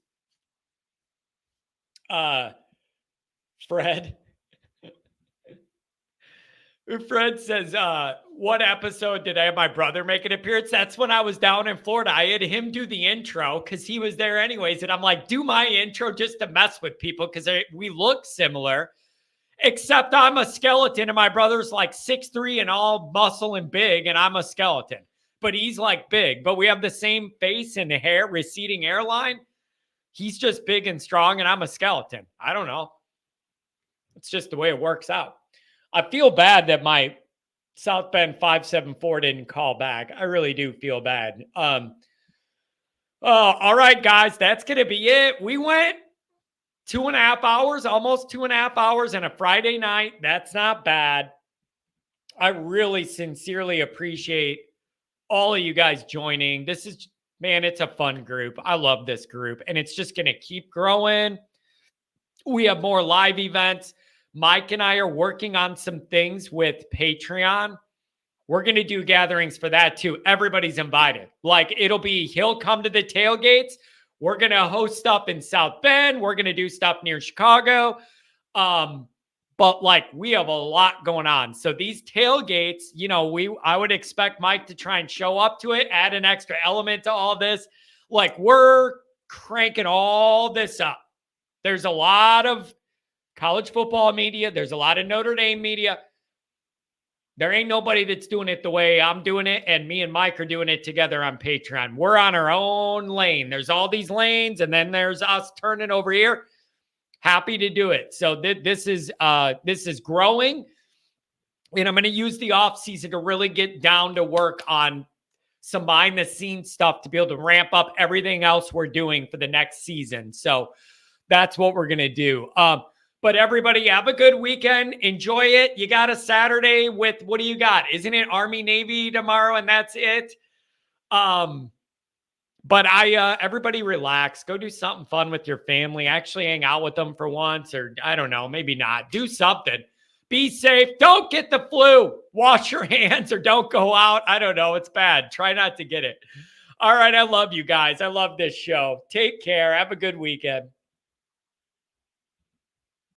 Fred says, what episode did I have my brother make an appearance? That's when I was down in Florida. I had him do the intro because he was there anyways. And I'm like, do my intro just to mess with people because we look similar, except I'm a skeleton and my brother's like 6'3" and all muscle and big, and I'm a skeleton. But he's like big. But we have the same face and hair, receding hairline. He's just big and strong, and I'm a skeleton. I don't know. It's just the way it works out. I feel bad that my South Bend 574 didn't call back. I really do feel bad. All right, guys, that's going to be it. We went 2.5 hours, almost 2.5 hours on a Friday night. That's not bad. I really sincerely appreciate all of you guys joining. This is, man, it's a fun group. I love this group, and it's just going to keep growing. We have more live events. Mike and I are working on some things with Patreon. We're going to do gatherings for that too. Everybody's invited. Like, he'll come to the tailgates. We're going to host stuff in South Bend. We're going to do stuff near Chicago. But like, we have a lot going on. So these tailgates, I would expect Mike to try and show up to it, add an extra element to all this. Like, we're cranking all this up. There's a lot of college football media. There's a lot of Notre Dame media. There ain't nobody that's doing it the way I'm doing it, and me and Mike are doing it together on Patreon. We're on our own lane. There's all these lanes, and then there's us turning over here. Happy to do it. So this is growing, and I'm going to use the off season to really get down to work on some behind the scenes stuff to be able to ramp up everything else we're doing for the next season. So that's what we're going to do. But everybody have a good weekend. Enjoy it. You got a Saturday with, what do you got? Isn't it Army Navy tomorrow? And that's it. But everybody relax. Go do something fun with your family. Actually hang out with them for once, or I don't know, maybe not. Do something. Be safe. Don't get the flu. Wash your hands or don't go out. I don't know. It's bad. Try not to get it. All right. I love you guys. I love this show. Take care. Have a good weekend.